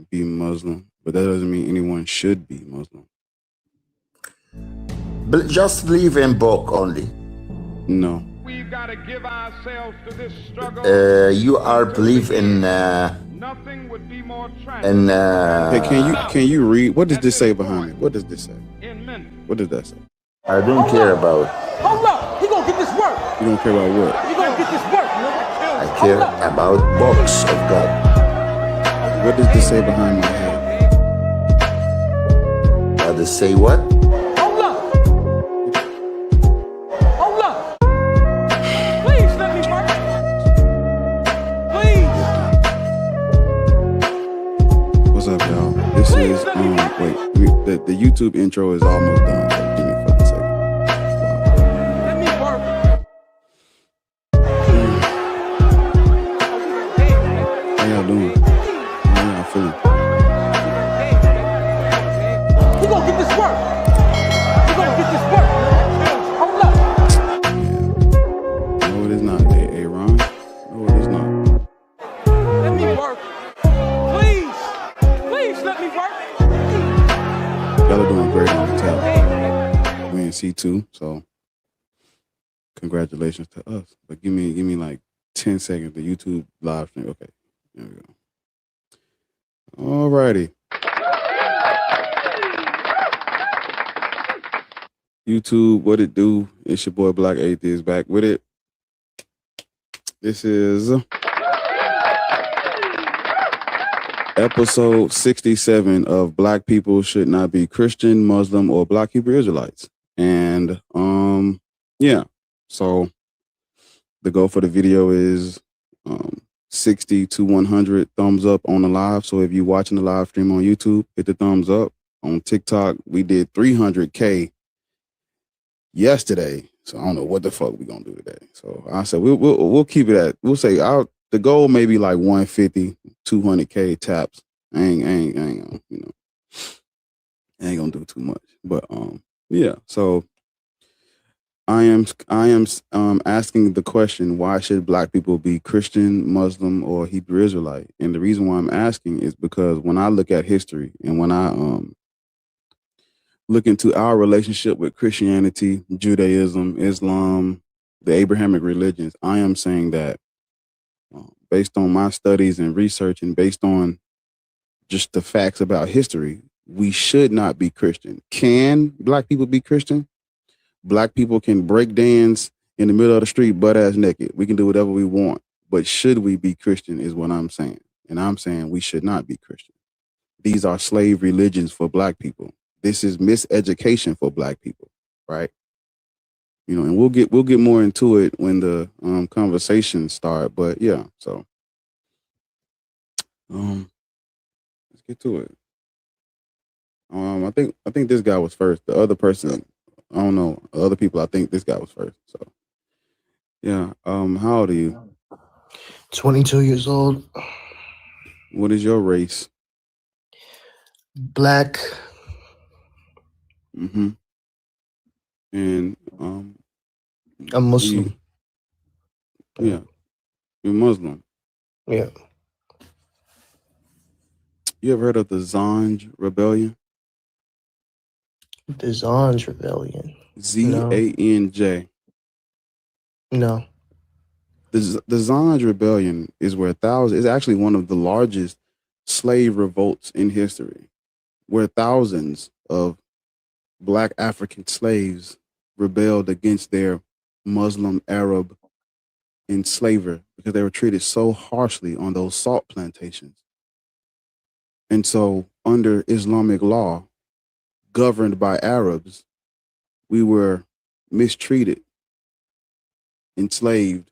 be Muslim, but that doesn't mean anyone should be Muslim. Just believe in book only. No. We've got to give ourselves to this struggle. You are believe in nothing would be more tragic. Hey, can you read? What does this say behind it? What does this say? What does that say? I don't care about. Hold up, he gonna get this work. You don't care about what? He gonna get this work. I care about books of God. What does this say behind my head? What does say what? Hold up. Hold up. Please let me work. Please. What's up, y'all? This is wait. The YouTube intro is almost done. So give me a fucking second. Let me work. How y'all doing? How y'all feeling? He gonna get this work. He gonna get this work. Hold up. No, it is not. Hey, Ron. No, it is not. Let me work. Please. Please let me work. Y'all are doing great on the tab. We in C2, so congratulations to us. But give me like 10 seconds. The YouTube live stream. Okay, there we go. Alrighty. YouTube, what it do? It's your boy Black Atheist back with it. This is episode 67 of Black People Should Not Be Christian, Muslim, or Black Hebrew Israelites. And yeah, so the goal for the video is 60 to 100 thumbs up on the live. So if you're watching the live stream on YouTube, hit the thumbs up. On TikTok, we did 300K yesterday. So I don't know what the fuck we gonna do today. So I said we'll keep it at, we'll say the goal may be like 150, 200K taps. I ain't gonna, you know, I ain't gonna do too much. But yeah, so I am asking the question, why should Black people be Christian, Muslim, or Hebrew Israelite? And the reason why I'm asking is because when I look at history and when I look into our relationship with Christianity, Judaism, Islam, the Abrahamic religions, I am saying that based on my studies and research and based on just the facts about history, we should not be Christian. Can Black people be Christian? Black people can break dance in the middle of the street butt ass naked. We can do whatever we want. But should we be Christian is what I'm saying. And I'm saying we should not be Christian. These are slave religions for Black people. This is miseducation for Black people, right? You know, and we'll get more into it when the conversations start. But yeah, so let's get to it. I think this guy was first. The other person, I don't know. Other people, I think this guy was first. So yeah. How old are you? 22 years old. What is your race? Black. Mm-hmm. And I'm Muslim. Yeah. You're Muslim. Yeah. You ever heard of the Zanj Rebellion? The Zanj Rebellion. Zanj. No. The Zanj Rebellion is where is actually one of the largest slave revolts in history, where thousands of Black African slaves rebelled against their Muslim Arab enslaver because they were treated so harshly on those salt plantations. And so under Islamic law, governed by Arabs, we were mistreated, enslaved,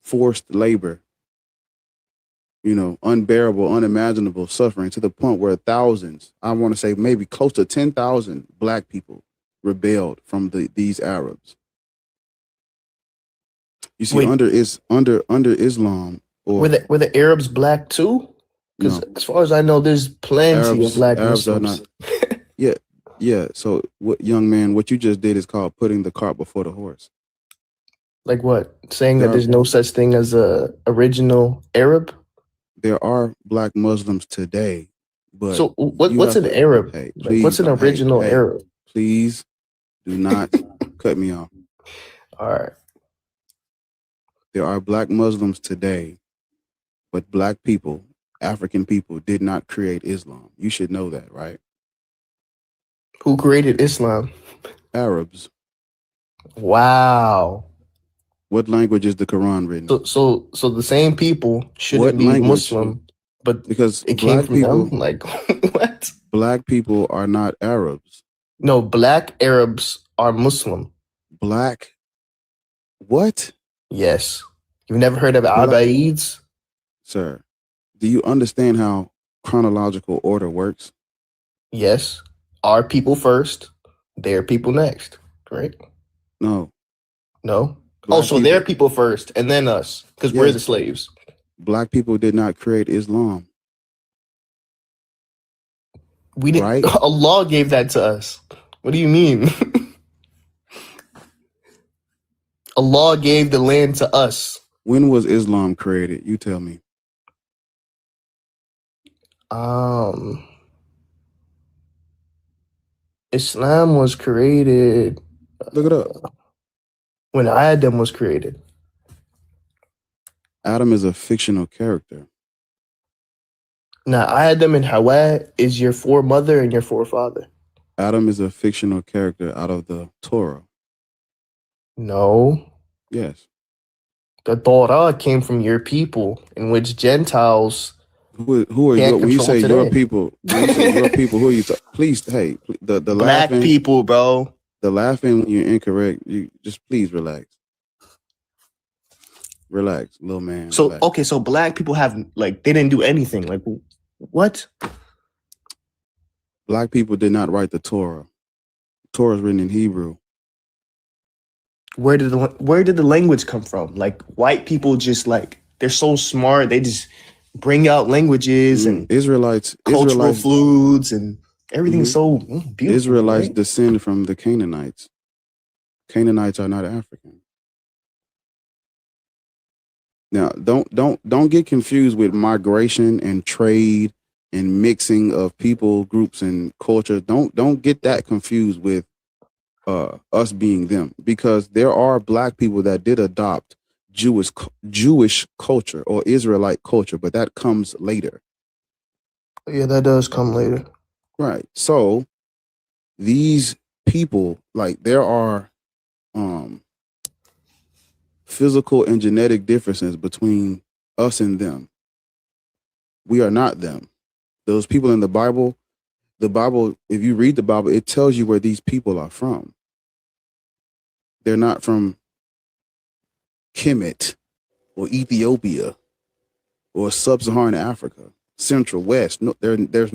forced labor, you know, unbearable, unimaginable suffering to the point where thousands, I want to say maybe close to 10,000 Black people rebelled from these Arabs. You see, under Islam, or were the Arabs Black too? Because as far as I know, there's plenty of Black Arabs Muslims. are not. Yeah. So, young man, what you just did is called putting the cart before the horse. Like what? Saying that there's no such thing as a original Arab? there are black Muslims today, but So you what's have an to, Arab? hey, Like please what's an don't, original Arab? please do not cut me off. All right. There are black Muslims today, but black people, African people, did not create Islam. You should know that, right? Who created Islam? Arabs. Wow. What language is the Quran written in? So the same people What shouldn't be language? Muslim, but Because it came from them? Like what? black people are not Arabs. No, black Arabs are Muslim. Black, what? Yes. You've never heard of Black, Abaids? sir, do you understand how chronological order works? Yes. Our people first, their people next. Right? No. No? Oh, Black so their people, people first and then us, because we're yes, the slaves. black people did not create Islam, We didn't right? Allah gave that to us. What do you mean? Allah gave the land to us. When was Islam created? You tell me. Um Islam was created Look it up. when Adam was created. Adam is a fictional character. Now, Adam and Hawa is your foremother and your forefather. Adam is a fictional character out of the Torah. No. Yes. The Torah came from your people, in which Gentiles Who are can't your, when you control say your today. people, when you say your people, who are you please, hey, the Black laughing, people, bro. the laughing when you're incorrect, you just please relax. Relax, little man. So, Relax. okay, so black people have, like, they didn't do anything. Like, what? Black people did not write the Torah. Torah is written in Hebrew. Where did the language come from? Like, white people just, like, they're so smart. They just bring out languages and Israelites cultural foods and everything's so beautiful. Israelites right? descend from the Canaanites. Canaanites are not African. Now, don't get confused with migration and trade and mixing of people, groups, and culture. Don't get that confused with us being them, because there are black people that did adopt Jewish culture or Israelite culture, but that comes later. Yeah, that does come later. Right. So these people, like, there are physical and genetic differences between us and them. We are not them. Those people in the Bible, if you read the Bible, it tells you where these people are from. They're not from Kemet or Ethiopia or sub-Saharan Africa, Central West. No, that's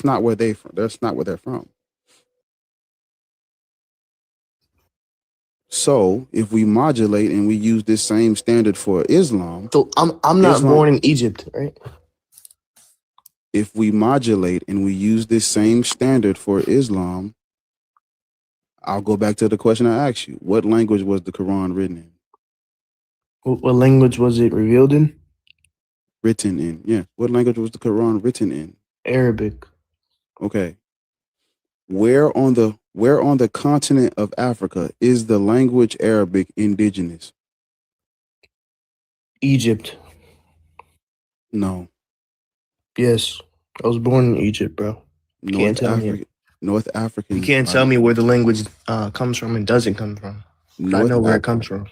not where they're from. That's not where they're from. So if we modulate and we use this same standard for Islam, So I'm not born in Egypt, right? If we modulate and we use this same standard for Islam, I'll go back to the question I asked you. What language was the Quran written in? What language was it revealed in? Written in, yeah. What language was the Quran written in? Arabic. Okay. Where on the continent of Africa is the language Arabic indigenous? Egypt. No. Yes. I was born in Egypt, bro. North Africa. North Africans. You can't tell me where the language comes from and doesn't come from. I know where it comes from.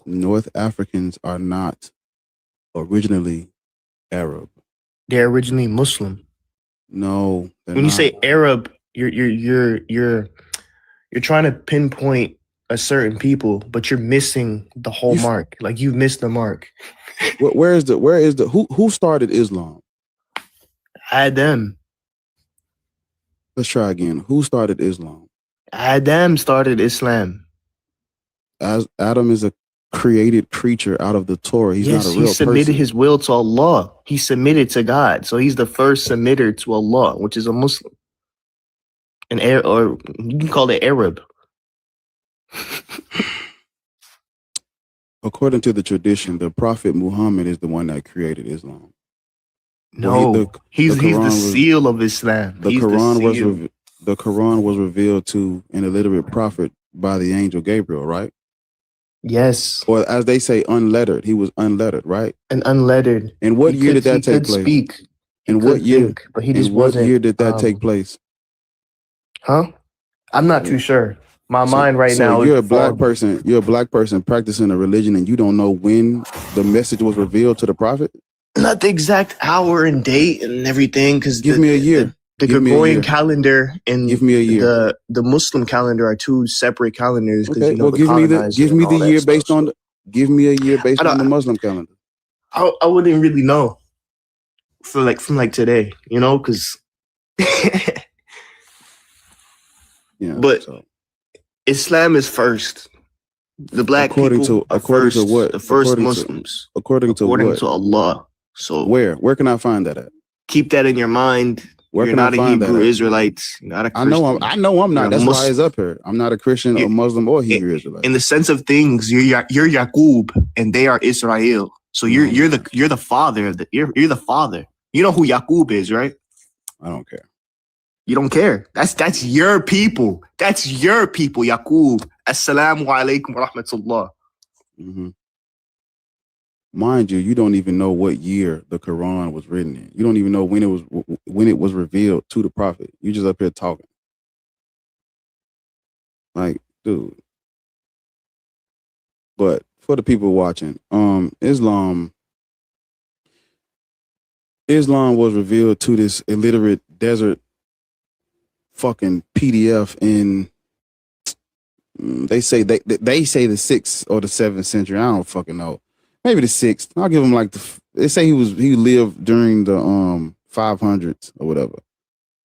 North Africans are not originally Arab. They're originally Muslim. No, when you say Arab, you're trying to pinpoint a certain people, but you're missing the whole mark. Like you've missed the mark. Where is the who started Islam? Adam. Let's try again. Who started Islam? Adam started Islam. As Adam is a created creature out of the Torah. He's not a real person. He submitted his will to Allah. He submitted to God. So he's the first submitter to Allah, which is a Muslim. Or you can call it Arab. According to the tradition, the Prophet Muhammad is the one that created Islam. No, he's the Quran seal of Islam. the He's Quran the was seal. the Quran was revealed to an illiterate prophet by the angel Gabriel, right? Yes, Or as they say, unlettered. He was unlettered, right? and unlettered. And what He year did could that take place? speak. He And what could year? think, but he And just what wasn't. year did that take place? Huh? I'm not too sure. My So, mind right so now you're is a black foggy. person. You're a black person practicing a religion, and you don't know when the message was revealed to the prophet. Not the exact hour and date and everything, because Give me a year. the Give me a Gregorian year. calendar and Give me a year. the Muslim calendar are two separate calendars because Okay. Well, the give me colonizers and the all that year stuff. based on give me a year based I on the don't. Muslim calendar. I wouldn't really know from today, because. Yeah. But So Islam is first. The black people are first. to what? The first Muslims, According to according what? to Allah. So Where can I find that at? keep that in your mind. Where You're can I not a find that Hebrew at? Israelite. You're not a I know Christian. I know I'm You're not. a That's why it's Muslim. up here. I'm not a Christian or Muslim or Hebrew Israelite. In the sense of things, you're Yaqub and they are Israel. So you're the father of you're the father. You know who Yaqub is, right? I don't care. You don't care. That's your people. That's your people, Yaqub. Assalamu alaikum wa rahmatullah. Mm-hmm. Mind you, you don't even know what year the Quran was written in. You don't even know when it was revealed to the prophet. You just up here talking. Like, dude. But for the people watching, Islam was revealed to this illiterate desert fucking PDF in they say the 6th or the 7th century. I don't fucking know. Maybe the 6th. I'll give him they say he lived during the 500s or whatever.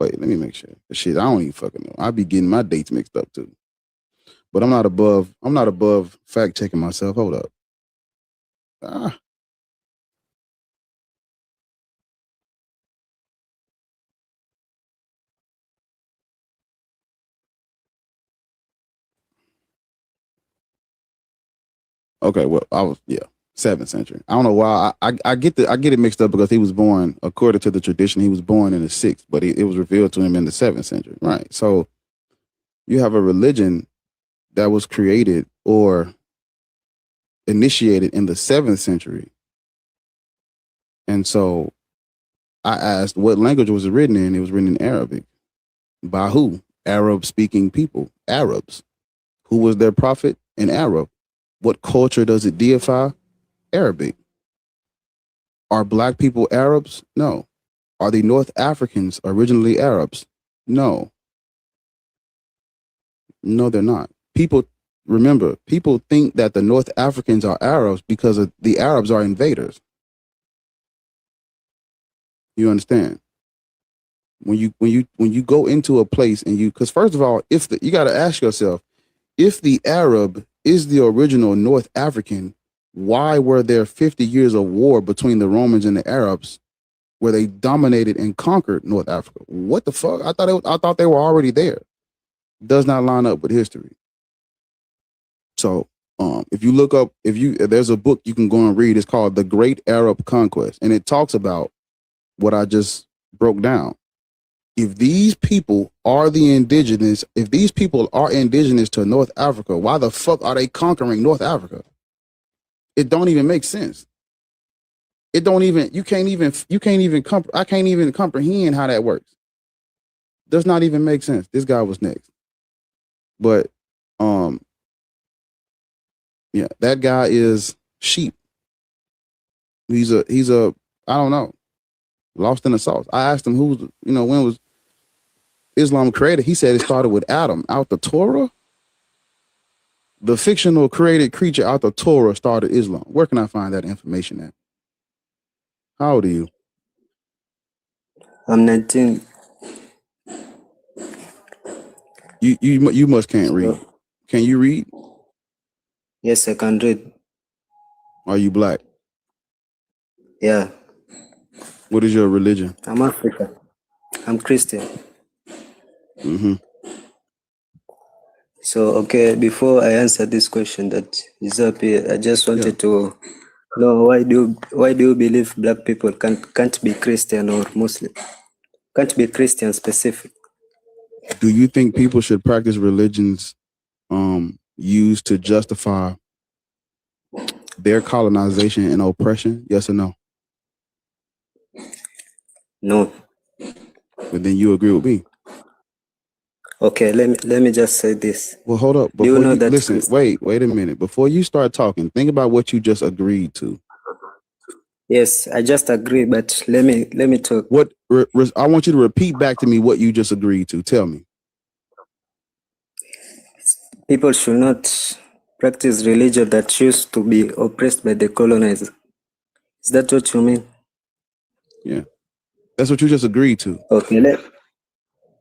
Wait, let me make sure. Shit, I don't even fucking know. I be getting my dates mixed up too. But I'm not above fact checking myself. Hold up. Okay, well, 7th century. I don't know why I get it mixed up because he was born, according to the tradition, he was born in the 6th, but it was revealed to him in the 7th century, right? So you have a religion that was created or initiated in the 7th century, and so I asked what language was it written in. It was written in Arabic. By who? Arab-speaking people, Arabs. Who was their prophet? An Arab. What culture does it deify? Arabic. Are black people Arabs? No. Are the North Africans originally Arabs? No. No, they're not. People think that the North Africans are Arabs because the Arabs are invaders. You understand? When you go into a place and because first of all, you got to ask yourself, if the Arab is the original North African, why were there 50 years of war between the Romans and the Arabs where they dominated and conquered North Africa? What the fuck? I thought they were already there. Does not line up with history. So if you look up, there's a book you can go and read. It's called The Great Arab Conquest, and it talks about what I just broke down. If these people are indigenous to North Africa, why the fuck are they conquering North Africa? It don't even make sense. I can't even comprehend how that works. Does not even make sense. This guy was next. But yeah, that guy is sheep. He's a I don't know, lost in the sauce. I asked him when was Islam created. He said it started with Adam out the Torah. The fictional created creature out the Torah started Islam. Where can I find that information at? How old are you? I'm 19. You must can't read. Can you read? Yes, I can read. Are you black? Yeah. What is your religion? I'm African. I'm Christian. Mm-hmm. So, okay, before I answer this question that is up here, I just wanted to No, why do you believe black people can't be Christian or Muslim? Can't be Christian specific. Do you think people should practice religions used to justify their colonization and oppression? Yes or no? No. But then you agree with me. Okay, let me just say this. Well, hold up. Do you Before know you that listen, wait a minute. Before you start talking, think about what you just agreed to. Yes, I just agree, but let me talk. What I want you to repeat back to me what you just agreed to. Tell me. People should not practice religion that used to be oppressed by the colonizer. Is that what you mean? Yeah, that's what you just agreed to. Okay,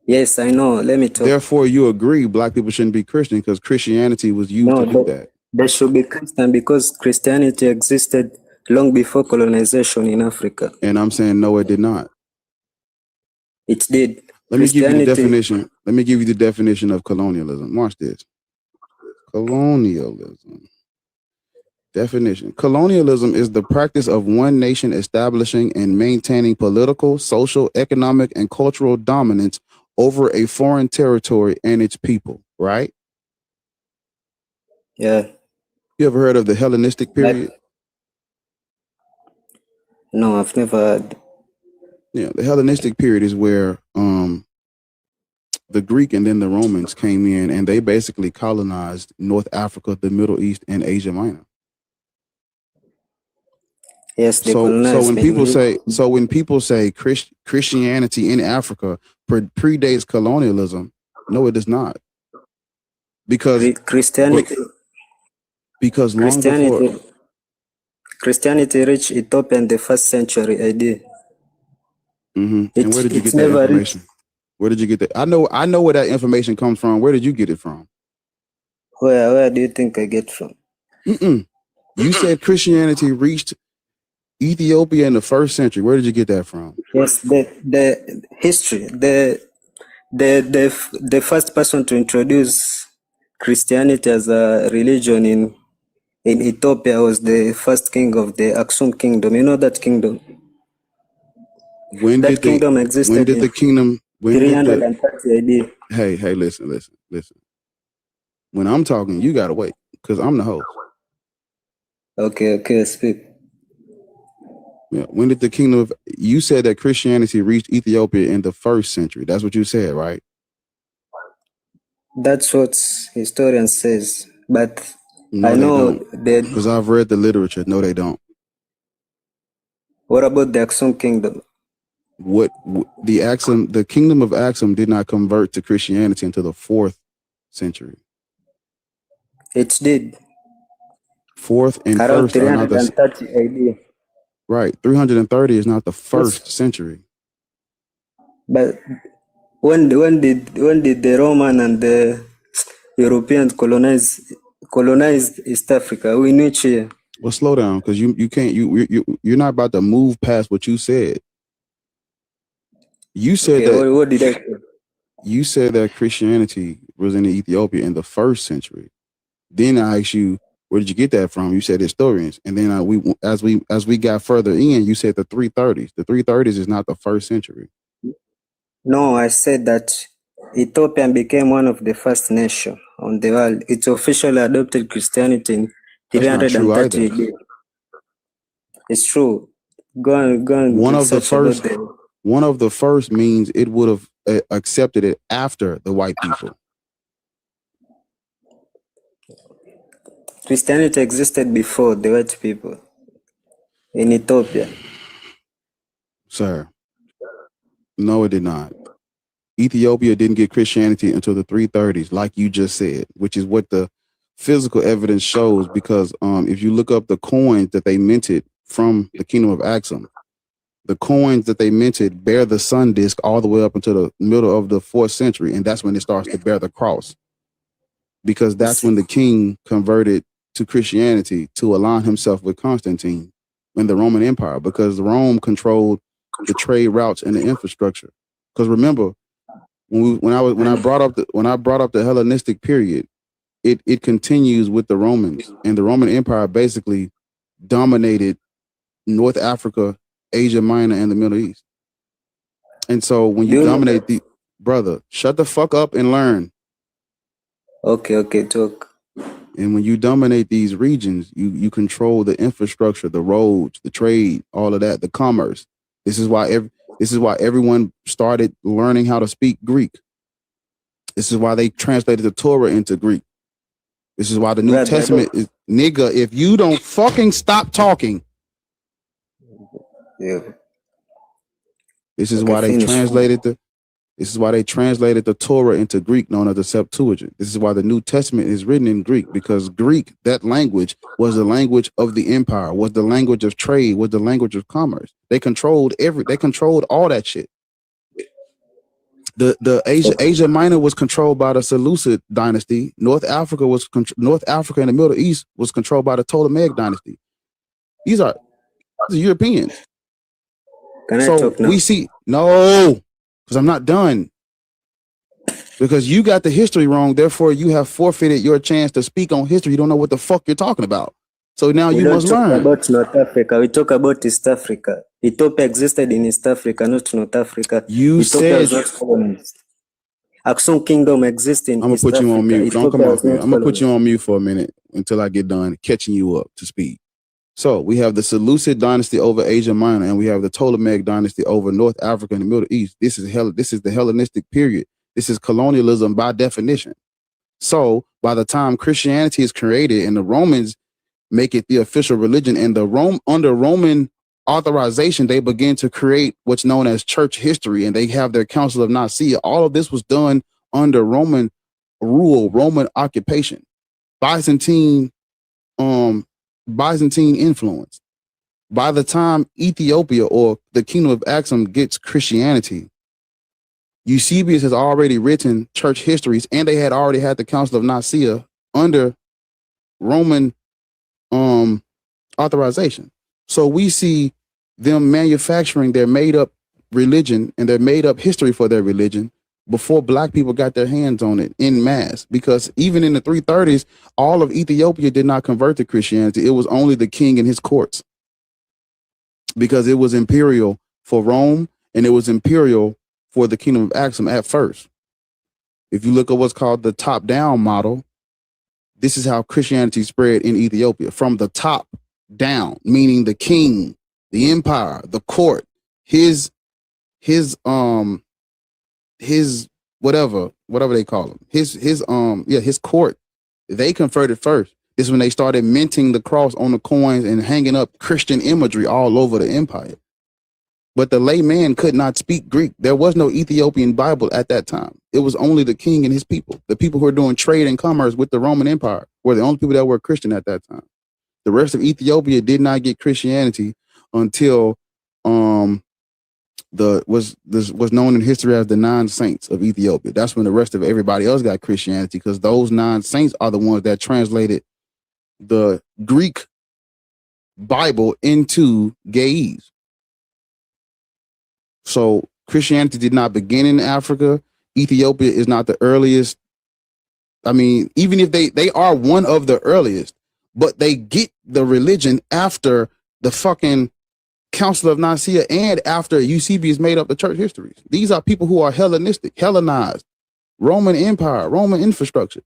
yes, I know. Let me talk. Therefore, you agree black people shouldn't be Christian because Christianity was used No, to do that. they should be Christian because Christianity existed long before colonization in Africa. And I'm saying no, it did not. It did. Let me give you the definition. Let me give you the definition of colonialism. Watch this. Colonialism. Definition. Colonialism is the practice of one nation establishing and maintaining political, social, economic, and cultural dominance over a foreign territory and its people, right? Yeah. You ever heard of the Hellenistic period? No, I've never heard. Yeah, the Hellenistic period is where the Greek and then the Romans came in and they basically colonized North Africa, the Middle East, and Asia Minor. Yes, they So colonized. when people say Christianity in Africa predates colonialism, no, it does not. Because Christianity reached Ethiopia in the 1st century AD. And where did you get that information? Where did you get that? I know where that information comes from. Where did you get it from? Where do you think I get from? You said Christianity reached Ethiopia in the 1st century. Where did you get that from? Yes, the history. The first person to introduce Christianity as a religion in Ethiopia was the first king of the Aksum kingdom. You know that kingdom? When did the kingdom existed? When did the kingdom? 330 AD. Hey, listen. When I'm talking, you gotta wait because I'm the host. Okay, speak. Yeah. When did the kingdom of? You said that Christianity reached Ethiopia in the 1st century. That's what you said, right? That's what historian says, but no, I know because I've read the literature. No, they don't. What about the Aksum kingdom? The kingdom of Aksum did not convert to Christianity until the 4th century. It did. 4th and around 1st are not the 330 AD. Right, 330 is not the 1st century. But when did the Roman and the Europeans colonized East Africa? In which year? Well, slow down, because you can't you're not about to move past what you said. You said that. What did I say? You said that Christianity was in Ethiopia in the 1st century. Then I asked you, where did you get that from? You said historians, and then as we got further in, you said the 330s. The 330s is not the 1st century. No, I said that Ethiopia became one of the first nations on the world. It officially adopted Christianity in 330 AD. It's true. Go on. One of the first means it would have accepted it after the white people. Christianity existed before the white people in Ethiopia. Sir, no, it did not. Ethiopia didn't get Christianity until the 330s, like you just said, which is what the physical evidence shows. Because if you look up the coins that they minted from the kingdom of Aksum, the coins that they minted bear the sun disk all the way up until the middle of the 4th century, and that's when it starts to bear the cross. Because that's when the king converted to Christianity to align himself with Constantine in the Roman Empire, because Rome controlled the trade routes and the infrastructure. Because remember, when I brought up the Hellenistic period, it continues with the Romans, and the Roman Empire basically dominated North Africa, Asia Minor, and the Middle East. And so when you dominate the brother, shut the fuck up and learn. Okay, talk. And when you dominate these regions, you control the infrastructure, the roads, the trade, all of that, the commerce. This is why everyone started learning how to speak Greek. This is why they translated the Torah into Greek. This is why the New Testament is, nigga, if you don't fucking stop talking. Yeah. This is why they translated the Torah into Greek, known as the Septuagint. This is why the New Testament is written in Greek, because Greek, that language, was the language of the empire, was the language of trade, was the language of commerce. They controlled all that shit. The Asia Minor was controlled by the Seleucid dynasty. North Africa and the Middle East was controlled by the Ptolemaic dynasty. These are Europeans. Can I talk now? We see because I'm not done. Because you got the history wrong, therefore you have forfeited your chance to speak on history. You don't know what the fuck you're talking about. So now you must learn. About North Africa. We talk about East Africa. Ethiopia existed in East Africa, not North Africa. You said Aksum Kingdom exists in East Africa. I'm gonna put you on mute. Don't come off mute. I'm gonna put you on. on mute for a minute until I get done catching you up to speed. So we have the Seleucid dynasty over Asia Minor, and we have the Ptolemaic dynasty over North Africa and the Middle East. This is the Hellenistic period. This is colonialism by definition. So by the time Christianity is created and the Romans make it the official religion, and under Roman authorization, they begin to create what's known as church history, and they have their Council of Nicaea. All of this was done under Roman rule, Roman occupation, Byzantine influence. By the time Ethiopia or the Kingdom of Aksum gets Christianity, Eusebius has already written church histories, and they had already had the Council of Nicaea under Roman authorization. So we see them manufacturing their made-up religion and their made-up history for their religion before black people got their hands on it en masse. Because even in the 330s, all of Ethiopia did not convert to Christianity. It was only the king and his courts, because it was imperial for Rome and it was imperial for the Kingdom of Aksum at first. If you look at what's called the top-down model, this is how Christianity spread in Ethiopia, from the top down, meaning the king, the empire, the court, his whatever they call him, his court. They converted first. This is when they started minting the cross on the coins and hanging up Christian imagery all over the empire. But the layman could not speak Greek. There was no Ethiopian Bible at that time. It was only the king and his people. The people who were doing trade and commerce with the Roman Empire were the only people that were Christian at that time. The rest of Ethiopia did not get Christianity until was known in history as the 9 saints of Ethiopia. That's when the rest of everybody else got Christianity, because those 9 saints are the ones that translated the Greek Bible into Ge'ez. So Christianity did not begin in Africa. Ethiopia is not the earliest. I mean, even if they are one of the earliest, but they get the religion after the fucking Council of Nicaea and after Eusebius made up the church histories. These are people who are Hellenistic, Hellenized, Roman Empire, Roman infrastructure.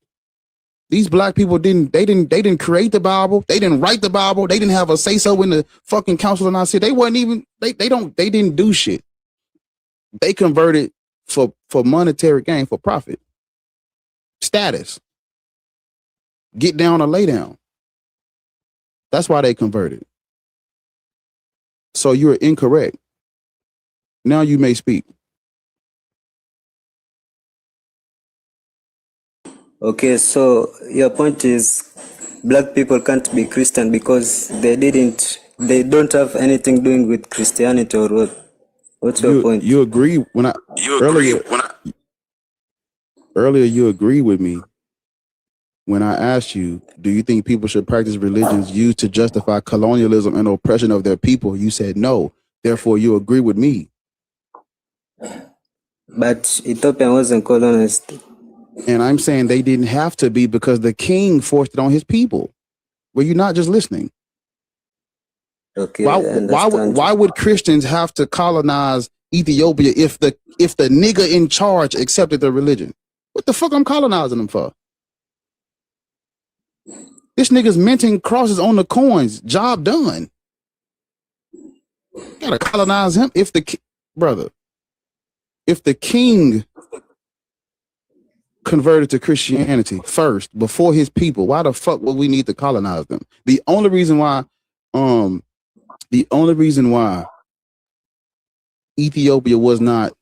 These black people didn't create the Bible. They didn't write the Bible. They didn't have a say so in the fucking Council of Nicaea. They didn't do shit. They converted for monetary gain, for profit, status, get down or lay down. That's why they converted. So you're incorrect. Now you may speak. Okay, so your point is black people can't be Christian because they don't have anything doing with Christianity, or what? What's your point? You agree earlier you agreed with me when I asked you, do you think people should practice religions used to justify colonialism and oppression of their people? You said no. Therefore, you agree with me. But Ethiopia wasn't colonized. And I'm saying they didn't have to be, because the king forced it on his people. Were you not just listening? Okay, I understand. Why would Christians have to colonize Ethiopia if the nigga in charge accepted the religion? What the fuck I'm colonizing them for? This nigga's minting crosses on the coins. Job done. Gotta colonize him if the king converted to Christianity first before his people, why the fuck would we need to colonize them? The only reason why Ethiopia was not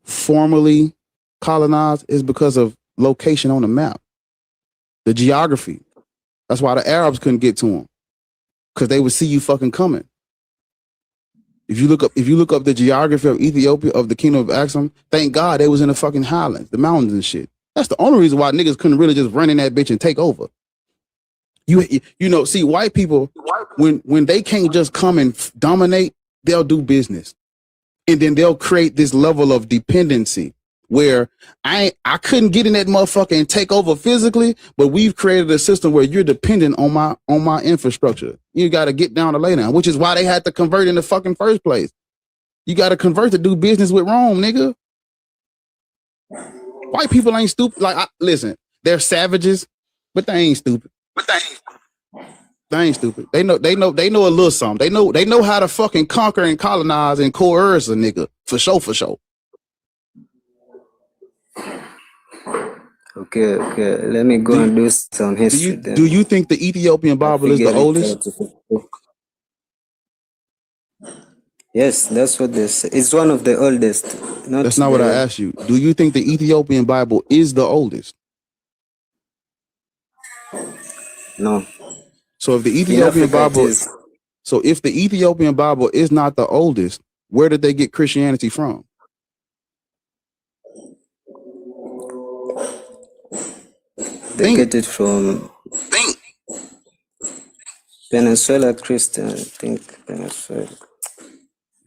formally colonized is because of location on the map, the geography. That's why the Arabs couldn't get to them, because they would see you fucking coming. If you look up the geography of Ethiopia, of the Kingdom of Axum, thank God they was in the fucking highlands, the mountains and shit. That's the only reason why niggas couldn't really just run in that bitch and take over. You know, see, white people, when they can't just come and dominate, they'll do business. And then they'll create this level of dependency where I couldn't get in that motherfucker and take over physically, but we've created a system where you're dependent on my infrastructure. You got to get down to lay down, which is why they had to convert in the fucking first place. You got to convert to do business with Rome, nigga. White people ain't stupid. Like, listen, they're savages, but they ain't stupid. They ain't stupid. They know a little something. They know how to fucking conquer and colonize and coerce a nigga for sure. Okay. Let me go and do some history. Do you think the Ethiopian Bible is the oldest? Yes, that's what they say. It's one of the oldest. That's not what I asked you. Do you think the Ethiopian Bible is the oldest? No. So if the Ethiopian Bible if the Ethiopian Bible is not the oldest, where did they get Christianity from? They get it from Venezuela Christian, I think.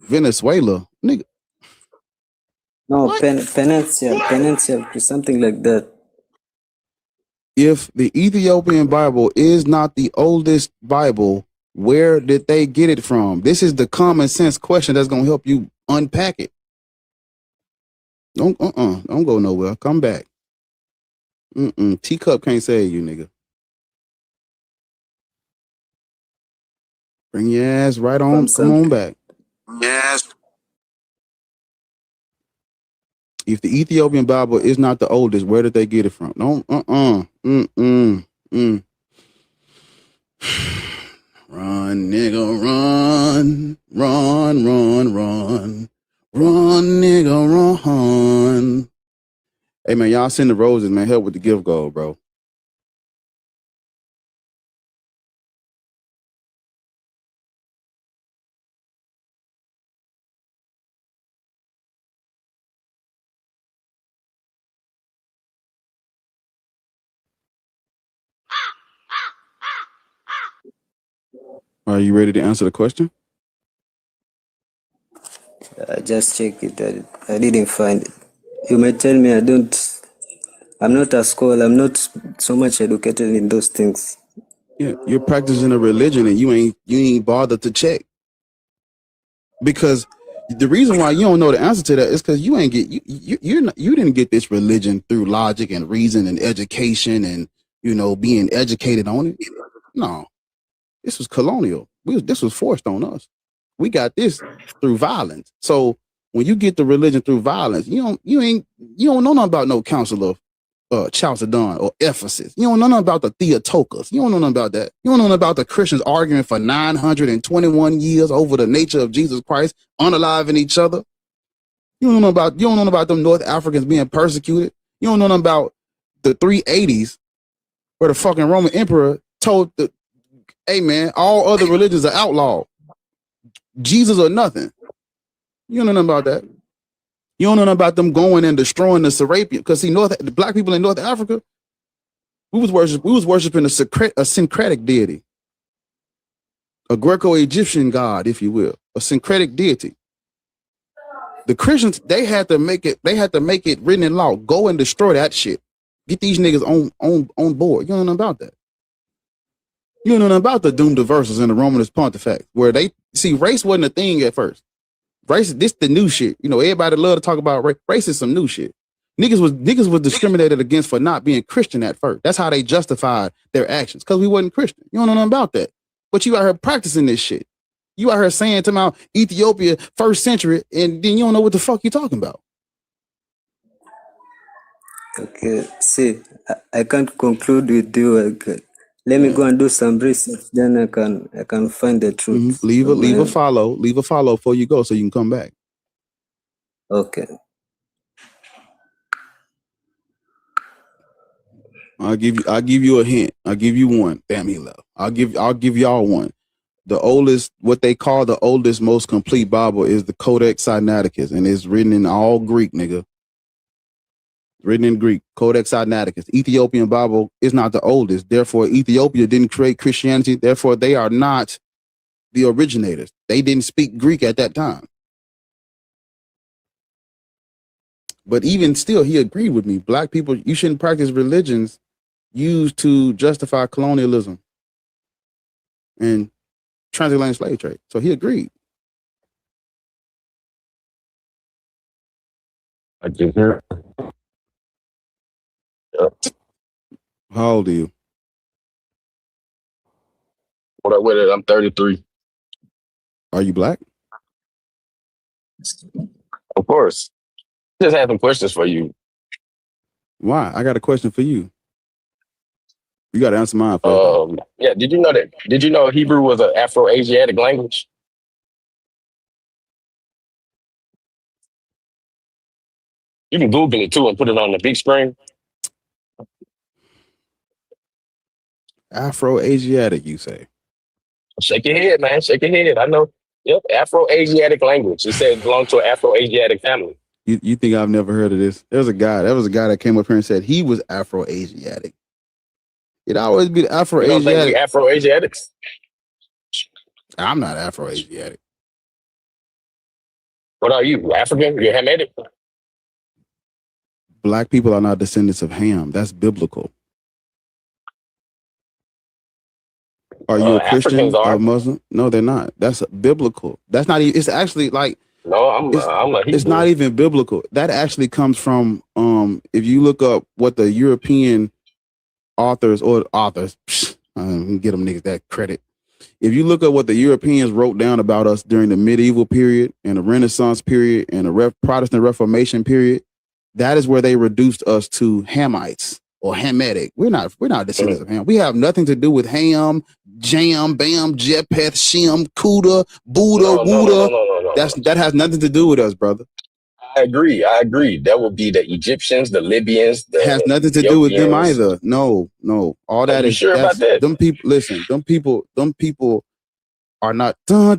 Venezuela, nigga. No, Peninsula, something like that. If the Ethiopian Bible is not the oldest Bible, where did they get it from? This is the common sense question that's gonna help you unpack it. Don't go nowhere. Come back. Teacup can't save you, nigga. Bring your ass right on. Come on back. Yes. If the Ethiopian Bible is not the oldest, where did they get it from? Don't. Run, nigga, run, nigga, run. Hey man, y'all send the roses, man. Help with the gift goal, bro. Are you ready to answer the question? I just checked it. I didn't find it. You may tell me I'm not a scholar. I'm not so much educated in those things. Yeah, you're practicing a religion and you ain't bothered to check. Because the reason why you don't know the answer to that is because you didn't get this religion through logic and reason and education and being educated on it. No, this was colonial. This was forced on us. We got this through violence. So when you get the religion through violence, you don't know nothing about no Council of Chalcedon or Ephesus. You don't know nothing about the Theotokos. You don't know nothing about that. You don't know nothing about the Christians arguing for 921 years over the nature of Jesus Christ, unaliving each other. You don't know about them North Africans being persecuted. You don't know nothing about the 380s where the fucking Roman emperor told hey man, all other religions are outlawed. Jesus or nothing. You don't know nothing about that. You don't know nothing about them going and destroying the Serapion. Because see, the black people in North Africa, we was worshiping a syncretic deity. A Greco-Egyptian god, if you will. A syncretic deity. The Christians, they had to make it written in law. Go and destroy that shit. Get these niggas on board. You don't know nothing about that. You don't know nothing about the doom diversals and the Romanist Pontifex, where they see race wasn't a thing at first. Race, this the new shit. You know, everybody love to talk about race. Race is some new shit. Niggas was discriminated against for not being Christian at first. That's how they justified their actions, because we wasn't Christian. You don't know nothing about that. But you out here practicing this shit. You out here saying to my Ethiopia 1st century, and then you don't know what the fuck you talking about. Okay, see, I can't conclude with you. Okay. Let me go and do some research, then I can find the truth. Leave a follow before you go, so you can come back. Okay. I'll give you a hint. I'll give you one. Damn, he left. I'll give y'all one. The oldest, what they call the oldest, most complete Bible is the Codex Sinaiticus, and it's written in all Greek, nigga. Written in Greek, Codex Sinaiticus. Ethiopian Bible is not the oldest. Therefore, Ethiopia didn't create Christianity. Therefore, they are not the originators. They didn't speak Greek at that time. But even still, he agreed with me. Black people, you shouldn't practice religions used to justify colonialism and transatlantic slave trade. So he agreed. I just heard. Yep. How old are you? What up with it? I'm 33. Are you black? Of course. Just had some questions for you. Why? I got a question for you. You got to answer mine first. Yeah, did you know Hebrew was an Afro-Asiatic language? You can Google it too and put it on the big screen. Afro-Asiatic, you say? Shake your head, man. Shake your head. I know. Yep, Afro-Asiatic language. It said it belonged to an Afro-Asiatic family. You think I've never heard of this? There was a guy that came up here and said he was Afro-Asiatic. It'd always be the Afro-Asiatic. You don't think we Afro-Asiatics? I'm not Afro-Asiatic. What are you? African? You're Hamitic? Black people are not descendants of Ham. That's biblical. Are you a Christian or a Muslim? No, they're not. That's biblical. That's not even, it's actually like, no, I'm a Hebrew. It's not even biblical. That actually comes from, if you look up what the European authors, get them niggas that credit. If you look at what the Europeans wrote down about us during the medieval period and the Renaissance period and the Protestant Reformation period, that is where they reduced us to Hamites or Hamitic. We're not descendants of Ham. We have nothing to do with Ham, Jam, Bam, Japheth, Shem, Kuda, Buddha, Wuda. That has nothing to do with us, brother. I agree. That would be the Egyptians, the Libyans. Has nothing to do with them either. No. All that is sure about that? Them people. Listen, them people are not. Yeah.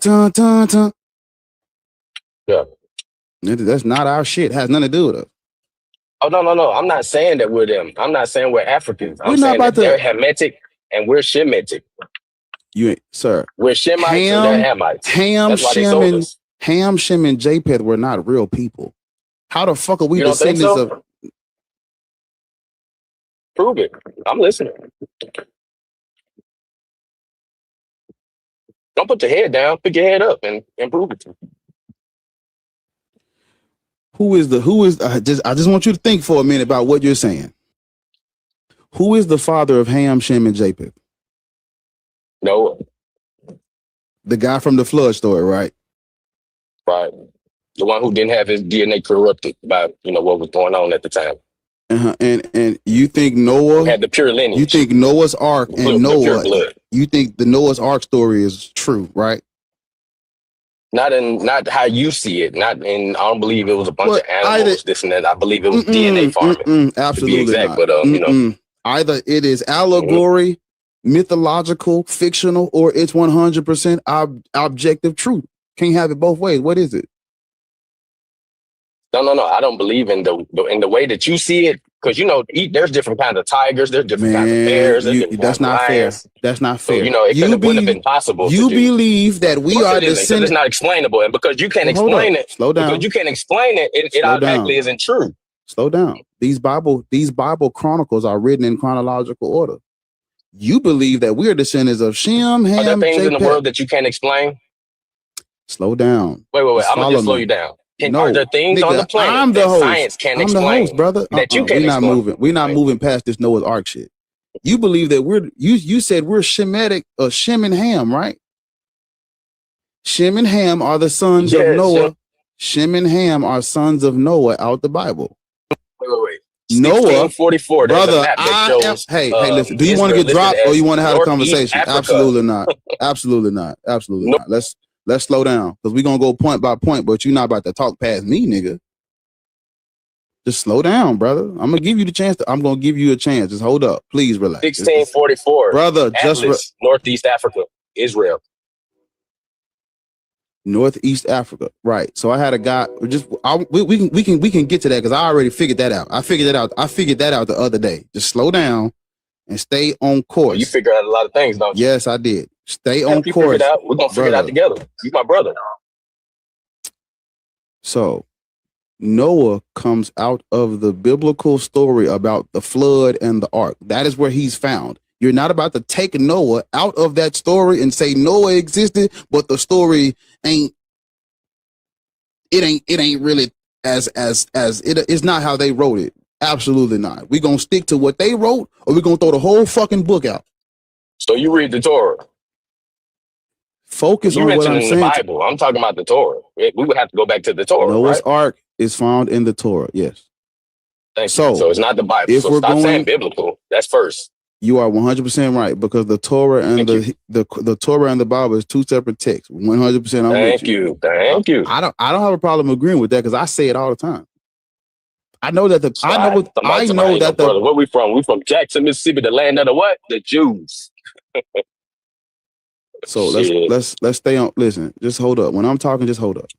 That's not our shit. Has nothing to do with us. Oh no! I'm not saying that we're them. I'm not saying we're Africans. I'm saying that they're Hamitic and we're Shemitic. You ain't, sir. We're Shemites and they're Hamites. Ham, Shem, and Japheth were not real people. How the fuck are we descendants of? Prove it. I'm listening. Don't put your head down. Pick your head up and prove it. I just want you to think for a minute about what you're saying. Who is the father of Ham, Shem, and Japheth? Noah. The guy from the flood story, right? Right. The one who didn't have his DNA corrupted by what was going on at the time. And you think Noah had the pure lineage? You think Noah's Ark and Noah? You think the Noah's Ark story is true, right? Not how you see it. I don't believe it was a bunch of animals, this and that. I believe it was DNA farming. Absolutely to be exact, not. But either it is allegory, mythological, fictional, or it's 100% objective truth. Can't have it both ways. What is it? No. I don't believe in the way that you see it, because there's different kinds of tigers, there's different kinds of bears. That's not fair. That's not fair. So, it wouldn't have been possible. You believe that we are descendants. It's not explainable, and because you can't explain it, slow down. Because you can't explain it, it automatically isn't true. Slow down. These Bible chronicles are written in chronological order. You believe that we're descendants of Shem, Ham, Are there things in the Japheth. world that you can't explain? Slow down. Wait. Just I'm gonna follow just slow me. you down. No, Are there things on nigga, the planet I'm the that host. science can't I'm the explain host, brother. that you We're can't not explain? moving. We're not moving past this Noah's Ark shit. You believe that you said we're Shemitic or Shem and Ham, right? Shem and Ham are the sons of Noah. Shem and Ham are sons of Noah out the Bible. Wait. Noah, 1644. There's brother, a map that shows. hey, listen. Do you want to Israel get dropped listed or as you want to have a Northeast conversation? Africa. Absolutely not. Absolutely not. Absolutely not. Let's slow down because we're gonna go point by point, but you're not about to talk past me, nigga. Just slow down, brother. I'm gonna give you the chance. I'm gonna give you a chance. Just hold up, please. Relax. 1644, brother. Atlas, Northeast Africa, Israel. Northeast Africa, right? So I had a guy. We can get to that because I already figured that out. I figured that out the other day. Just slow down and stay on course. Well, you figure out a lot of things, don't you? Yes, I did. Stay on you course. Figure it out. We're gonna figure it out together. You my brother. So Noah comes out of the biblical story about the flood and the ark. That is where he's found. You're not about to take Noah out of that story and say Noah existed, but the story ain't really as it's not how they wrote it. Absolutely not. We're gonna stick to what they wrote, or we're gonna throw the whole fucking book out. So you read the Torah. Focus on what I'm saying. The Bible. I'm talking about the Torah. We would have to go back to the Torah. Noah's Ark is found in the Torah. Yes. Thank you. So it's not the Bible. If so stop saying biblical. That's first. You are 100% right because the Torah and the Torah and the Bible is two separate texts. 100%. Thank you. Thank you. I don't have a problem agreeing with that because I say it all the time. I know that where we from? We from Jackson, Mississippi, the land of the what? The Jews. So let's stay on. Listen, just hold up. When I'm talking, just hold up.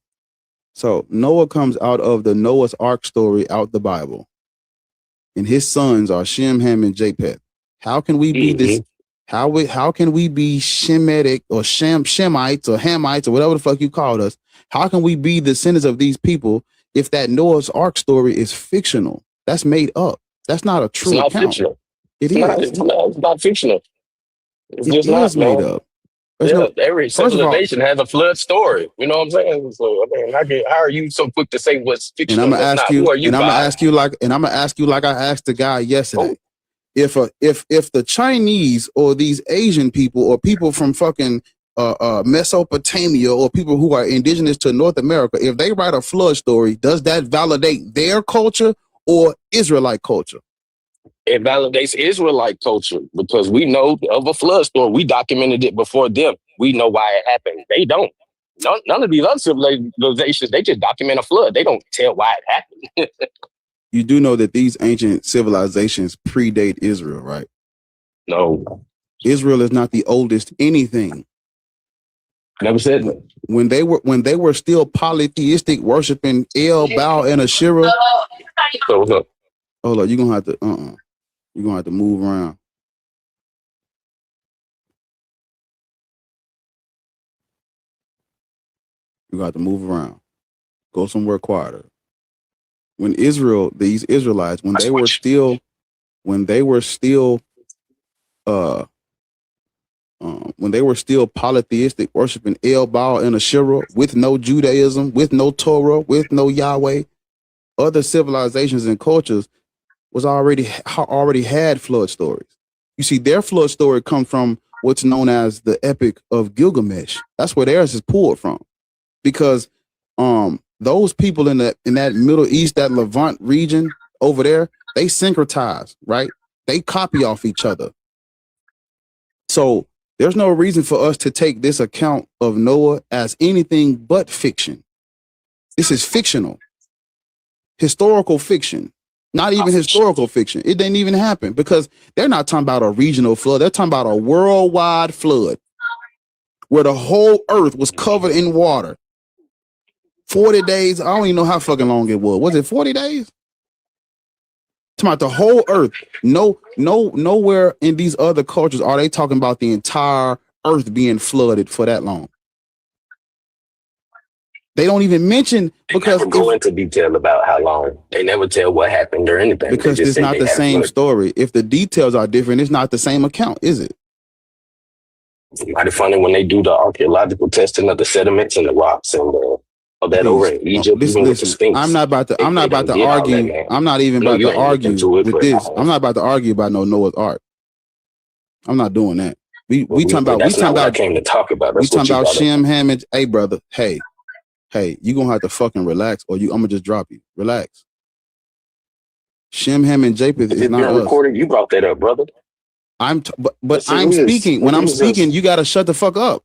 So Noah comes out of the Noah's Ark story out the Bible, and his sons are Shem, Ham, and Japheth. How can we be this? How can we be Shemitic or Shemites or Hamites or whatever the fuck you called us? How can we be descendants of these people if that Noah's Ark story is fictional? That's made up. That's not a true account. Fictional. It's not fictional. It's just not made up. Every civilization has a flood story. You know what I'm saying? So I mean, how are you so quick to say what's fictional? And I'm gonna ask you. And I'm gonna ask you like I asked the guy yesterday. If the Chinese or these Asian people or people from fucking Mesopotamia or people who are indigenous to North America, if they write a flood story, does that validate their culture or Israelite culture? It validates Israelite culture because we know of a flood story. We documented it before them. We know why it happened. They don't. None of these other civilizations, they just document a flood. They don't tell why it happened. You do know that these ancient civilizations predate Israel, right? No. Israel is not the oldest anything. Never said that. When they were still polytheistic, worshiping El, Baal, and Asherah. So what's up? Hold on, you're gonna have to move around. You got to move around. Go somewhere quieter. When these Israelites, when they were still polytheistic, worshiping El, Baal, and Asherah, with no Judaism, with no Torah, with no Yahweh, other civilizations and cultures was already had flood stories. You see, their flood story come from what's known as the Epic of Gilgamesh. That's where theirs is pulled from, because those people in that Middle East, that Levant region over there, they syncretize, right? They copy off each other. So there's no reason for us to take this account of Noah as anything but fiction. This is fictional, historical fiction, not even historical fiction. It didn't even happen because they're not talking about a regional flood. They're talking about a worldwide flood where the whole earth was covered in water. 40 days. I don't even know how fucking long it was. Was it 40 days? Talking about the whole earth. Nowhere in these other cultures are they talking about the entire earth being flooded for that long. They don't even mention because never go into detail about how long. They never tell what happened or anything. Because it's not the same story. If the details are different, it's not the same account, is it? It's mighty funny when they do the archaeological testing of the sediments and the rocks and all that over in Egypt. Listen, I'm not about to argue. I'm not even about to argue with this. I'm not about to argue about no Noah's Ark. I'm not doing that. We talking about what I came to talk about. We talking about Shem, Ham, and hey brother, hey, you gonna have to fucking relax, or I'm gonna just drop you. Relax. Shem, Ham, and Japheth is not us. Recorded. You brought that up, brother. I'm speaking. When I'm speaking, you gotta shut the fuck up.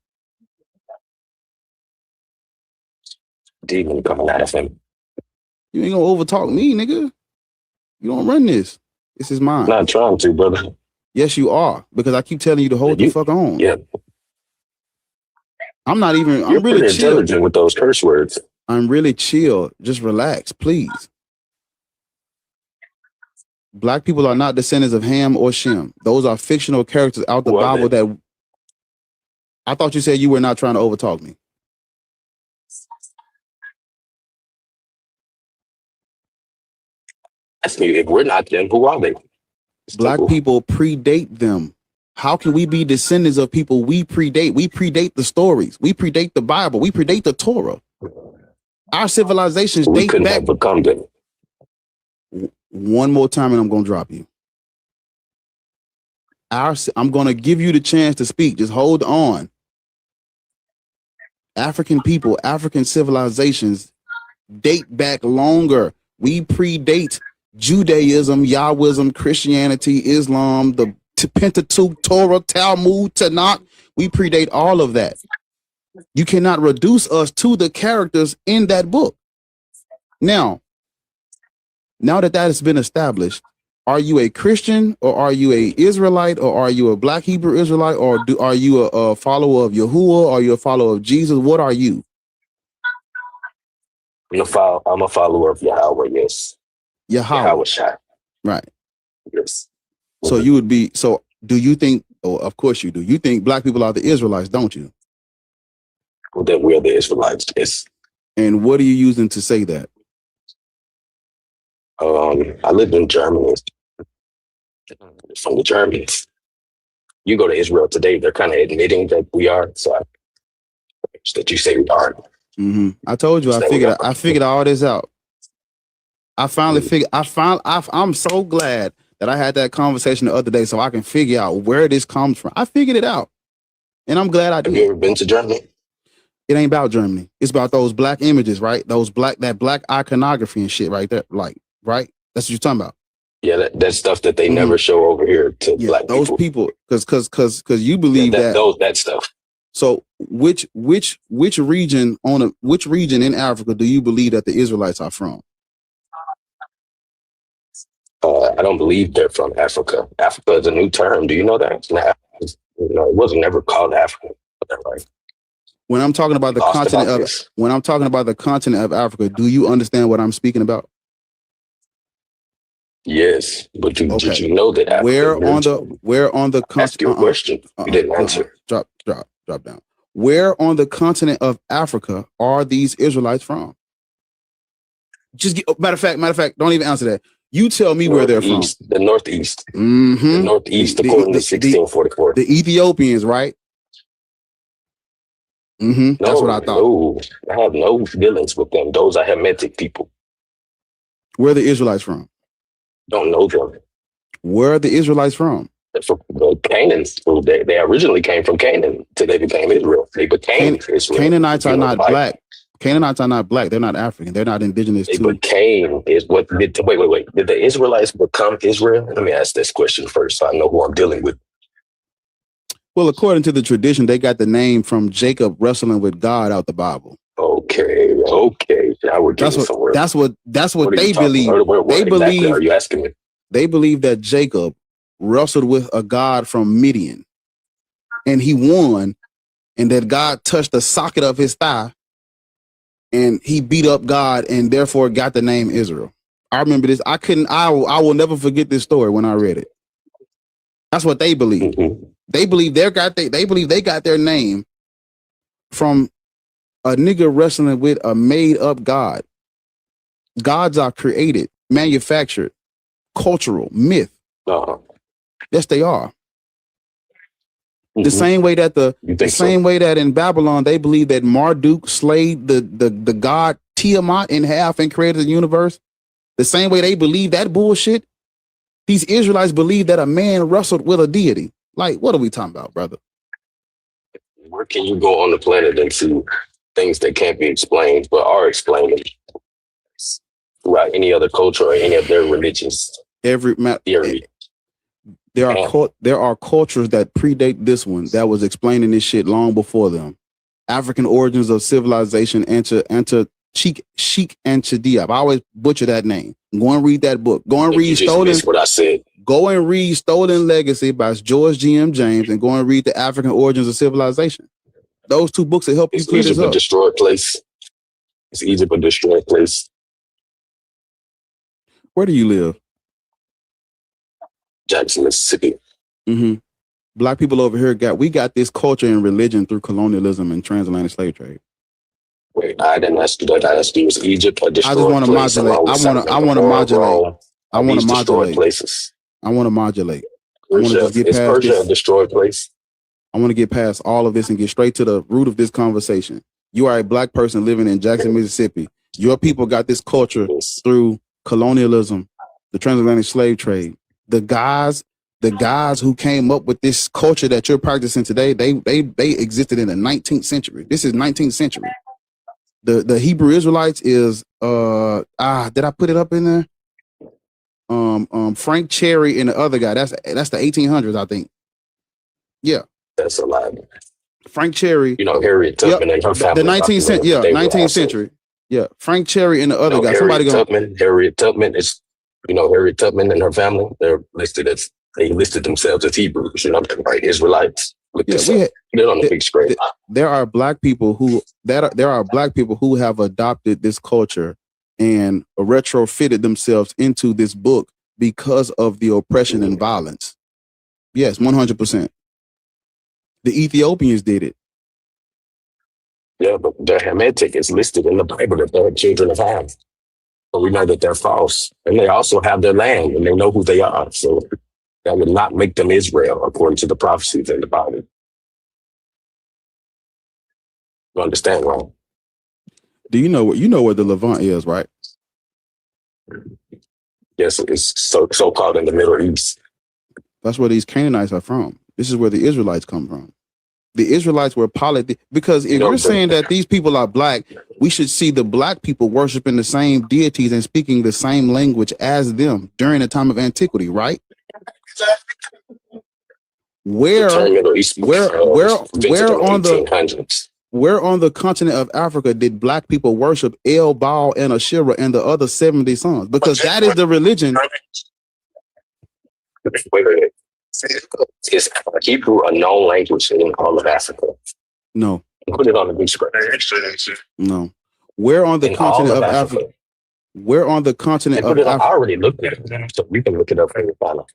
Demon coming out of him. You ain't gonna overtalk me, nigga. You don't run this. This is mine. Not trying to, brother. Yes, you are, because I keep telling you to hold the fuck on. Yeah. I'm not even. You're I'm really pretty chill. intelligent with those curse words. I'm really chill. Just relax, please. Black people are not descendants of Ham or Shem. Those are fictional characters out the Bible that. I thought you said you were not trying to overtalk me. If we're not them, who are they? Black people predate them. How can we be descendants of people we predate? We predate the stories. We predate the Bible. We predate the Torah. Our civilizations date back. Have become them. One more time and I'm going to drop you. I'm going to give you the chance to speak. Just hold on. African people, African civilizations date back longer. We predate Judaism, Yahwism, Christianity, Islam, the Pentateuch, Torah, Talmud, Tanakh. We predate all of that. You cannot reduce us to the characters in that book. Now that has been established, are you a Christian or are you a Israelite or are you a Black Hebrew Israelite or are you a follower of Yahuwah or are you a follower of Jesus? What are you? I'm a follower of Yahweh, yes. Yahweh Shai. Right. Yes. So you would be, so do you think, oh, of course you do. You think Black people are the Israelites, don't you? Well, then we're the Israelites, yes. And what are you using to say that? I lived in Germany. From the Germans. You go to Israel today, they're kind of admitting that we are. So that you say we are. Mm-hmm. I told you, I figured all this out. I finally figured, I'm so glad that I had that conversation the other day so I can figure out where this comes from. I figured it out. And I'm glad I did. Have you ever been to Germany? It ain't about Germany. It's about those Black images, right? That black iconography and shit right there. Like, right? That's what you're talking about. Yeah, that's stuff that they never show over here to Black those people. Because you believe that stuff. So which region in Africa do you believe that the Israelites are from? I don't believe they're from Africa. Africa is a new term. Do you know that? It wasn't ever called Africa. Right? When I'm talking about the continent of Africa, do you understand what I'm speaking about? Yes, but did you know that Africa? Where on the continent? Ask your question. You didn't answer. Drop down. Where on the continent of Africa are these Israelites from? Matter of fact, don't even answer that. You tell me where they're from. The Northeast. Mm-hmm. The Northeast, according to 1644. The Ethiopians, right? Mm-hmm. That's what I thought. No, I have no dealings with them. Those are Hamitic people. Where are the Israelites from? Don't know them. Where are the Israelites from? They're from Canaan. They originally came from Canaan until they became Israel. They became Israel. Canaanites are not Black. Canaanites are not Black. They're not African. They're not indigenous. They became is what did. Wait. Did the Israelites become Israel? Let me ask this question first, so I know who I'm dealing with. Well, according to the tradition, they got the name from Jacob wrestling with God out the Bible. Okay. Now we're getting somewhere. That's what they believe. They believe. Are you asking me? They believe that Jacob wrestled with a god from Midian, and he won, and that God touched the socket of his thigh, and he beat up God, and therefore got the name Israel. I remember this. I will never forget this story when I read it. That's what they believe. Mm-hmm. They believe they got their name from a nigga wrestling with a made up God. Gods are created, manufactured, cultural, myth. Yes, they are. The same way that same way that in Babylon they believe that Marduk slayed the god Tiamat in half and created the universe. The same way they believe that bullshit. These Israelites believe that a man wrestled with a deity. Like, what are we talking about, brother? Where can you go on the planet and see things that can't be explained but are explained throughout any other culture or any of their religions? Theory. There are cultures that predate this one that was explaining this shit long before them. African origins of civilization, Sheikh Anta Diop. I always butcher that name. Go and read that book. Go and read Stolen. What I said. Go and read Stolen Legacy by George G.M. James, and go and read the African Origins of Civilization. Those two books will help you clear this up. Egypt a destroyed place. Is Egypt a destroyed place? Where do you live? Jackson, Mississippi. Black people over here got this culture and religion through colonialism and transatlantic slave trade. Wait, I didn't ask you that. I asked you, was Egypt a destroyed place? I want to modulate. I want to modulate places. I want to modulate. Is Persia a destroyed place? I want to get past all of this and get straight to the root of this conversation. You are a black person living in Jackson, Mississippi. Your people got this culture through colonialism, the transatlantic slave trade. The guys who came up with this culture that you're practicing today, they existed in the 19th century. This is 19th century. The Hebrew Israelites is did I put it up in there? Frank Cherry and the other guy. That's the 1800s, I think. Yeah, that's a lot. Frank Cherry. You know, Harriet Tubman and her family. The 19th century. Yeah, 19th century. Yeah, Frank Cherry and the other guy. Harriet Tubman is. You know, Harriet Tubman and her family. They listed themselves as Hebrews. You know, right? Israelites. They're on the big screen. There are black people who have adopted this culture and retrofitted themselves into this book because of the oppression and violence. Yes, 100%. The Ethiopians did it. Yeah, but their Hamitic is listed in the Bible that they're children of Ham. But we know that they're false. And they also have their land and they know who they are. So that would not make them Israel according to the prophecies in the Bible. You understand, right? Do you know where the Levant is, right? Yes, it's so-called in the Middle East. That's where these Canaanites are from. This is where the Israelites come from. The Israelites were because if you're saying that these people are black, we should see the black people worshiping the same deities and speaking the same language as them during the time of antiquity, right? Where on the continent of Africa did black people worship El, Baal, and Asherah and the other 70 sons? Because that is the religion. Wait. Is Hebrew a known language in all of Africa? No. Put it on the big screen. No. Where on the continent of Africa? Where on the continent of Africa? I already looked at it, so we can look it up and follow.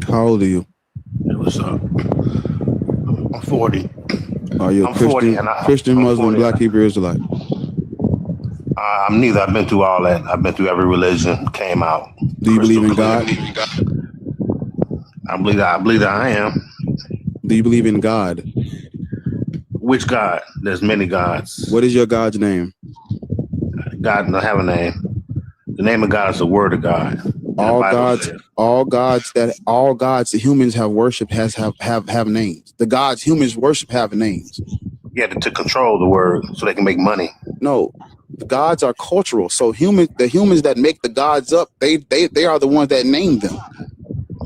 How old are you? What's up? I'm 40. Are you a Christian, Muslim, black, Hebrew, Israelite? I'm neither. I've been through all that. I've been through every religion, came out. Do you believe in God? I believe that I am. Do you believe in God? Which God? There's many gods. What is your God's name? God doesn't have a name. The name of God is the word of God. All gods that humans have worshipped have names. The gods humans worship have names. Yeah, to control the word so they can make money. No, the gods are cultural. So the humans that make the gods up, they are the ones that name them.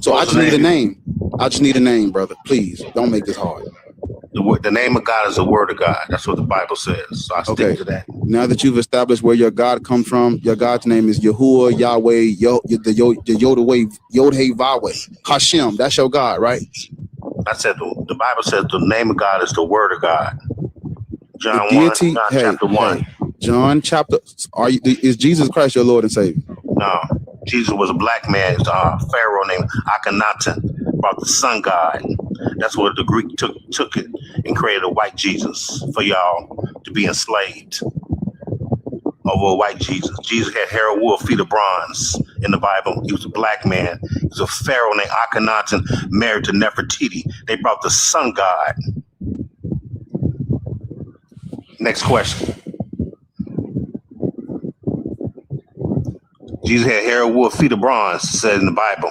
So I just need a name. I just need a name, brother. Please don't make this hard. The name of God is the word of God. That's what the Bible says. So I stick to that. Now that you've established where your God comes from, your God's name is Yahuwah, Yahweh, Yod-Heh, Vahweh, Hashem. That's your God, right? I said the Bible says the name of God is the word of God. John the deity, 1, John chapter 1. John chapter. Is Jesus Christ your Lord and Savior? No, Jesus was a black man, Pharaoh named Akhenaten, brought the sun god. That's what the Greek took it and created a white Jesus for y'all to be enslaved over a white Jesus. Jesus had hair of wool, feet of bronze in the Bible. He was a black man. He was a Pharaoh named Akhenaten, married to Nefertiti. They brought the sun god. Next question. Jesus had hair of wool, feet of bronze, said in the Bible.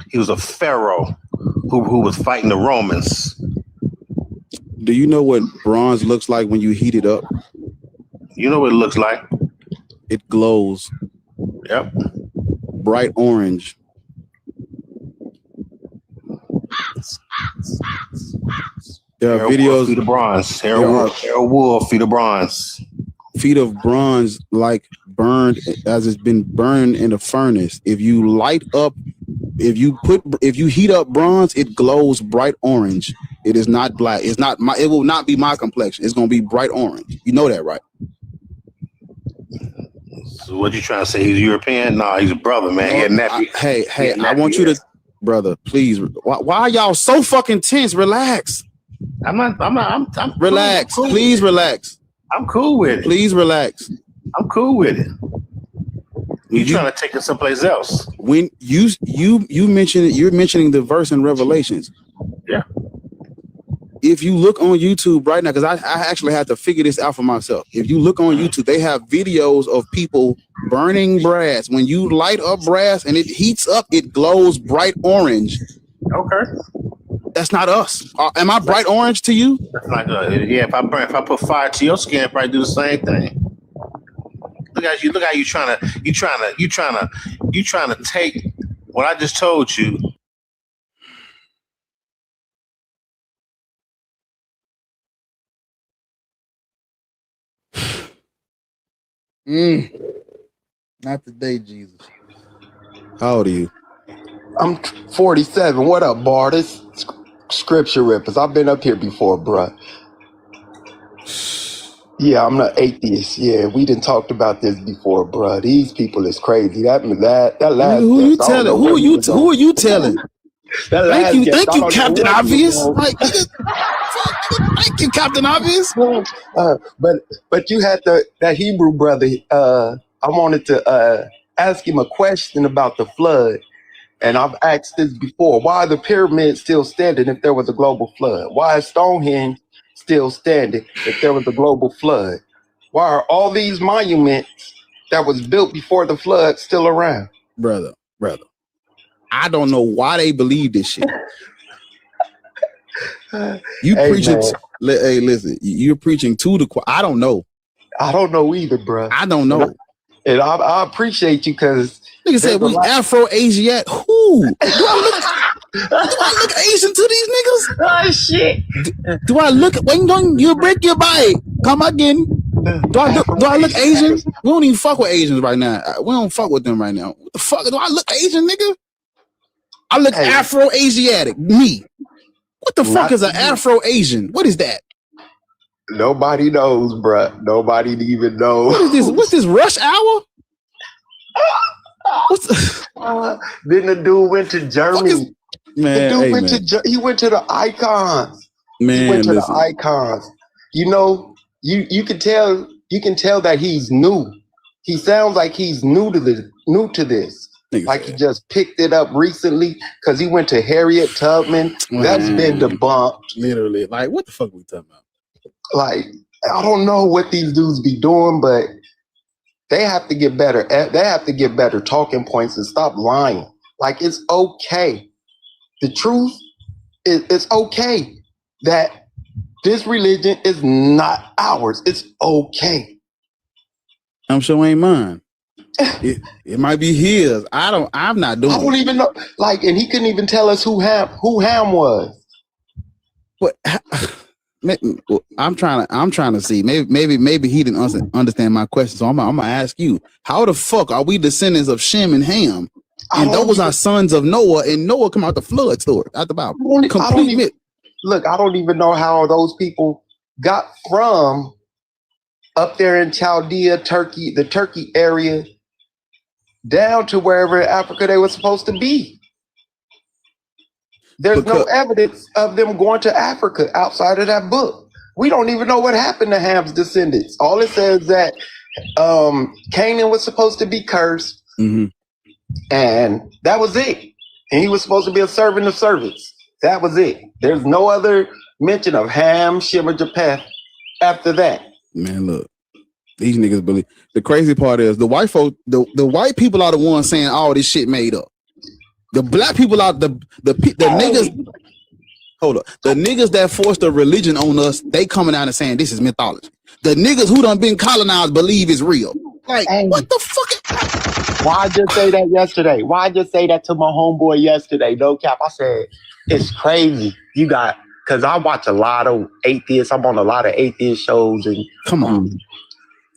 He was a Pharaoh who was fighting the Romans. Do you know what bronze looks like when you heat it up? You know what it looks like? It glows. Yep. Bright orange. There are videos. Feet of bronze. Hair of wool, feet of bronze. Feet of bronze, like burned as it's been burned in a furnace. If you heat up bronze, it glows bright orange. It is not black. It will not be my complexion. It's gonna be bright orange. You know that, right? So what you trying to say? He's European? No, he's a brother, man. I want you to, brother, please. Why are y'all so fucking tense? Relax. I'm relax. Cool. Please relax. I'm cool with it. Please relax. I'm cool with it. You're trying to take it someplace else. When you mention it, you're mentioning the verse in Revelations. Yeah. If you look on YouTube right now, because I actually had to figure this out for myself. If you look on YouTube, they have videos of people burning brass. When you light up brass and it heats up, it glows bright orange. Okay. That's not us. Am I bright orange to you? That's not good. Yeah, if I put fire to your skin, probably do the same thing. Look at you. Look how you trying to take what I just told you. Not today, Jesus. How old are you? I'm 47. What up, Bar? This scripture rippers. I've been up here before, bruh. Yeah, I'm not atheist. Yeah, we done talked about this before, bruh. These people is crazy. That last. Who you telling? Who are you telling? Thank you, Captain Obvious. Like, thank you, Captain Obvious. But you had that Hebrew brother. I wanted to ask him a question about the flood. And I've asked this before. Why are the pyramids still standing if there was a global flood? Why is Stonehenge still standing if there was a global flood? Why are all these monuments that was built before the flood still around? Brother. I don't know why they believe this shit. You preaching. Hey, listen, you're preaching to the choir. I don't know. I don't know either, bro. I don't know. And I appreciate you because nigga said we Afro-Asiatic. Who? Do I look Asian to these niggas? Oh shit. Do I look when you break your bite? Come again. Do I look Asian? We don't even fuck with Asians right now. We don't fuck with them right now. What the fuck? Do I look Asian, nigga? I look Afro-Asiatic. Me. What the fuck is an Afro-Asian? What is that? Nobody knows, bruh. Nobody even knows. What is this? What's this, rush hour? Then the dude went to Germany. He went to the icons. Man, he went to the icons. You know, you can tell that he's new. He sounds like he's new to this. Like he just picked it up recently because he went to Harriet Tubman. That's been debunked. Literally. Like, what the fuck are we talking about? Like, I don't know what these dudes be doing, but they have to get better. They have to get better talking points and stop lying. Like, it's okay. The truth is, it's okay that this religion is not ours. It's okay. I'm sure ain't mine. It might be his. I'm not doing it. I don't even know. Like, and he couldn't even tell us who Ham was. What? I'm trying to see. Maybe he didn't understand my question. So I'm gonna ask you: how the fuck are we descendants of Shem and Ham? And those are sons of Noah, and Noah come out the flood story out the Bible. Complete myth. Look, I don't even know how those people got from up there in Chaldea, Turkey, the Turkey area, down to wherever in Africa they were supposed to be. There's no evidence of them going to Africa outside of that book. We don't even know what happened to Ham's descendants. All it says that Canaan was supposed to be cursed, and that was it. And he was supposed to be a servant of servants. That was it. There's no other mention of Ham, Shem, or Japheth after that. Man, look, these niggas believe. The crazy part is the white folk, the white people are the ones saying all this shit made up. The black people are the niggas. Hold up, the niggas that forced a religion on us, they coming out and saying this is mythology. The niggas who done been colonized believe it's real. Like, what the fuck? Why I just say that yesterday? Why I just say that to my homeboy yesterday? No cap. I said, it's crazy. You got, because I watch a lot of atheists. I'm on a lot of atheist shows. And come on.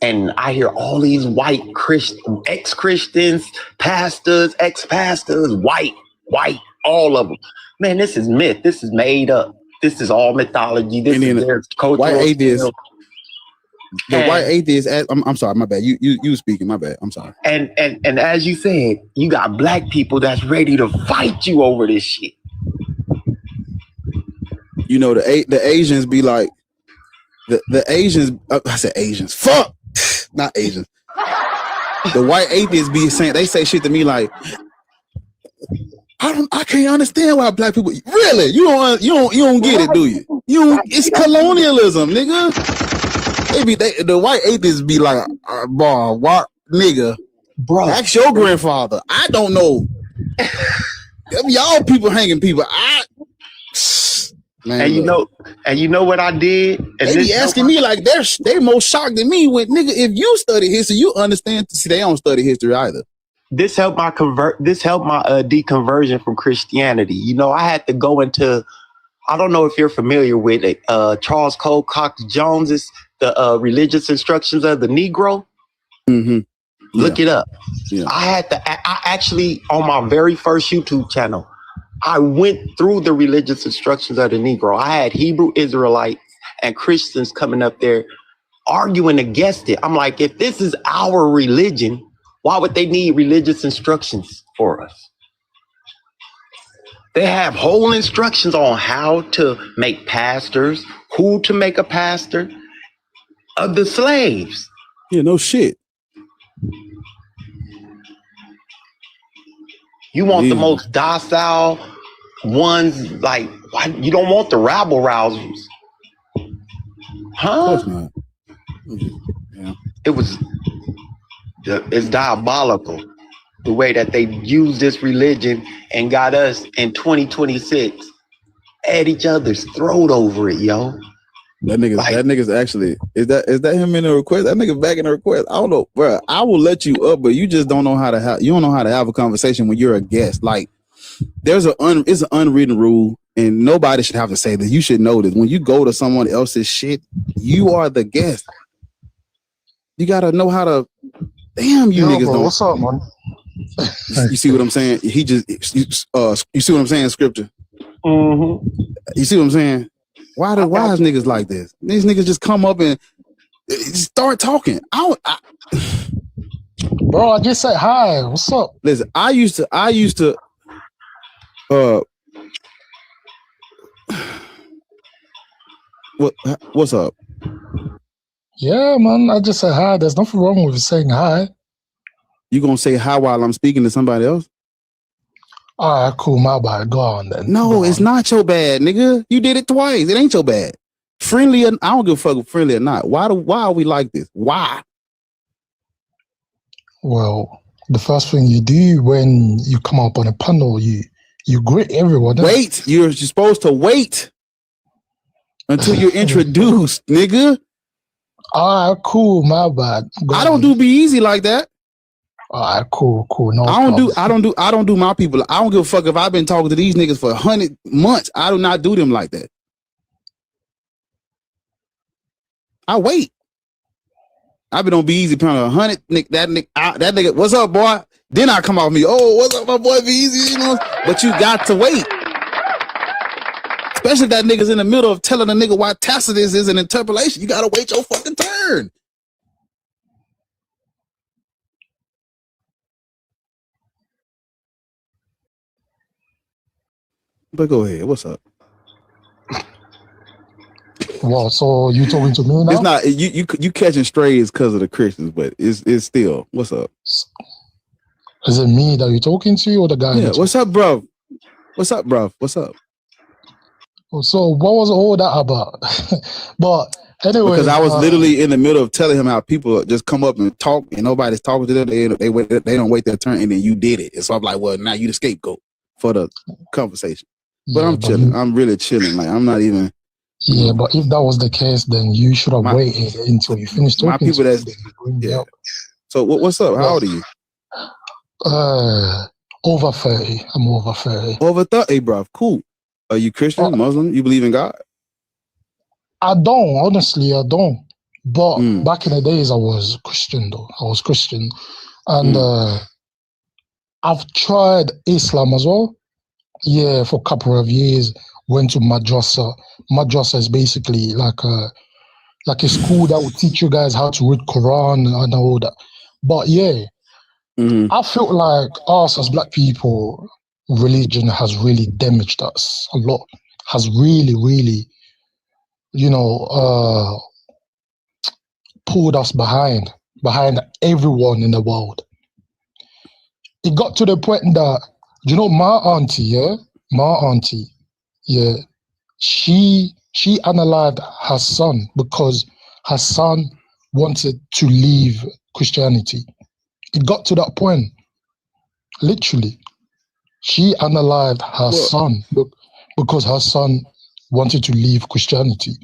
And I hear all these white Christian, ex-Christians, pastors, ex-pastors, white, all of them. Man, this is myth. This is made up. This is all mythology. This is their cultural. White atheists. The white atheists. I'm sorry, my bad. You speaking, my bad. I'm sorry. And as you said, you got black people that's ready to fight you over this shit. You know, the Asians be like, the Asians. I said Asians. Fuck, not Asians. The white atheists be saying, they say shit to me like, I can't understand why black people. Really, you don't get it, do you? It's colonialism, nigga. The white atheists be like, what, nigga? Bro, ask your grandfather. I don't know. Y'all people hanging people. Man, and you know what I did? And they be asking me like they more shocked than me when, nigga, if you study history, you understand. See, they don't study history either. This helped my deconversion from Christianity. You know, I had to go into, I don't know if you're familiar with it, Charles Cole Cox Jones's The Religious Instructions of the Negro. Mm-hmm. Look it up. Yeah. I actually, on my very first YouTube channel, I went through the religious instructions of the Negro. I had Hebrew Israelites and Christians coming up there arguing against it. I'm like, if this is our religion, why would they need religious instructions for us? They have whole instructions on how to make pastors, who to make a pastor, of the slaves. Yeah, no shit. You want the most docile ones, like, why you don't want the rabble rousers? Huh? Of course not. Yeah. It's diabolical the way that they use this religion and got us in 2026 at each other's throat over it, yo. That nigga's actually, is that him in the request? That nigga back in the request. I don't know, bro. I will let you up, but you just don't know how to have a conversation when you're a guest. Like, it's an unwritten rule, and nobody should have to say this. You should know this. When you go to someone else's shit, you are the guest. You gotta know how to. Damn, you niggas don't. What's up, man? You see what I'm saying? You see what I'm saying? Scripture. Mm-hmm. You see what I'm saying? Why is niggas like this? These niggas just come up and start talking. Bro, I just said hi. What's up? Listen, I used to what's up? Yeah, man. I just said hi. There's nothing wrong with saying hi. You gonna say hi while I'm speaking to somebody else? All right, cool. My bad. Go on then. No, it's not your bad, nigga. You did it twice. It ain't your bad. Friendly, I don't give a fuck if friendly or not. Why are we like this? Why? Well, the first thing you do when you come up on a panel, you greet everyone. Wait. You're supposed to wait until you're introduced, nigga. All right, cool. My bad. I don't do be easy like that. All right, cool. No, I don't do my people. I don't give a fuck if I've been talking to these niggas for 100 months. I do not do them like that. I wait. I been on Be Easy pound 100. That nigga, what's up, boy? Then I come off me. Oh, what's up, my boy? Be Easy, you know. But you got to wait. Especially if that nigga's in the middle of telling a nigga why Tacitus is an interpolation. You gotta wait your fucking turn. But go ahead. What's up? Well, so you talking to me now? It's not you catching strays because of the Christians, but it's still. What's up? Is it me that you're talking to or the guy? Yeah. What's up, bro? What's up, bro? What's up? So what was all that about? But anyway, because I was literally in the middle of telling him how people just come up and talk and nobody's talking to them. They don't wait their turn, and then you did it. And so I'm like, well, now you the scapegoat for the conversation. But I'm chilling. I'm really chilling. Like I'm not even. Yeah, but if that was the case, then you should have waited until you finished talking. My people yeah. So what's up? How old are you? Over 30. I'm over 30. Over 30, bro. Cool. Are you Christian, Muslim? You believe in God? I don't. Honestly, I don't. But back in the days, I was Christian, though. I was Christian. And I've tried Islam as well. Yeah, for a couple of years. Went to madrasa. Madrasa is basically like a school that will teach you guys how to read Quran and all that. But yeah, I felt like us as black people, religion has really damaged us a lot. Has really, really, pulled us behind everyone in the world. It got to the point that, my auntie, she unalived her son because her son wanted to leave Christianity. It got to that point. Literally, she unalived her son because her son wanted to leave Christianity.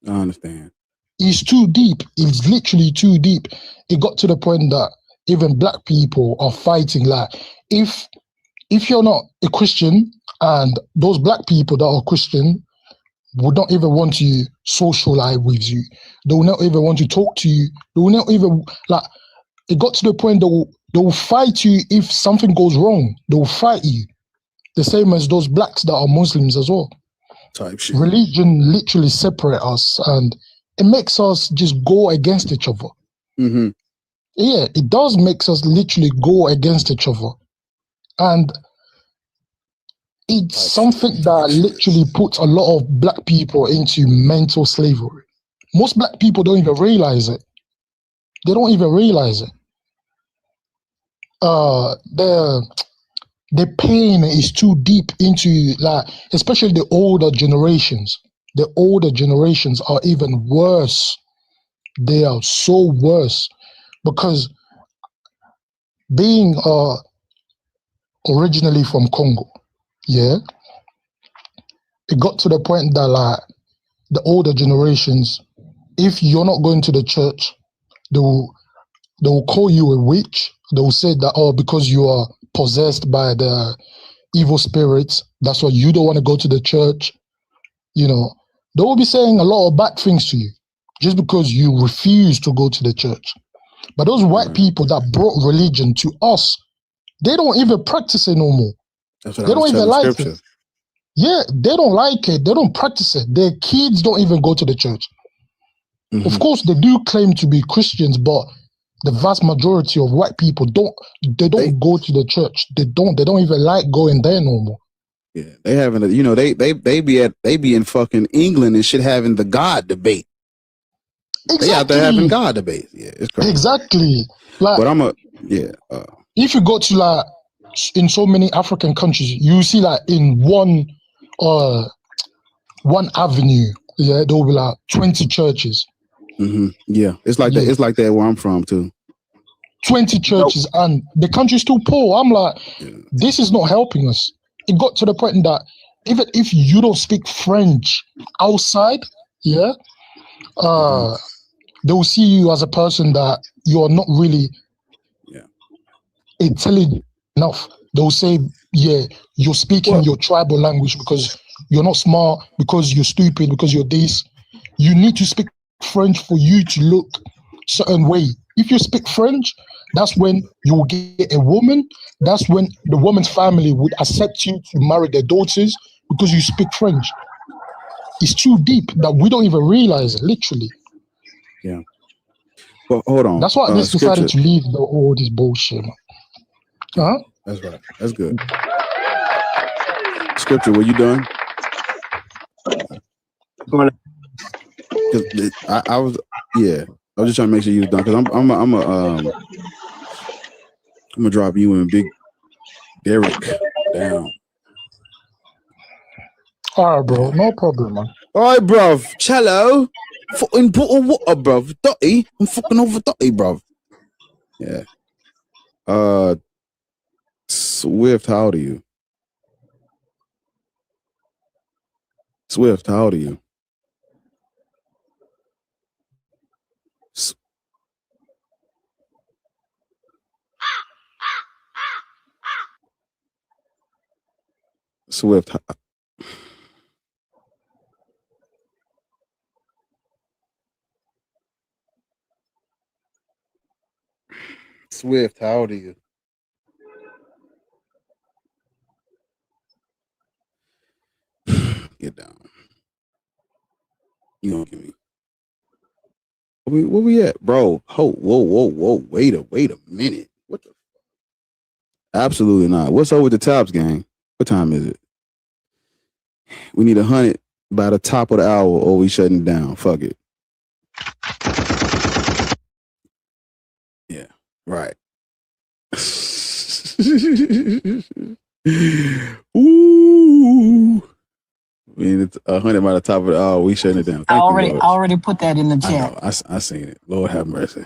I understand. It's too deep. It's literally too deep. It got to the point that even black people are fighting. Like, if you're not a Christian and those black people that are Christian would not even want to socialize with you, they will not even want to talk to you. They will not even, like, it got to the point they will fight you if something goes wrong. They will fight you. The same as those blacks that are Muslims as well. Type shit. Religion literally separate us and it makes us just go against each other. Mm-hmm. Yeah, it does make us literally go against each other. And it's something that literally puts a lot of black people into mental slavery. Most black people don't even realize it. They don't even realize it. The pain is too deep into, like, especially the older generations. The older generations are even worse. They are so worse because being originally from Congo, yeah, it got to the point that, like, the older generations, if you're not going to the church, they will call you a witch. They will say that, because you are possessed by the evil spirits, that's why you don't want to go to the church. They will be saying a lot of bad things to you just because you refuse to go to the church. But those white people that brought religion to us, they don't even practice it no more. They don't even like it. Yeah, they don't like it. They don't practice it. Their kids don't even go to the church. Mm-hmm. Of course, they do claim to be Christians, but the vast majority of white people don't go to the church. They don't even like going there no more. Yeah, they having they be in fucking England and shit having the God debate. Exactly. They out there having God debates. Yeah, it's crazy. Exactly. Like, but if you go to, like, in so many African countries, you see, like, in one avenue, yeah, there will be like 20 churches. Mm-hmm. Yeah, it's like that. It's like that where I'm from too. 20 churches, and the country's too poor. I'm like, this is not helping us. It got to the point that even if you don't speak French outside, yeah, they will see you as a person that you are not really intelligent enough. They will say, yeah, you're speaking your tribal language because you're not smart, because you're stupid, because you're this. You need to speak French for you to look certain way. If you speak French, that's when you will get a woman. That's when the woman's family would accept you to marry their daughters because you speak French. It's too deep that we don't even realize it, literally. Yeah. Well, hold on. That's why I just decided Scripture. to leave all this bullshit, man. Huh? That's right. That's good. Scripture, were you done? I was, yeah. I was just trying to make sure you was done because I'm gonna drop you and Big Derek down. All right, bro. No problem, man. All right, bruv. Cello. Fucking put on water, bruv. Dotty. I'm fucking over Dotty, bruv. Yeah. Swift, how old are you? Swift, how old are you? Swift. Swift, how old are you? Get down. You gonna give me? Where we at, bro? Whoa! Wait a minute. What the? Absolutely not. What's up with the Tops gang? What time is it? We need 100 by the top of the hour, or we shutting it down. Fuck it. Yeah, right. Ooh. We need 100 by the top of the hour. We shutting it down. I already put that in the chat. I seen it. Lord have mercy.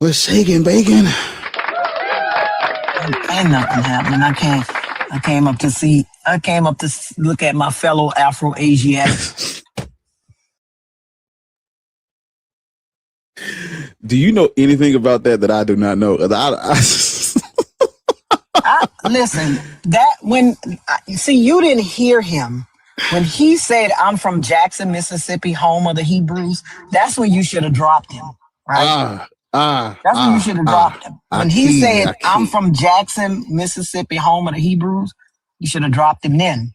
We're shaking bacon. Ain't nothing happening. I came up to look at my fellow Afro-Asiatics. Do you know anything about that I do not know? Listen, you didn't hear him when he said, "I'm from Jackson, Mississippi, home of the Hebrews." That's when you should have dropped him, right? That's when you should have dropped him. When he said, "I'm from Jackson, Mississippi, home of the Hebrews," you should have dropped him then.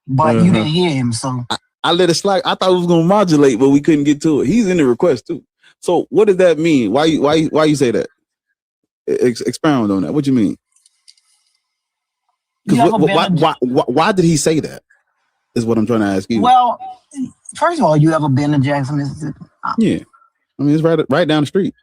But you didn't hear him, so I let it slide. I thought it was gonna modulate, but we couldn't get to it. He's in the request too. So what does that mean? Why you say that? Expound on that. What you mean? Why did he say that? Is what I'm trying to ask you. Well, first of all, you ever been to Jackson, Mississippi? Yeah, I mean it's right down the street.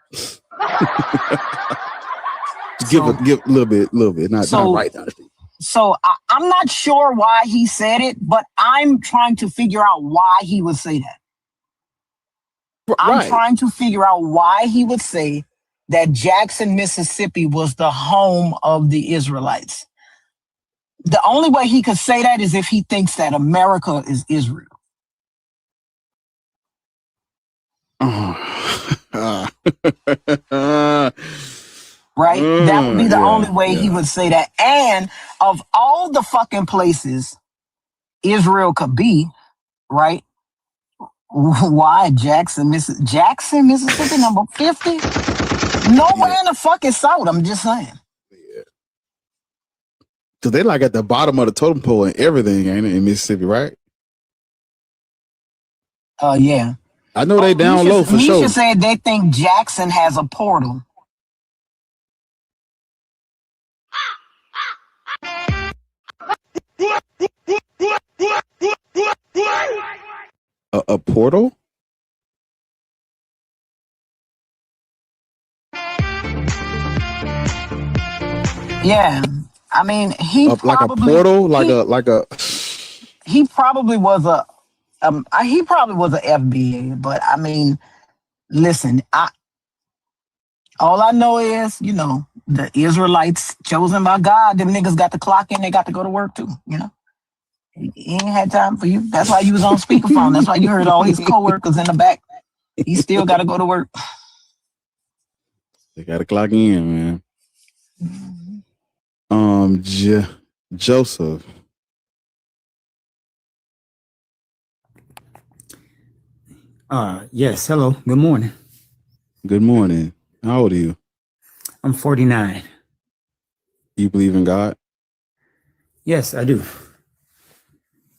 Give a little bit, not right down the street. So I'm not sure why he said it, but I'm trying to figure out why he would say that. I'm trying to figure out why he would say that Jackson, Mississippi was the home of the Israelites. The only way he could say that is if he thinks that America is Israel. Right? That would be the only way he would say that. And of all the fucking places Israel could be, right? Why Jackson, Mississippi, number 50? Nowhere in the fucking South, I'm just saying. Yeah. So they like at the bottom of the totem pole and everything, ain't it, in Mississippi, right? Yeah. I know they down low for sure. Misha said they think Jackson has a portal. A portal? Yeah, I mean he like a portal, like a. He probably was a FBA, but I mean, listen, all I know is, the Israelites chosen by God, them niggas got the clock in, they got to go to work too, He ain't had time for you. That's why you was on speakerphone. That's why you heard all his coworkers in the back. He still got to go to work. They got to clock in, man. Joseph. Yes. Hello. Good morning. Good morning. How old are you? I'm 49. You believe in God? Yes, I do.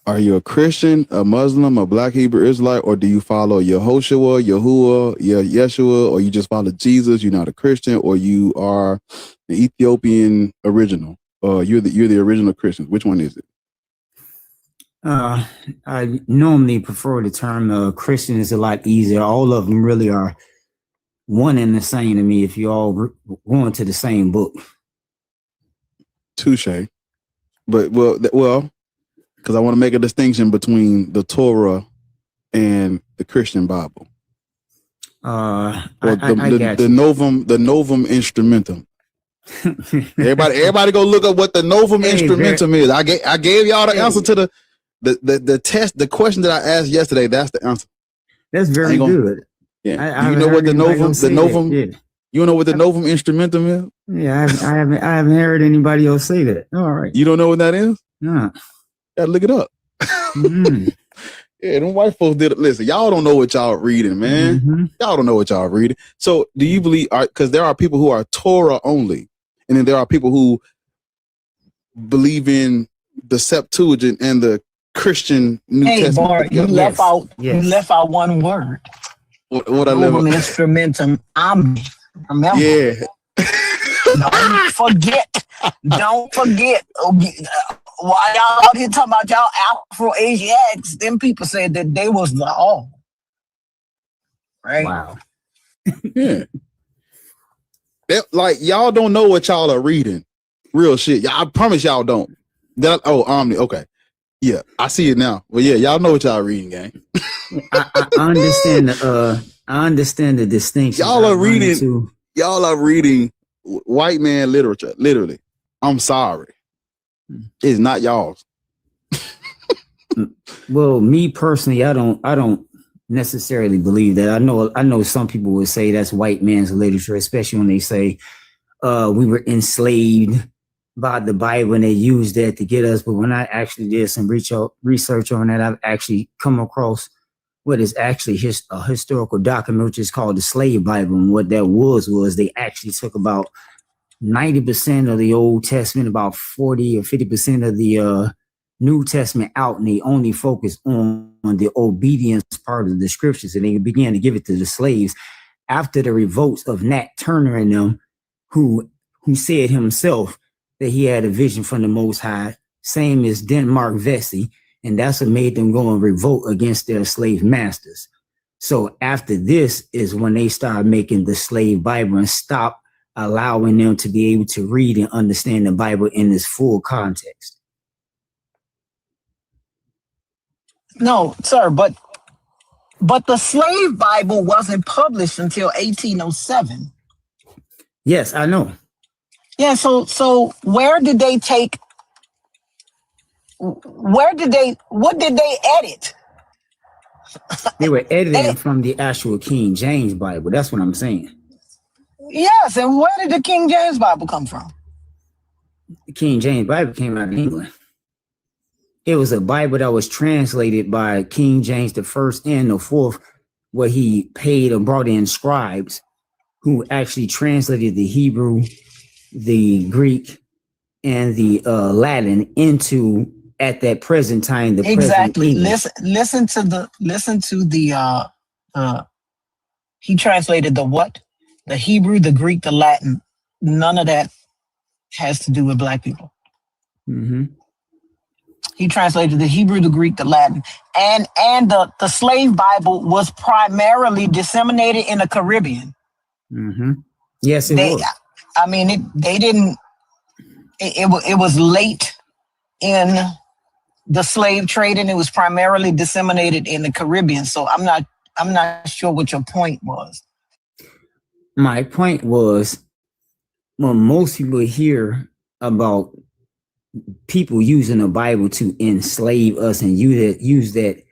Are you a Christian, a Muslim, a Black Hebrew Israelite, or do you follow Yehoshua, Yahuwah, Yeshua, or you just follow Jesus? You're not a Christian, or you are an Ethiopian original, or you're the original Christian. Which one is it? I normally prefer the term Christian. Is a lot easier. All of them really are one and the same to me if you all going to the same book. Touche. But well, because I want to make a distinction between the Torah and the Christian Bible. I got the Novum Instrumentum. Everybody go look up what the Novum Instrumentum is. I gave y'all the answer to the test, the question that I asked yesterday. That's the answer. That's very good. Yeah. Do you know what the Novum? Yeah. You know what the Novum Instrumentum is? Yeah, I haven't heard anybody else say that. All right. You don't know what that is? No. Gotta look it up. Yeah, them white folks did it. Listen, y'all don't know what y'all reading, man. Y'all don't know what y'all reading. So do you believe, because there are people who are Torah only, and then there are people who believe in the Septuagint and the Christian New Testament. Bart, you left out one word. What I left out? Instrumentum. Remember. Yeah. Don't forget. While y'all out here talking about y'all Afro-Asiatics, them people said that they was the all. Right? Wow. Yeah. Like, y'all don't know what y'all are reading. Real shit. I promise y'all don't. Omni. Okay. Yeah, I see it now. Well, yeah, y'all know what y'all reading, gang. I understand the distinction. Y'all are reading white man literature. Literally. I'm sorry. It's not y'all's. Well, me personally, I don't necessarily believe that. I know some people would say that's white man's literature, especially when they say we were enslaved by the Bible and they used that to get us. But when I actually did some research on that, I've actually come across what is actually a historical document, which is called the Slave Bible. And what that was they actually took about 90% of the Old Testament, about 40 or 50% of the New Testament out, and they only focused on the obedience part of the scriptures, and they began to give it to the slaves after the revolts of Nat Turner and them, who said himself that he had a vision from the Most High, same as Denmark Vesey, and that's what made them go and revolt against their slave masters. So after this is when they started making the Slave Bible and stopped allowing them to be able to read and understand the Bible in its full context. No, sir, but the Slave Bible wasn't published until 1807. Yes, I know. Yeah, so what did they edit? They were editing from the actual King James Bible. That's what I'm saying. Yes, and where did the King James Bible come from? The King James Bible came out of England. It was a Bible that was translated by King James the First and the Fourth, where he paid or brought in scribes who actually translated the Hebrew, the Greek, and the Latin into, at that present time, the exactly. Present Listen to the he translated the what? The Hebrew, the Greek, the Latin. None of that has to do with black people. Mm-hmm. He translated the Hebrew, the Greek, the Latin, and the Slave Bible was primarily disseminated in the Caribbean. Mm-hmm. Yes, it was. I mean, it was late in the slave trade, and it was primarily disseminated in the Caribbean. So I'm not sure what your point was. My point was, when most people hear about people using the Bible to enslave us and use that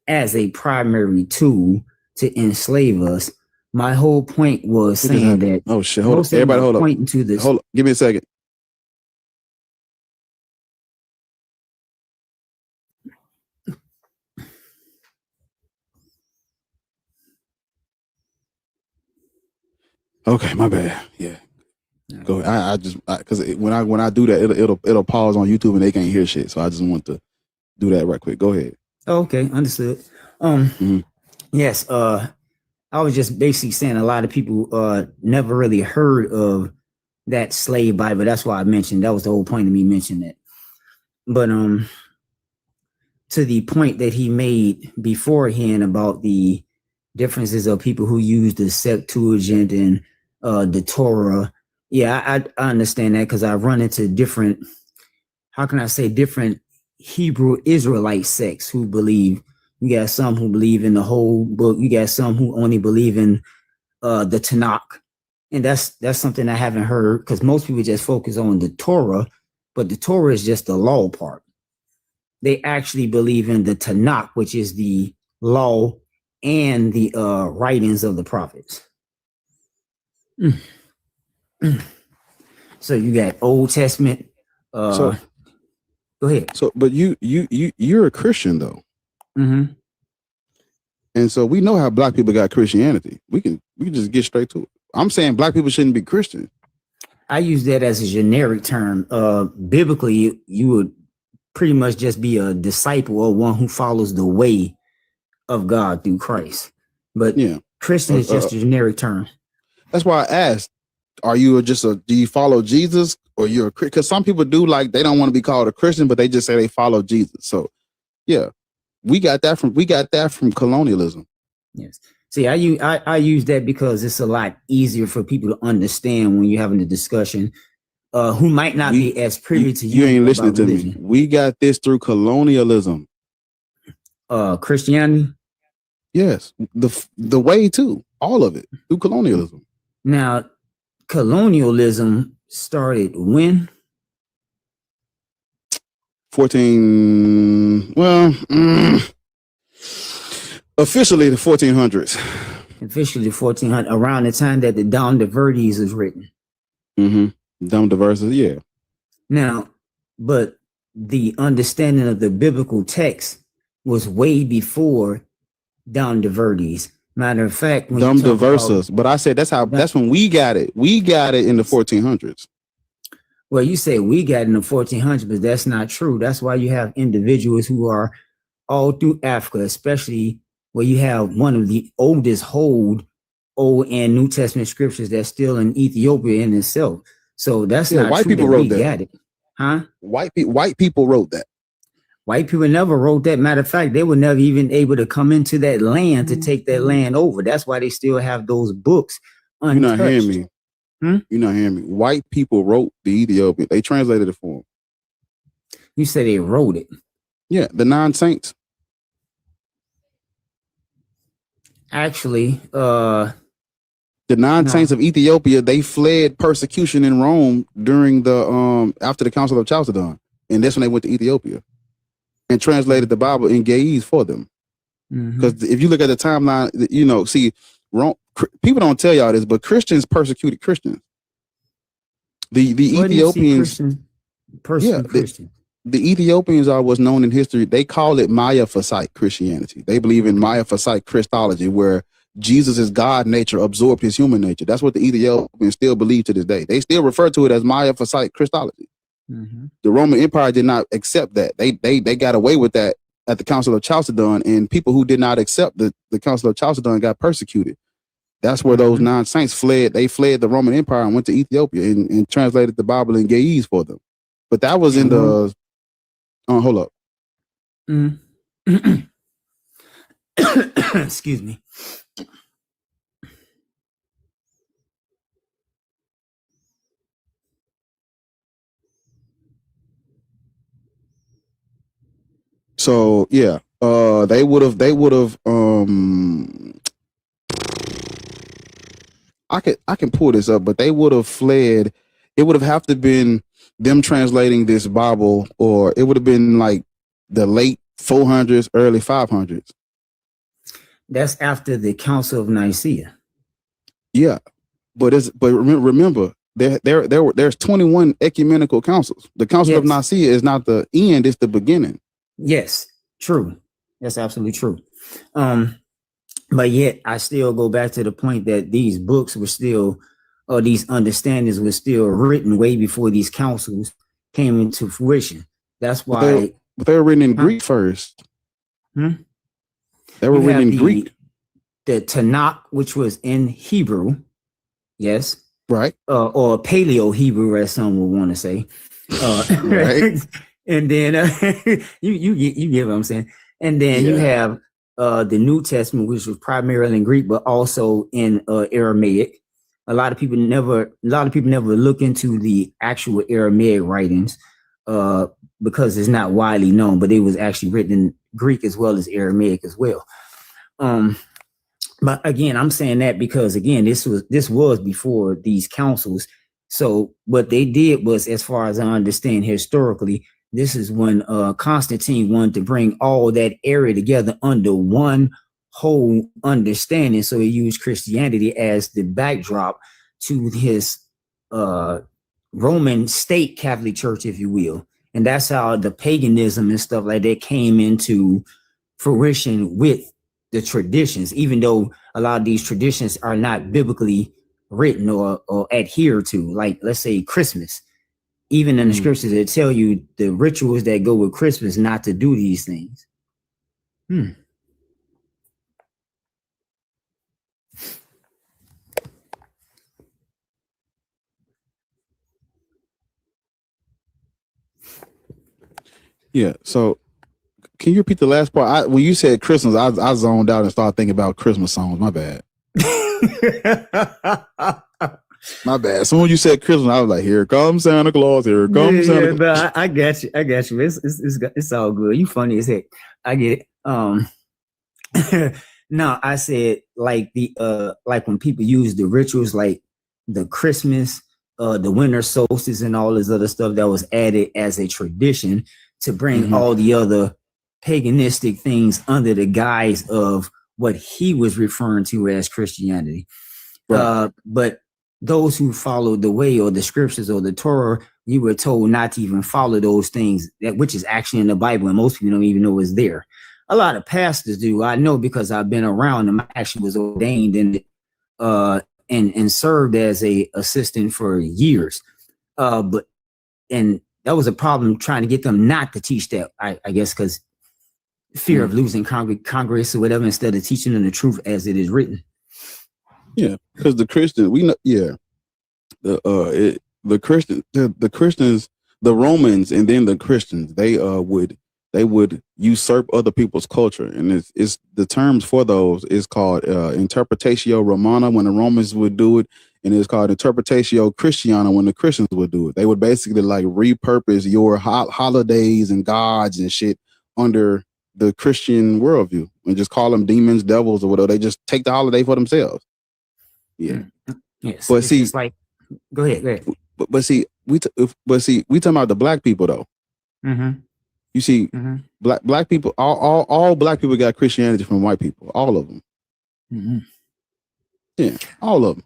as a primary tool to enslave us, my whole point was saying that. Oh shit! Hold on, everybody, hold up. Pointing to this. Hold up. Give me a second. Okay, my bad. Yeah. Go ahead. I just because when I do that, it'll pause on YouTube and they can't hear shit. So I just want to do that right quick. Go ahead. Okay, understood. Yes. I was just basically saying a lot of people never really heard of that slave Bible. That's why I mentioned that was the whole point of me mentioning it. But to the point that he made beforehand about the differences of people who use the Septuagint and the Torah. Yeah, I understand that because I've run into different, how can I say, different Hebrew Israelite sects who believe. You got some who believe in the whole book. You got some who only believe in the Tanakh. And that's something I haven't heard because most people just focus on the Torah, but the Torah is just the law part. They actually believe in the Tanakh, which is the law and the writings of the prophets. So you got Old Testament. So go ahead. So, but you're a Christian though, Mm-hmm. and so we know how black people got Christianity. We can just get straight to it. I'm saying black people shouldn't be Christian. I use that as a generic term. Biblically, you would pretty much just be a disciple or one who follows the way of God through Christ. But yeah, Christian is just a generic term. That's why I asked, are you do you follow Jesus or you're a Christian? Because some people do, like, they don't want to be called a Christian, but they just say they follow Jesus. So yeah, we got that from colonialism. Yes. See, I use that because it's a lot easier for people to understand when you're having a discussion who might not be as privy to you. You ain't listening to me. We got this through colonialism. Christianity? Yes. The way too. All of it through colonialism. Now, colonialism started when? 14. Well, officially the 1400s. Officially the 1400s, around the time that the Dom de Verdes was written. Mm-hmm. Dom de Verdes, yeah. Now, but the understanding of the biblical text was way before Dom de Verdes. Matter of fact, when Dom de Verses, but I said that's when we got it. We got it in the 1400s. Well, you say we got it in the 1400s, but that's not true. That's why you have individuals who are all through Africa, especially where you have one of the oldest Old and New Testament scriptures that's still in Ethiopia in itself. So that's not white true people that wrote we that. got it. Huh? White people wrote that. White people never wrote that. Matter of fact, they were never even able to come into that land to take that land over. That's why they still have those books untouched. You're not hearing me. You're not hearing me. White people wrote the Ethiopian. They translated it for them. You said they wrote it. Yeah, the 9 saints. Actually, the 9 saints of Ethiopia, they fled persecution in Rome during the after the Council of Chalcedon, and that's when they went to Ethiopia and translated the Bible in Ge'ez for them. Because if you look at the timeline, see, Rome, people don't tell y'all this, but Christians persecuted Christians. The Ethiopians, Christians. The Ethiopians are what's known in history. They call it Miaphysite Christianity. They believe in Miaphysite Christology, where Jesus' God nature absorbed his human nature. That's what the Ethiopians still believe to this day. They still refer to it as Miaphysite Christology. The Roman Empire did not accept that. They got away with that at the Council of Chalcedon, and people who did not accept the Council of Chalcedon got persecuted. That's where those 9 saints fled. They fled the Roman Empire and went to Ethiopia and translated the Bible in Ge'ez for them. But that was in the hold up. Excuse me. So yeah, they would have. I can pull this up, but they would have fled. It would have to been them translating this Bible, or it would have been like the late 400s, early 500s. That's after the Council of Nicaea. Yeah, but remember, there's 21 ecumenical councils. The Council of Nicaea is not the end; it's the beginning. Yes, true. That's absolutely true. But yet, I still go back to the point that these books were still or these understandings were still written way before these councils came into fruition. That's why. But they were written in Greek first. They were written in Greek. The Tanakh, which was in Hebrew, yes, right, or Paleo Hebrew, as some would want to say, right. And then you get what I'm saying. And then you have the New Testament, which was primarily in Greek, but also in Aramaic. A lot of people never look into the actual Aramaic writings because it's not widely known, but it was actually written in Greek as well as Aramaic as well. But again, I'm saying that because again, this was before these councils. So what they did was, as far as I understand historically, this is when Constantine wanted to bring all that area together under one whole understanding. So he used Christianity as the backdrop to his Roman state Catholic Church, if you will. And that's how the paganism and stuff like that came into fruition with the traditions, even though a lot of these traditions are not biblically written or adhered to, like let's say Christmas. Even in the scriptures, they tell you the rituals that go with Christmas not to do these things. Yeah. So can you repeat the last part? When you said Christmas, I zoned out and started thinking about Christmas songs. My bad. My bad. So when you said Christmas, I was like, "Here comes Santa Claus! Here comes Santa Claus!" But I got you. It's all good. You funny as heck. I get it. No, I said like like when people use the rituals, like the Christmas, the winter solstice, and all this other stuff that was added as a tradition to bring all the other paganistic things under the guise of what he was referring to as Christianity. Right. But those who followed the way or the scriptures or the Torah, you were told not to even follow those things, which is actually in the Bible, and most people don't even know it's there. A lot of pastors do. I know because I've been around them. I actually was ordained in it and served as a assistant for years. But that was a problem trying to get them not to teach that, I guess, because fear of losing Congress or whatever, instead of teaching them the truth as it is written. Yeah, because the Christians, we know, the Christians, the Romans, and then the Christians, they would usurp other people's culture, and it's the terms for those is called interpretatio Romana when the Romans would do it, and it's called interpretatio Christiana when the Christians would do it. They would basically like repurpose your holidays and gods and shit under the Christian worldview and just call them demons, devils, or whatever. They just take the holiday for themselves. Yeah. Yes. But see, it's like, go ahead. But see, we talking about the black people though. You see, black people, all black people got Christianity from white people, all of them. Yeah, all of them.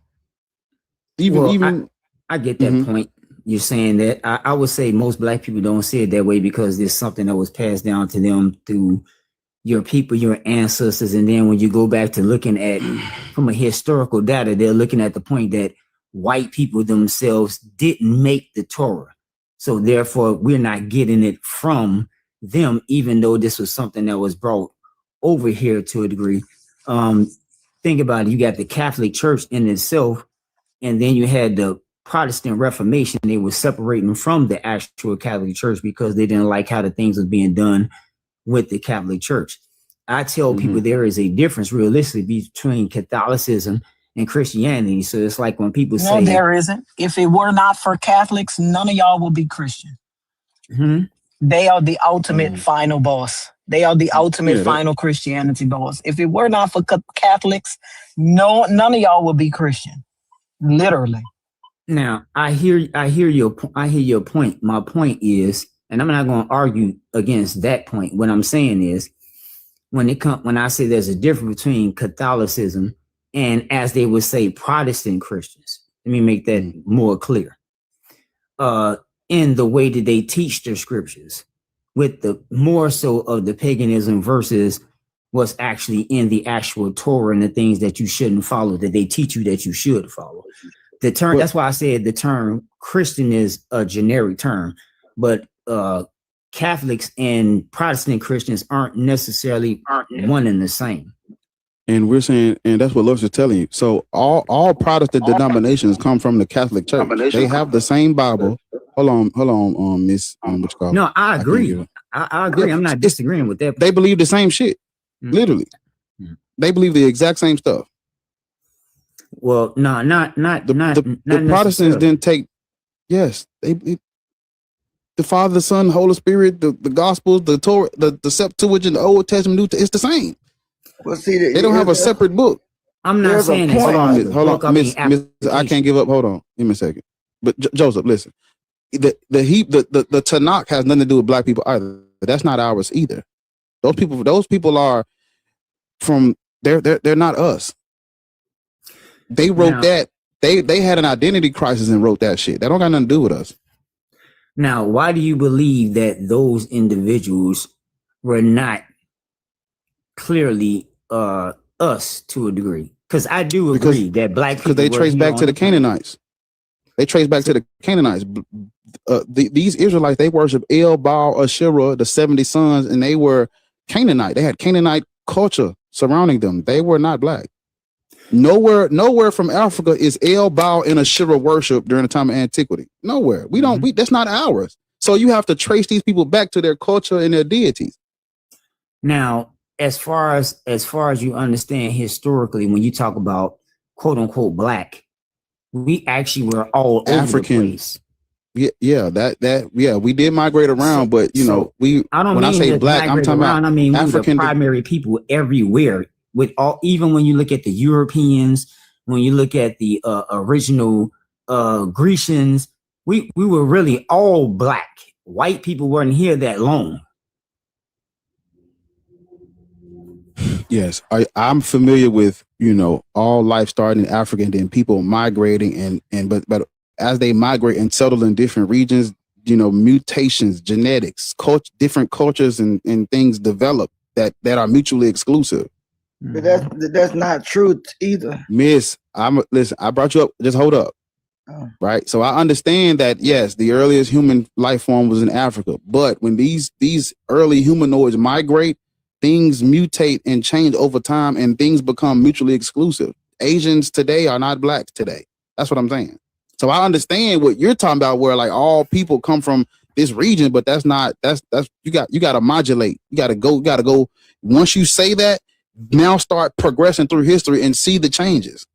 Even I get that point. You're saying that. I would say most black people don't see it that way because there's something that was passed down to them through your people, your ancestors. And then when you go back to looking at from a historical data, they're looking at the point that white people themselves didn't make the Torah. So therefore, we're not getting it from them, even though this was something that was brought over here to a degree. Think about it. You got the Catholic Church in itself, and then you had the Protestant Reformation. They were separating from the actual Catholic Church because they didn't like how the things was being done with the Catholic Church. I tell people there is a difference realistically between Catholicism and Christianity. So it's like when people say, no, there isn't. If it were not for Catholics, none of y'all would be Christian. They are the ultimate final boss. They are the ultimate final Christianity boss. If it were not for Catholics, none of y'all would be Christian. Literally. Now, I hear your point. My point is, and I'm not going to argue against that point. What I'm saying is, when I say there's a difference between Catholicism and, as they would say, Protestant Christians. Let me make that more clear. In the way that they teach their scriptures, with the more so of the paganism versus what's actually in the actual Torah and the things that you shouldn't follow, that they teach you that you should follow. the term. That's why I said the term Christian is a generic term, but Catholics and Protestant Christians aren't necessarily one and the same. And we're saying, and that's what Los is telling you. So all Protestant denominations come from the Catholic Church. They have the same Bible. Hold on, Miss. What you call? No, I agree. I agree. I'm not disagreeing with that. They believe the same shit. Literally, they believe the exact same stuff. Well, no, not the Protestants didn't take. Yes, they the Father, the Son, the Holy Spirit, the Gospels, the Torah, the Septuagint, the Old Testament, New Testament. It's the same. Well, see, they don't have a separate book. I'm not saying hold on, Miss. I can't give up. Hold on, give me a second. But Joseph, listen. The Tanakh has nothing to do with black people either. But that's not ours either. Those people are from. They're not us. They wrote that. They had an identity crisis and wrote that shit. That don't got nothing to do with us. Now, why do you believe that those individuals were not clearly us to a degree? Because I do agree that black people, because they trace back to the Canaanites. They trace back to the Canaanites. These Israelites, they worship El, Baal, Asherah, the 70 sons, and they were Canaanite. They had Canaanite culture surrounding them. They were not black. Nowhere from Africa is El, Baal, and Asherah worship during the time of antiquity. Nowhere. We don't. That's not ours. So you have to trace these people back to their culture and their deities. Now, as far as you understand historically, when you talk about quote unquote black, we actually were all African. Over the place. Yeah, we did migrate around, but you know, when I say black, I'm talking about African. We were primary people everywhere. With all, even when you look at the Europeans, when you look at the original Grecians, we were really all black. White people weren't here that long. Yes, I'm familiar with, all life starting in Africa and then people migrating but as they migrate and settle in different regions, mutations, genetics, different cultures and things develop that are mutually exclusive. But that's not true either. Miss, listen, I brought you up. Just hold up. Oh. Right. So I understand that, yes, the earliest human life form was in Africa. But when these early humanoids migrate, things mutate and change over time and things become mutually exclusive. Asians today are not blacks today. That's what I'm saying. So I understand what you're talking about, where like all people come from this region, but that's you got to modulate. You got to go. Once you say that, now start progressing through history and see the changes.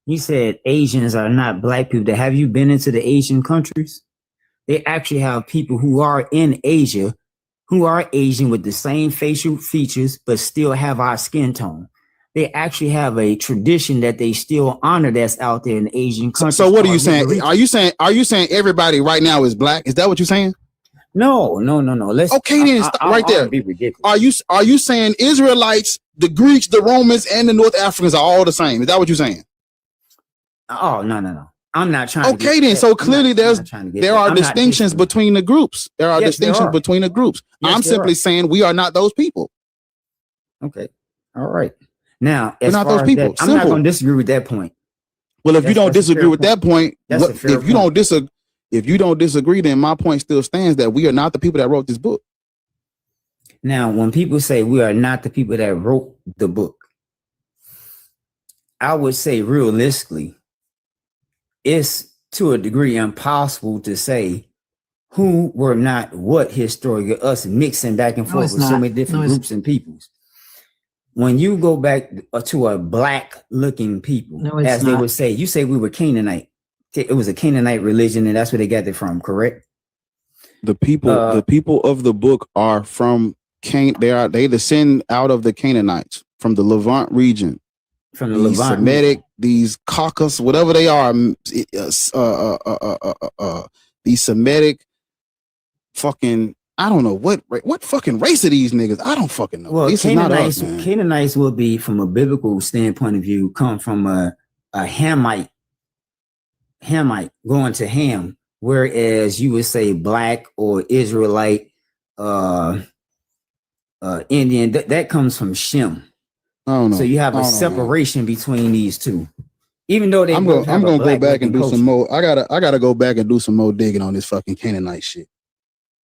You said Asians are not black people. Have you been into the Asian countries? They actually have people who are in Asia who are Asian with the same facial features, but still have our skin tone. They actually have a tradition that they still honor that's out there in Asian countries. So what are you saying? Are you saying everybody right now is black? Is that what you're saying? No. Let's stop right there. Be ridiculous. Are you saying Israelites, the Greeks, the Romans, and the North Africans are all the same? Is that what you're saying? Oh, no. I'm not trying. Okay, then. So clearly, there are distinctions between the groups. There are distinctions between the groups. I'm simply saying we are not those people. Okay. All right. Now, we're not those people. I'm not going to disagree with that point. Well, if you don't disagree with that point, if you don't disagree, then my point still stands that we are not the people that wrote this book. Now, when people say we are not the people that wrote the book, I would say realistically, it's to a degree impossible to say who were not what historically, us mixing back and forth with so many different groups and peoples. When you go back to a black looking people, as they would say, you say we were Canaanite. It was a Canaanite religion, and that's where they got it from, correct? The people of the book are from they descend out of the Canaanites from the Levant region. From the Levant Semitic, these Caucasus, whatever they are, these Semitic fucking, I don't know what fucking race are these niggas? I don't fucking know. Well, Canaanites will be, from a biblical standpoint of view, come from a Hamite going to Ham, whereas you would say black or Israelite, Indian, that comes from Shem. I don't know. So you have a separation between these two. Even though they I'm both have a gonna go black back and looking do some culture. more. I gotta go back and do some more digging on this fucking Canaanite shit.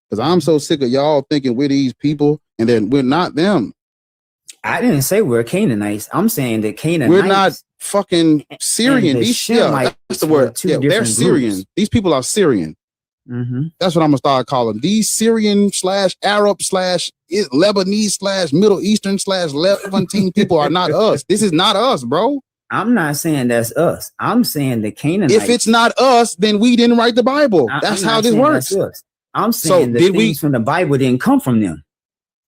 Because I'm so sick of y'all thinking we're these people and then we're not them. I didn't say we're Canaanites. I'm saying that Canaanites. We're not fucking Syrian. the Shemites That's the word. two Yeah, they're different Syrian. groups. These people are Syrian. That's what I'm gonna start calling these Syrian / Arab / Lebanese / Middle Eastern / Levantine people are not us. This is not us, bro. I'm not saying that's us. I'm saying the Canaanites. If it's not us, then we didn't write the Bible. That's how this works. I'm saying the things from the Bible didn't come from them.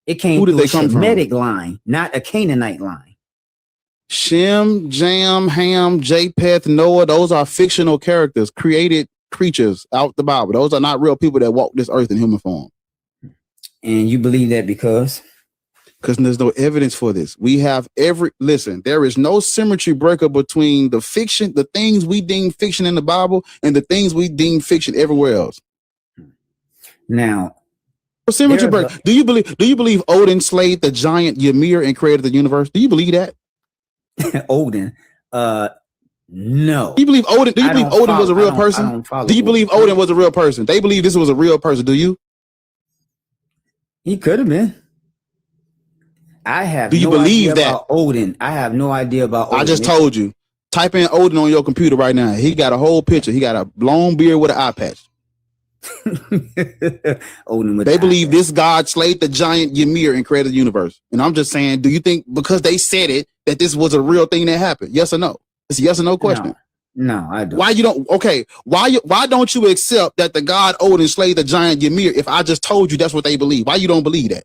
It came through a Shemitic line, not a Canaanite line. Shem, Jam, Ham, Japheth, Noah, those are fictional characters, created creatures out the Bible. Those are not real people that walk this earth in human form. And you believe that because there's no evidence for this. We have there is no symmetry breaker between the fiction, the things we deem fiction in the Bible, and the things we deem fiction everywhere else. Now, symmetry breaker. Do you believe Odin slayed the giant Ymir and created the universe? Do you believe that? Odin? No. Do you believe Odin? Do you believe Odin was a real person? Do you believe Odin was a real person? They believe this was a real person. Do you? He could have been. I have. Do you no believe idea that about Odin? I have no idea about Odin. I just told you. Type in Odin on your computer right now. He got a whole picture. He got a long beard with an eye patch. Odin with they believe this God slayed the giant Ymir and created the universe. And I'm just saying, do you think because they said it that this was a real thing that happened? Yes or no? It's a yes or no question. No, I don't. Why you don't? Okay, why don't you accept that the God Odin slayed the giant Ymir? If I just told you that's what they believe, why you don't believe that?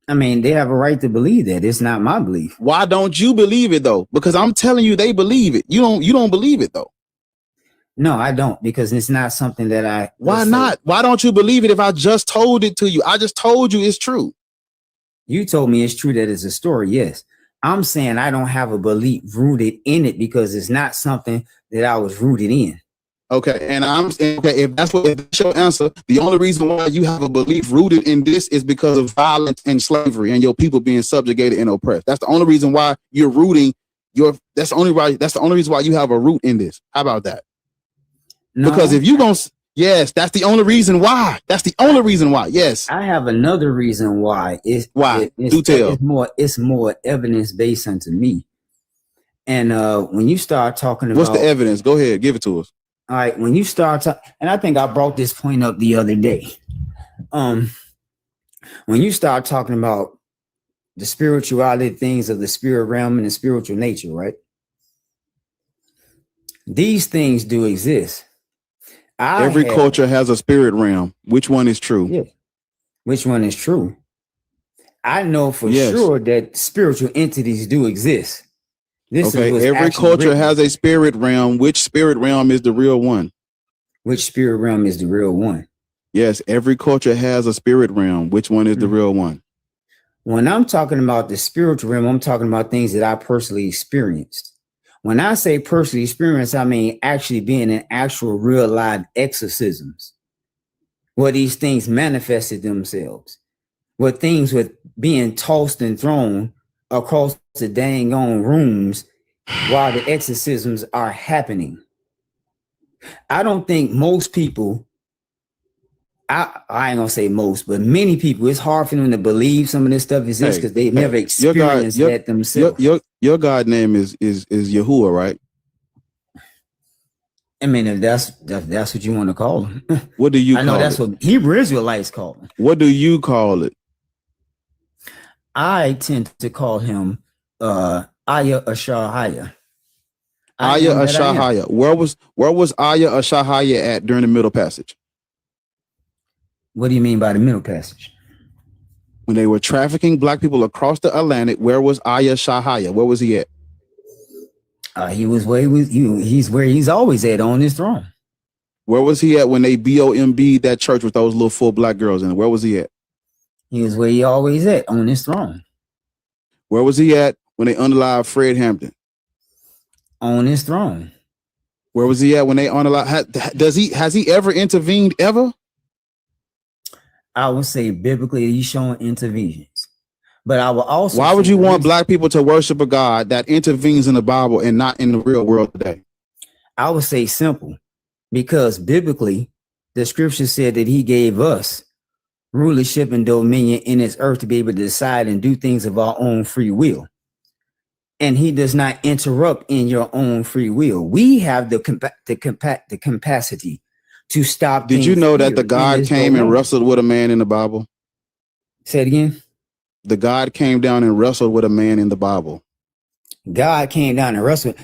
I mean, they have a right to believe that. It's not my belief. Why don't you believe it though? Because I'm telling you, they believe it. You don't believe it though. No, I don't, because it's not something that I. Why not? Why don't you believe it if I just told it to you? I just told you it's true. You told me it's true that it's a story. Yes. I'm saying I don't have a belief rooted in it because it's not something that I was rooted in. Okay, and I'm saying, okay, if that's your answer, the only reason why you have a belief rooted in this is because of violence and slavery and your people being subjugated and oppressed. That's the only reason why you're rooting that's the only reason why you have a root in this. How about that? No. Because if you don't, yes, that's the only reason why. That's the only reason why. Yes. I have another reason why. It's more evidence based unto me. And when you start talking about what's the evidence? Go ahead, give it to us. All right, when you start and I think I brought this point up the other day. When you start talking about the spirituality things of the spirit realm and the spiritual nature, right? These things do exist. Every culture has a spirit realm. Which one is true? Yeah. Which one is true? I know for sure that spiritual entities do exist. Every culture has a spirit realm. Which spirit realm is the real one? Which spirit realm is the real one? Yes, every culture has a spirit realm. Which one is the real one? When I'm talking about the spiritual realm, I'm talking about things that I personally experienced. When I say personally experienced, I mean actually being in actual real live exorcisms, where these things manifested themselves, where things were being tossed and thrown across the dang on rooms while the exorcisms are happening. I don't think most people, I ain't gonna say most, but many people, it's hard for them to believe some of this stuff exists because they never experienced that themselves. Your God name is Yahuwah, right? I mean, if that's what you want to call him. What do you call it? I know that's what Hebrew Israelites call him. What do you call it? I tend to call him Aya Ashahaya. Aya Ashahaya. Where was Aya Ashahaya at during the middle passage? What do you mean by the middle passage? When they were trafficking black people across the Atlantic, where was Aya Shahaya? Where was he at? He was where he was. He's where he's always at, on his throne. Where was he at when they BOMB'd that church with those little 4 black girls in it? Where was he at? He was where he always at, on his throne. Where was he at when they unalived Fred Hampton? On his throne. Where was he at when they unalived? Has he ever intervened ever? I would say biblically he's showing interventions. But I will also. Why would you want black people to worship a God that intervenes in the Bible and not in the real world today? I would say simple, because biblically, the scripture said that he gave us rulership and dominion in this earth to be able to decide and do things of our own free will. And he does not interrupt in your own free will. We have the capacity to stop. Did you know that the God came and wrestled with a man in the Bible? Say it again. The God came down and wrestled with a man in the Bible. God came down and wrestled.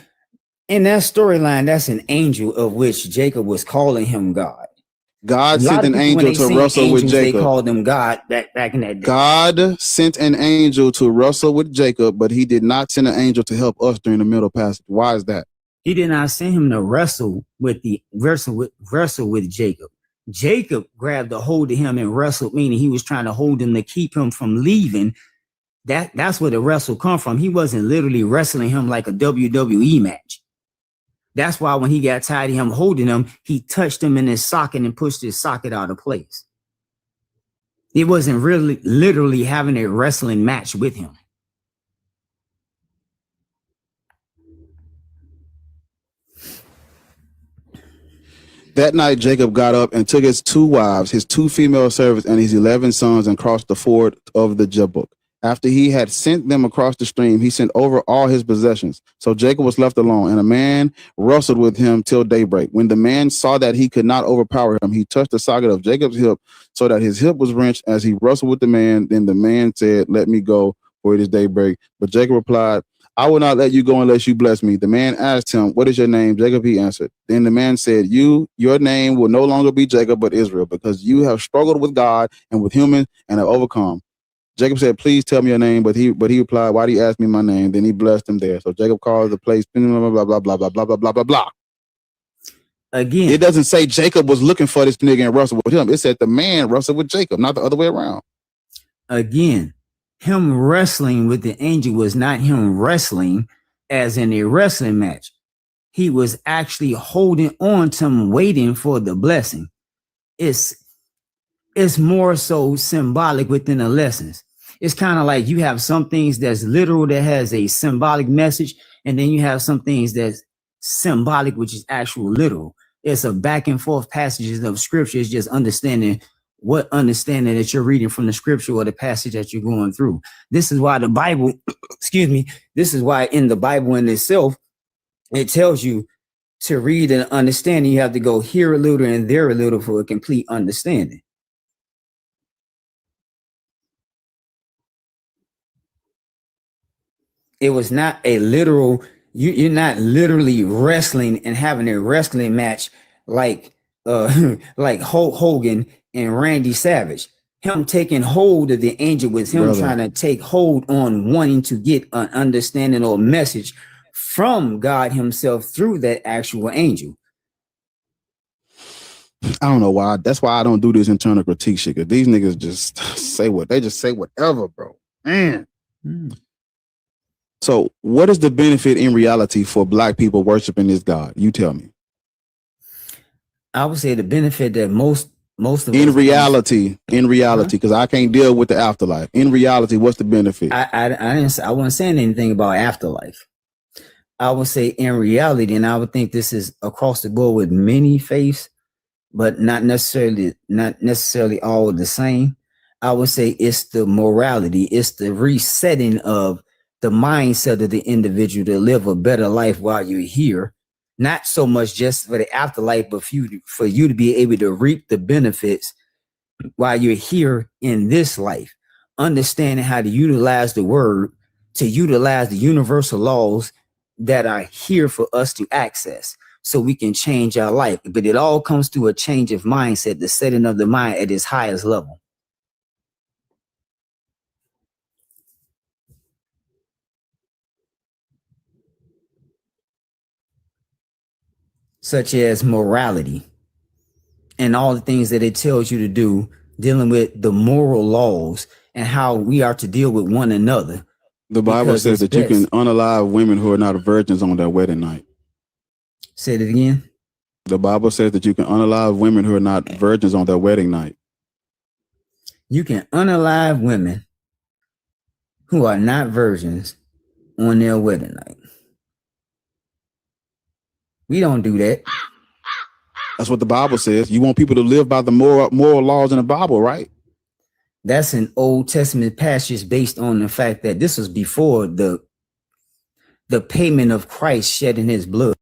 In that storyline, that's an angel, of which Jacob was calling him God. God sent an angel to wrestle with Jacob. They called him God back in that day. God sent an angel to wrestle with Jacob, but he did not send an angel to help us during the middle passage. Why is that? He did not send him to wrestle with Jacob. Jacob grabbed a hold of him and wrestled, meaning he was trying to hold him to keep him from leaving. That's where the wrestle come from. He wasn't literally wrestling him like a WWE match. That's why when he got tired of him holding him, he touched him in his socket and pushed his socket out of place. He wasn't really literally having a wrestling match with him. That night, Jacob got up and took his 2 wives, his 2 female servants, and his 11 sons and crossed the ford of the Jabbok. After he had sent them across the stream, he sent over all his possessions. So Jacob was left alone, and a man wrestled with him till daybreak. When the man saw that he could not overpower him, he touched the socket of Jacob's hip so that his hip was wrenched as he wrestled with the man. Then the man said, "Let me go, for it is daybreak." But Jacob replied, "I will not let you go unless you bless me." The man asked him, "What is your name?" Jacob, he answered. Then the man said, your name will no longer be Jacob, but Israel, because you have struggled with God and with humans and have overcome. Jacob said, "Please tell me your name." But he replied, "Why do you ask me my name?" Then he blessed him there. So Jacob called the place blah, blah, blah, blah, blah, blah, blah, blah, blah, blah. Again, it doesn't say Jacob was looking for this nigga and wrestled with him. It said the man wrestled with Jacob, not the other way around. Again, him wrestling with the angel was not him wrestling as in a wrestling match. He was actually holding on to him, waiting for the blessing. It's more so symbolic within the lessons. It's kind of like you have some things that's literal that has a symbolic message, and then you have some things that's symbolic, which is actual literal. It's a back and forth passages of scripture. It's just understanding that you're reading from the scripture or the passage that you're going through. This is why the Bible, this is why in the Bible in itself, it tells you to read and understand. You have to go here a little and there a little for a complete understanding. It was not a literal, you're not literally wrestling and having a wrestling match like like Hulk Hogan and Randy Savage. Him taking hold of the angel was him trying to take hold on wanting to get an understanding or message from God himself through that actual angel. I don't know why. That's why I don't do this internal critique shit. Cause these niggas just say whatever, bro. Man. So what is the benefit in reality for black people worshiping this God? You tell me. I would say the benefit that most of in reality, because I can't deal with the afterlife. In reality, what's the benefit? I wasn't saying anything about afterlife. I would say in reality, and I would think this is across the board with many faiths, but not necessarily all the same. I would say it's the morality, it's the resetting of the mindset of the individual to live a better life while you're here. Not so much just for the afterlife, but for you to be able to reap the benefits while you're here in this life. Understanding how to utilize the word, to utilize the universal laws that are here for us to access so we can change our life. But it all comes through a change of mindset, the setting of the mind at its highest level. Such as morality and all the things that it tells you to do, dealing with the moral laws and how we are to deal with one another. The Bible says that you can unalive women who are not virgins on their wedding night. Say it again. The Bible says that you can unalive women who are not virgins on their wedding night. You can unalive women who are not virgins on their wedding night. We don't do that. That's what the Bible says. You want people to live by the moral laws in the Bible, right? That's an Old Testament passage based on the fact that this was before the payment of Christ shedding his blood.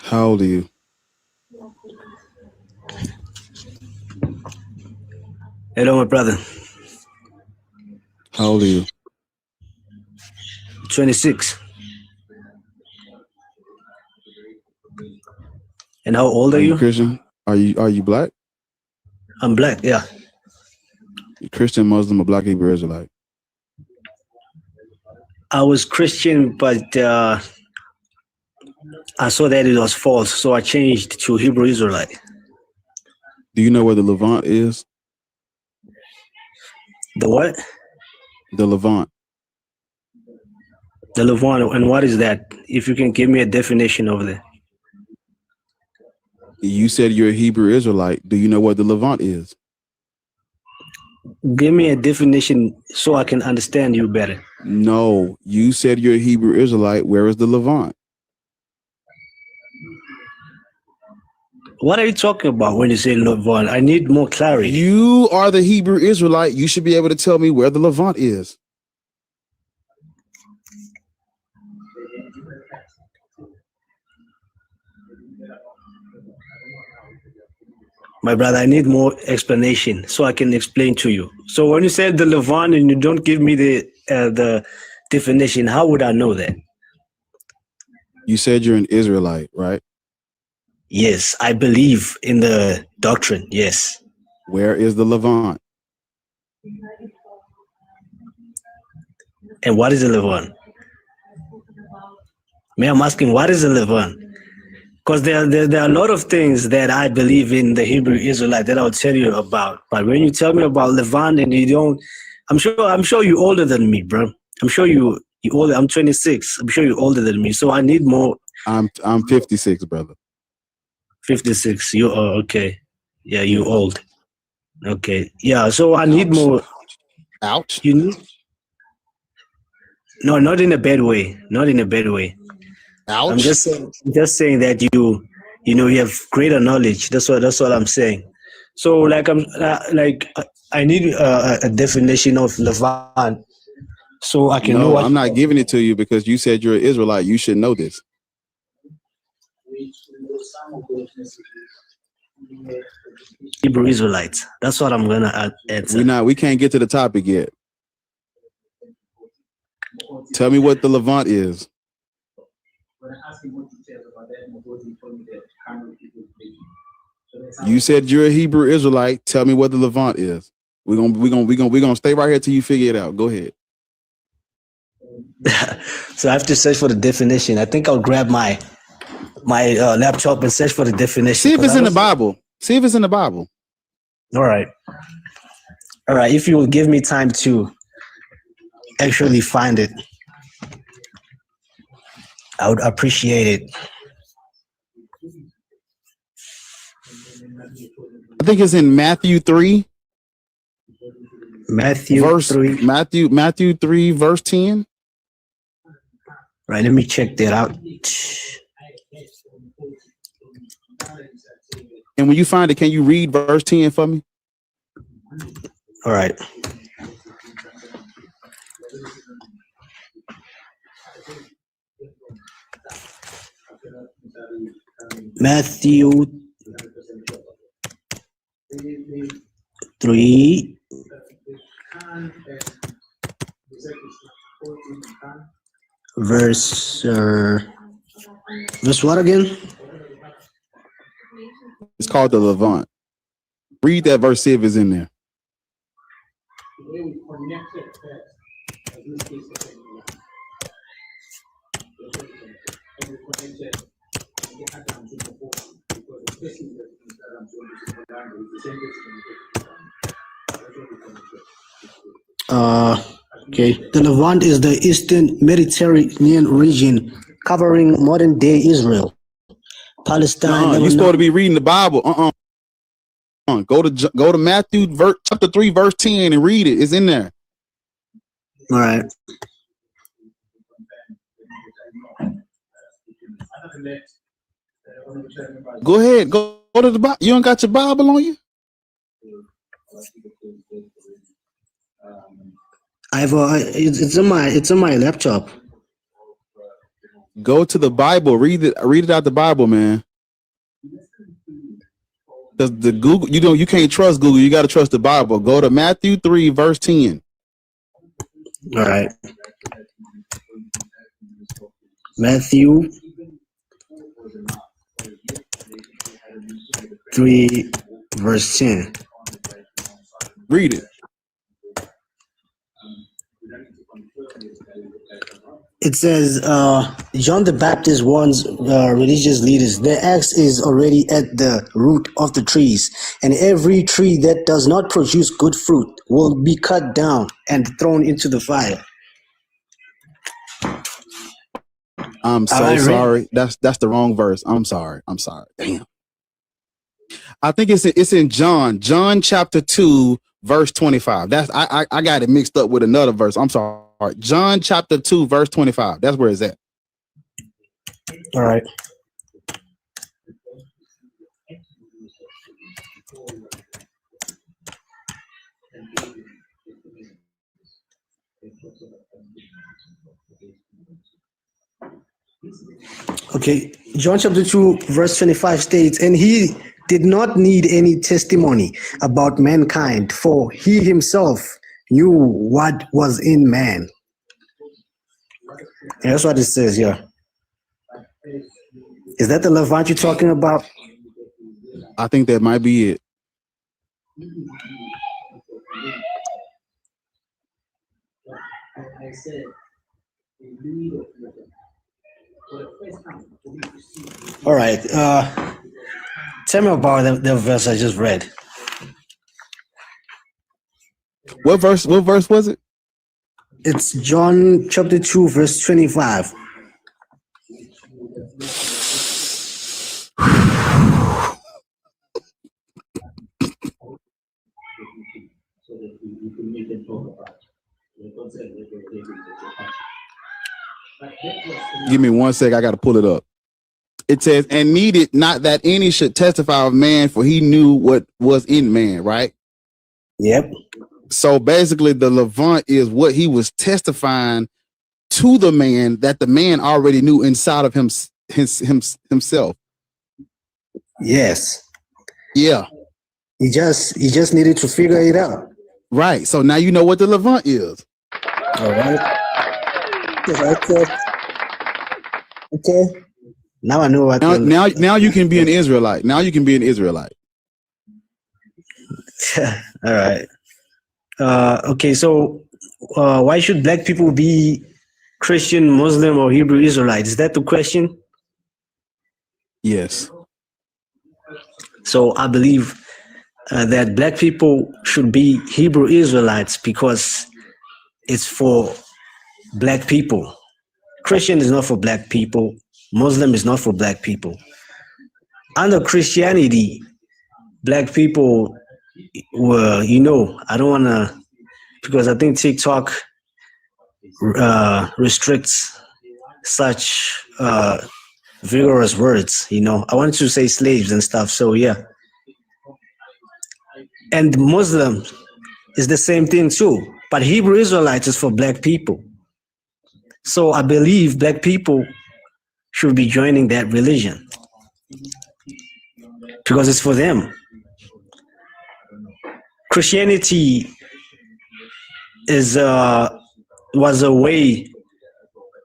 How old are you? Hello, my brother. How old are you? 26. And how old are you? Christian? Are you black? I'm black, yeah. Christian, Muslim, or black Hebrew Israelite? I was Christian, but I saw that it was false, so I changed to Hebrew Israelite. Do you know where the Levant is? The what? The Levant. The Levant, and what is that? If you can give me a definition over there. You said you're a Hebrew Israelite. Do you know where the Levant is? Give me a definition so I can understand you better. No, you said you're a Hebrew Israelite. Where is the Levant? What are you talking about when you say Levant? I need more clarity. You are the Hebrew Israelite. You should be able to tell me where the Levant is. My brother, I need more explanation so I can explain to you. So when you said the Levant and you don't give me the definition, how would I know that? You said you're an Israelite, right? Yes, I believe in the doctrine, yes. Where is the Levant? And what is the Levant? I'm asking, what is the Levant? Because there are a lot of things that I believe in the Hebrew Israelite that I'll tell you about. But when you tell me about Levant and you don't, I'm sure you're older than me, bro. I'm sure you older. I'm 26. I'm sure you're older than me. So I need more. I'm 56, brother. 56. You are okay. Yeah, you old. Okay. Yeah. So I need more. Ouch. You need. No, not in a bad way. Not in a bad way. Ouch. I'm just saying that you have greater knowledge. That's what I'm saying. So like I need a definition of Levant so I can know. No, I'm not giving it to you because you said you're an Israelite. You should know this. Hebrew Israelites. That's what I'm gonna answer. We can't get to the topic yet. Tell me what the Levant is. You said you're a Hebrew Israelite. Tell me what the Levant is. We're gonna stay right here till you figure it out. Go ahead. So I have to search for the definition. I think I'll grab my laptop and search for the definition. See if it's in the Bible. See if it's in the Bible. All right. If you will give me time to actually find it, I would appreciate it. I think it's in Matthew 3. Matthew 3, verse 10. Right, let me check that out. And when you find it, can you read verse 10 for me? All right. Matthew 3 verse what again? It's called the Levant. Read that verse, see if it's in there. Okay. The Levant is the eastern Mediterranean region covering modern day Israel, Palestine, You Lebanon. supposed to be reading the Bible. Go to Matthew chapter 3, verse 10 and read it. It's in there. All right. Go ahead. Go to the Bible. You don't got your Bible on you? It's on my laptop. Go to the Bible. Read it out the Bible, man. Because the Google, you can't trust Google. You got to trust the Bible. Go to Matthew 3, verse 10. All right. Matthew 3, verse 10. Read it. It says, John the Baptist warns religious leaders. The axe is already at the root of the trees, and every tree that does not produce good fruit will be cut down and thrown into the fire. I'm so sorry. That's the wrong verse. I'm sorry. Damn. I think it's in John chapter 2, verse 25. That's I got it mixed up with another verse. I'm sorry. John chapter 2, verse 25. That's where it's at. All right. Okay, John chapter 2, verse 25 states, and he did not need any testimony about mankind, for he himself knew what was in man. And that's what it says here. Is that the Levant you're talking about? I think that might be it. All right. Tell me about the verse I just read. What verse was it? It's John chapter 2, verse 25. Give me 1 sec. I got to pull it up. It says, and needed not that any should testify of man, for he knew what was in man, right? Yep. So basically the Levant is what he was testifying to the man that the man already knew inside of himself. Yes. Yeah. He just needed to figure it out. Right. So now you know what the Levant is. All right. Okay. Now I know what. Now you can be an Israelite. Now you can be an Israelite. All right. Okay. So, why should black people be Christian, Muslim, or Hebrew Israelite? Is that the question? Yes. So I believe that black people should be Hebrew Israelites because it's for black people. Christian is not for black people. Muslim is not for black people. Under Christianity, black people were, I don't want to, because I think TikTok restricts such vigorous words, I wanted to say slaves and stuff, so yeah. And Muslim is the same thing too, but Hebrew Israelites is for black people. So I believe black people should be joining that religion because it's for them. Christianity was a way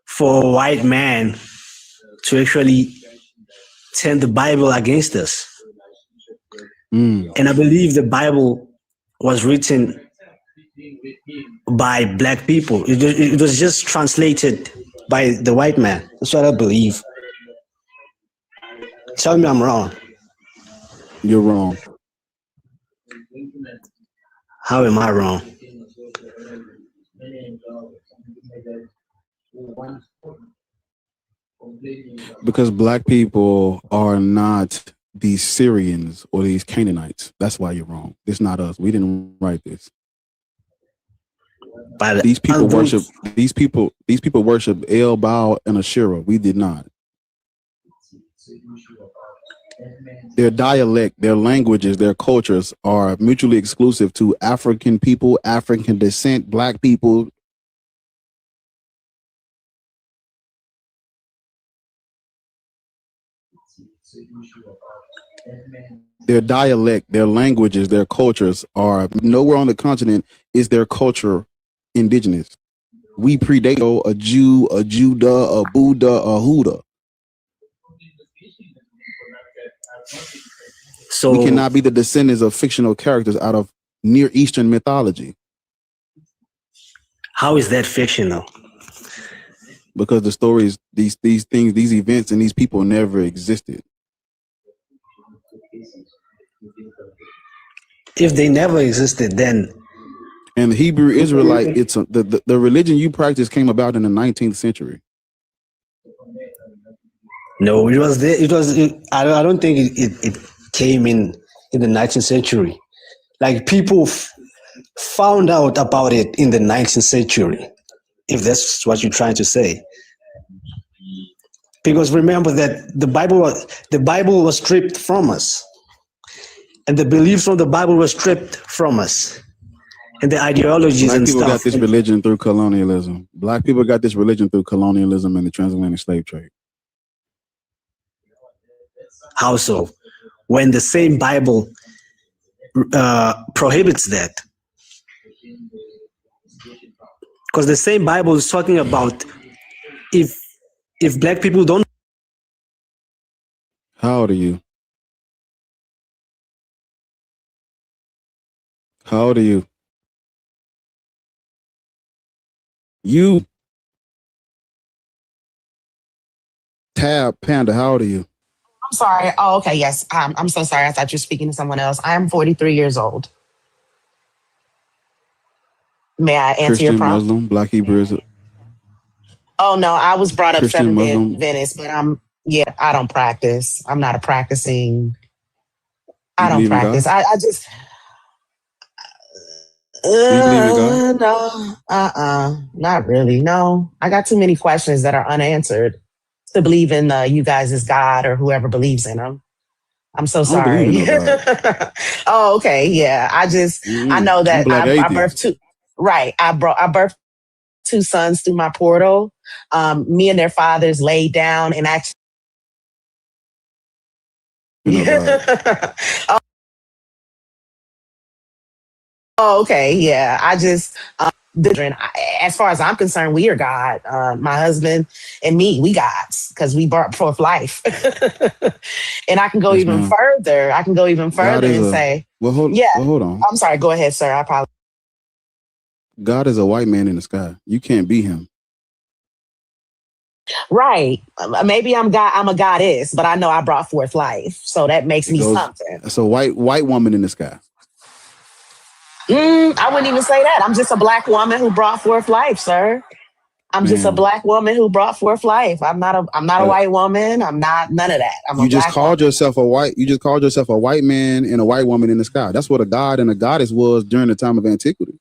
for a white man to actually turn the Bible against us. And I believe the Bible was written by black people. It was just translated by the white man. That's what I believe. Tell me I'm wrong. You're wrong. How am I wrong? Because black people are not these Syrians or these Canaanites. That's why you're wrong. It's not us. We didn't write this. But these people worship El, Baal, and Asherah. We did not. Their dialect, their languages, their cultures are mutually exclusive to African people, African descent, black people. Their dialect, their languages, their cultures are nowhere on the continent is their culture indigenous. We predate a Jew, a Judah, a Buddha, a Huda. So we cannot be the descendants of fictional characters out of Near Eastern mythology. How is that fictional? Because the stories, these things, these events, and these people never existed. If they never existed, then. And the Hebrew Israelite, the religion you practice came about in the 19th century. No, it was there. I don't think it came in the 19th century. Like people found out about it in the 19th century, if that's what you're trying to say. Because remember that the Bible was stripped from us. And the beliefs from the Bible were stripped from us. And the ideologies Black and people stuff. got this religion through colonialism. Black people got this religion through colonialism and the transatlantic slave trade. How so? When the same Bible prohibits that. Because the same Bible is talking about if black people don't. How old are you? How old are you? You. Tab Panda, how old are you? I'm sorry. Oh, okay. Yes. I'm so sorry. I thought you were speaking to someone else. I am 43 years old. May I answer Christian, your prompt? Muslim, Black Hebrew. Oh, no. I was brought up Christian, Seventh-day Muslim. Adventist, but I don't practice. I'm not a practicing. I You don't believe in practice. God? I just. Do you believe in God? No. Not really. No. I got too many questions that are unanswered to believe in you guys as God or whoever believes in them. I'm so I don't sorry. believe in no God. Oh, okay. Yeah. I know I'm that black I atheist. birthed two. Right. I birthed two sons through my portal. Me and their fathers laid down and actually. Oh, okay. Yeah. As far as I'm concerned, we are God. My husband and me, we gods because we brought forth life. And I can go even further. God is And say, hold on. I'm sorry. Go ahead, sir. I apologize. God is a white man in the sky. You can't be him. Right. Maybe I'm a goddess, but I know I brought forth life. So that makes me something. It's a white woman in the sky. I wouldn't even say that. I'm just a black woman who brought forth life, sir. I'm just a black woman who brought forth life. I'm not a white woman. I'm not none of that. You just called yourself a white man and a white woman in the sky. That's what a god and a goddess was during the time of antiquity.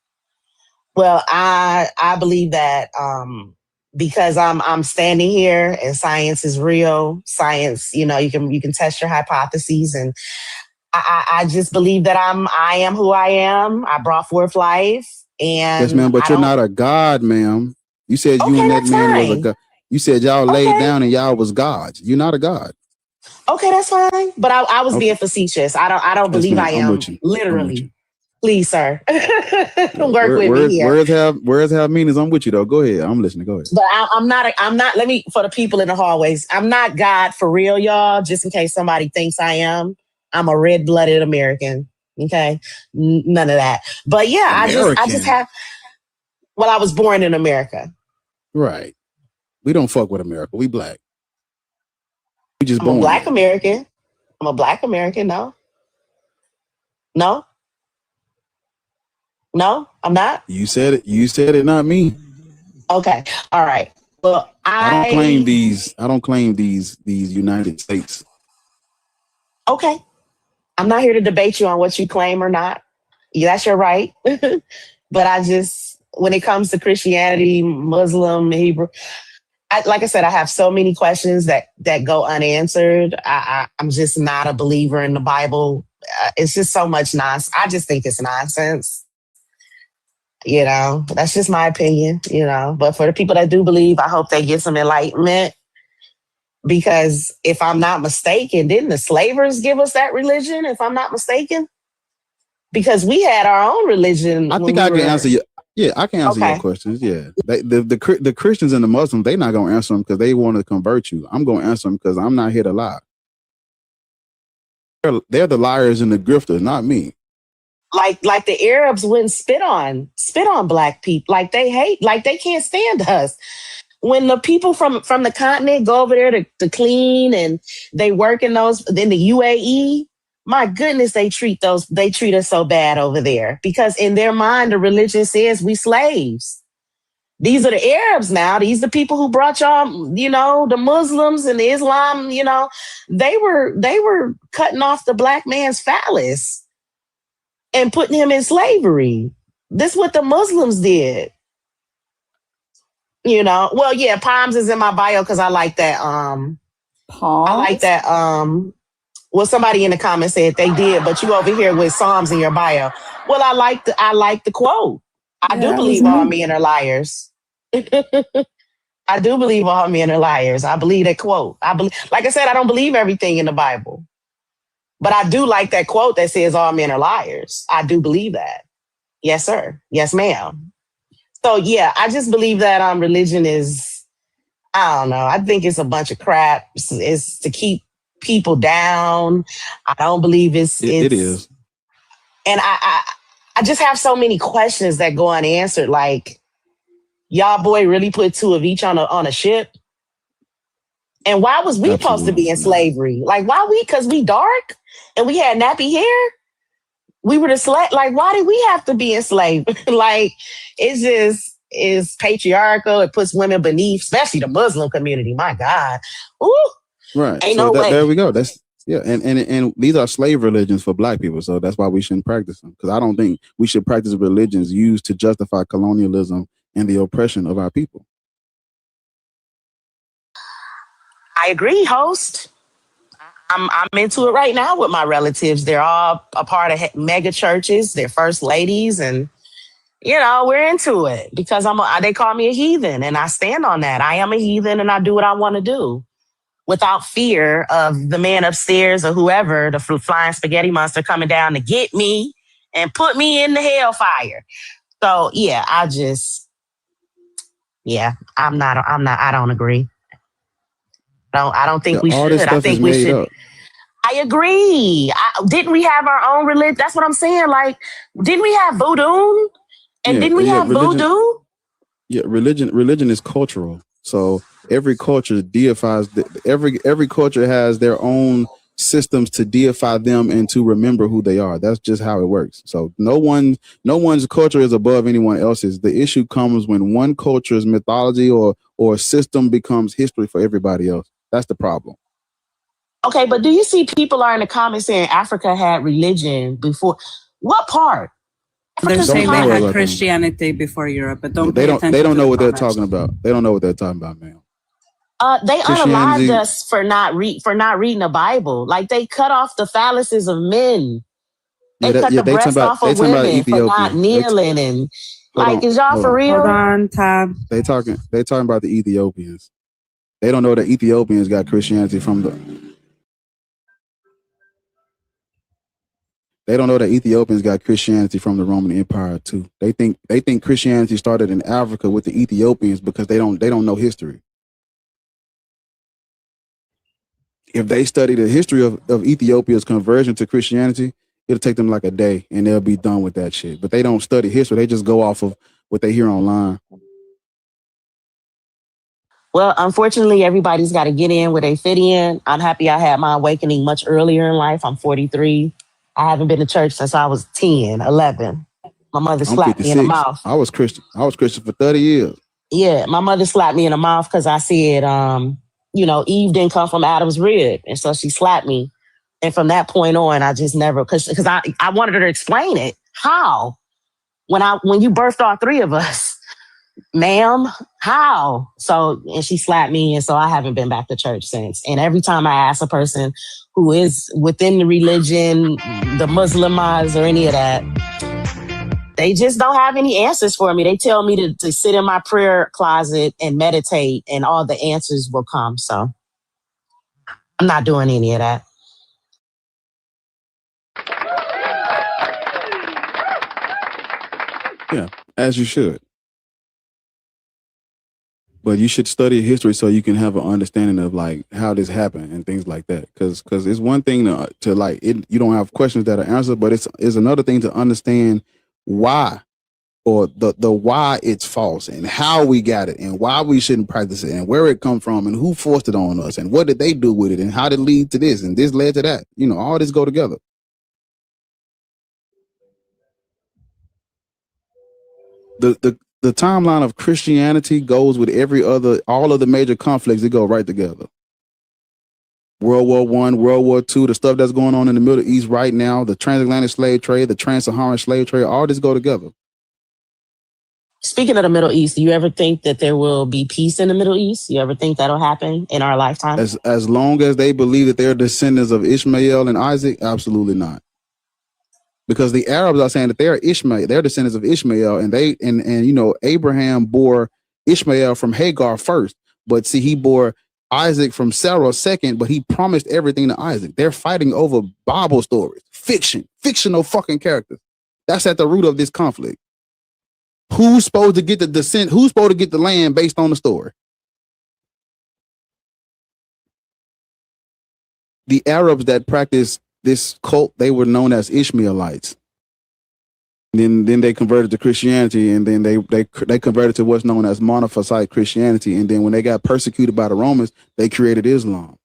Well, I believe that because I'm standing here and science is real. Science, you can test your hypotheses, and I just believe that I am who I am. I brought forth life, and yes, ma'am. But you're not a god, ma'am. You said you and that man was a god. You said y'all laid down and y'all was gods. You're not a god. Okay, that's fine. But I was being facetious. I don't believe I am literally. Please, sir. Work with me here. Words have meanings. I'm with you though. Go ahead. I'm listening. Go ahead. But I'm not. For the people in the hallways, I'm not God for real, y'all. Just in case somebody thinks I am. I'm a red-blooded American. Okay, none of that. But yeah, I just have. Well, I was born in America. Right. We don't fuck with America. We black. We just I'm a born black there. American. I'm a black American. No, no, no, I'm not. You said it. You said it, not me. Okay. All right. Well, I don't claim these. I don't claim these United States. Okay. I'm not here to debate you on what you claim or not. Yeah, that's your right. But I just, when it comes to Christianity, Muslim, Hebrew, like I said, I have so many questions that go unanswered. I'm just not a believer in the Bible. It's just so much nonsense. I just think it's nonsense. You know, that's just my opinion, you know. But for the people that do believe, I hope they get some enlightenment. Because if I'm not mistaken, didn't the slavers give us that religion, if I'm not mistaken? Because we had our own religion. I think I can answer you. Yeah, I can answer your questions. Yeah, the Christians and the Muslims, they're not gonna answer them because they want to convert you. I'm gonna answer them because I'm not here to lie. They're the liars and the grifters, not me. Like the Arabs wouldn't spit on black people. Like they hate, like they can't stand us. When the people from the continent go over there to clean and they work in the UAE, my goodness, they treat us so bad over there because in their mind, the religion says we slaves. These are the Arabs now. These are the people who brought y'all, you know, the Muslims and the Islam, you know, they were cutting off the black man's phallus and putting him in slavery. This is what the Muslims did. You know, well, yeah, Palms is in my bio because I like that. Palms? I like that. Well, somebody in the comments said they did, but you over here with Psalms in your bio. Well, I like the quote. I do believe all men are liars. I do believe all men are liars. I believe that quote. Like I said, I don't believe everything in the Bible, but I do like that quote that says all men are liars. I do believe that. Yes, sir. Yes, ma'am. So yeah, I just believe that religion is, I don't know. I think it's a bunch of crap. It's to keep people down. I don't believe it is. And I just have so many questions that go unanswered. Like, y'all boy really put two of each on a ship? And why was we supposed to be in slavery? Like, why we? Because we dark and we had nappy hair? We were the slave. Like, why did we have to be enslaved? Like, it's just is patriarchal. It puts women beneath, especially the Muslim community. My God. Ooh. Right. Ain't so no way. There we go. That's and these are slave religions for black people. So that's why we shouldn't practice them. Because I don't think we should practice religions used to justify colonialism and the oppression of our people. I agree, host. I'm into it right now with my relatives. They're all a part of mega churches. They're first ladies, and you know we're into it because they call me a heathen, and I stand on that. I am a heathen, and I do what I want to do without fear of the man upstairs or whoever, the flying spaghetti monster, coming down to get me and put me in the hellfire. So yeah, I don't agree. I don't think we should. I think we should. Up. I agree. Didn't we have our own religion? That's what I'm saying. Like, didn't we have voodoo? And didn't we have voodoo? Yeah, religion is cultural. So every culture deifies. Every culture has their own systems to deify them and to remember who they are. That's just how it works. So no one's culture is above anyone else's. The issue comes when one culture's mythology or system becomes history for everybody else. That's the problem. Okay, but do you see people are in the comments saying Africa had religion before? What part? They're saying they had Christianity before Europe, but don't they don't know what they're talking about. They don't know what they're talking about, man. They unalived us for not reading the Bible. Like they cut off the phalluses of men. They cut the breast off of women for not kneeling and like, is y'all for real? Hold on, Tab. They talking about the Ethiopians. They don't know that Ethiopians got Christianity from the. They don't know that Ethiopians got Christianity from the Roman Empire too. They think Christianity started in Africa with the Ethiopians because they don't know history. If they study the history of Ethiopia's conversion to Christianity, it'll take them like a day and they'll be done with that shit. But they don't study history. They just go off of what they hear online. Well, unfortunately, everybody's got to get in where they fit in. I'm happy I had my awakening much earlier in life. I'm 43. I haven't been to church since I was 10, 11. My mother I'm slapped me in the 56. mouth. I was Christian for 30 years. Yeah, my mother slapped me in the mouth because I said, Eve didn't come from Adam's rib. And so she slapped me. And from that point on, I just never, because I wanted her to explain it. How? When you birthed all three of us, ma'am, how? So, and she slapped me. And so I haven't been back to church since. And every time I ask a person who is within the religion, the Muslimized or any of that, they just don't have any answers for me. They tell me to sit in my prayer closet and meditate and all the answers will come. So I'm not doing any of that. Yeah, as you should. But you should study history so you can have an understanding of like how this happened and things like that. Because it's one thing to like it, you don't have questions that are answered, but it's another thing to understand why, or the why it's false and how we got it and why we shouldn't practice it and where it come from and who forced it on us and what did they do with it and how did it lead to this and this led to that. You know, all this go together. The timeline of Christianity goes with all of the major conflicts. They go right together. World War I, World War II, the stuff that's going on in the Middle East right now, the transatlantic slave trade, the trans-Saharan slave trade, all this go together. Speaking of the Middle East, do you ever think that there will be peace in the Middle East? You ever think that'll happen in our lifetime? As long as they believe that they're descendants of Ishmael and Isaac, absolutely not. Because the Arabs are saying that they're descendants of Ishmael, and Abraham bore Ishmael from Hagar first, but see, he bore Isaac from Sarah second, but he promised everything to Isaac. They're fighting over Bible stories, fictional fucking characters. That's at the root of this conflict. Who's supposed to get the descent? Who's supposed to get the land based on the story? The Arabs that practiced this cult, they were known as Ishmaelites. Then they converted to Christianity, and then they converted to what's known as Monophysite Christianity. And then when they got persecuted by the Romans, they created Islam.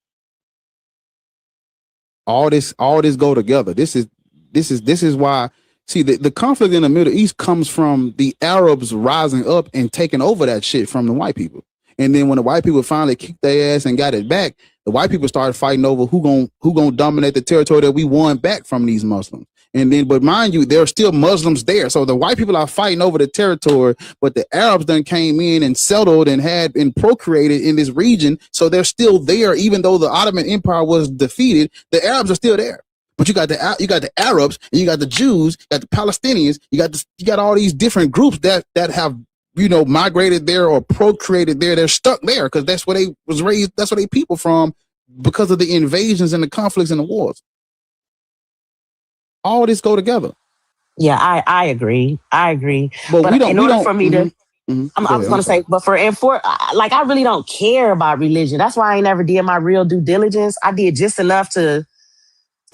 All this go together. This is why. See, the conflict in the Middle East comes from the Arabs rising up and taking over that shit from the white people. And then when the white people finally kicked their ass and got it back, the white people started fighting over who gonna dominate the territory that we won back from these Muslims. And then, but mind you, there are still Muslims there. So the white people are fighting over the territory, but the Arabs then came in and settled and had and procreated in this region. So they're still there, even though the Ottoman Empire was defeated. The Arabs are still there. But you got the Arabs and you got the Jews, you got the Palestinians, you got all these different groups that have migrated there or procreated there. They're stuck there because that's where they was raised. That's where they people from because of the invasions and the conflicts and the wars. All this go together. Yeah, I agree. But we don't. In order for me to, I was going to say, I really don't care about religion. That's why I ain't never did my real due diligence. I did just enough to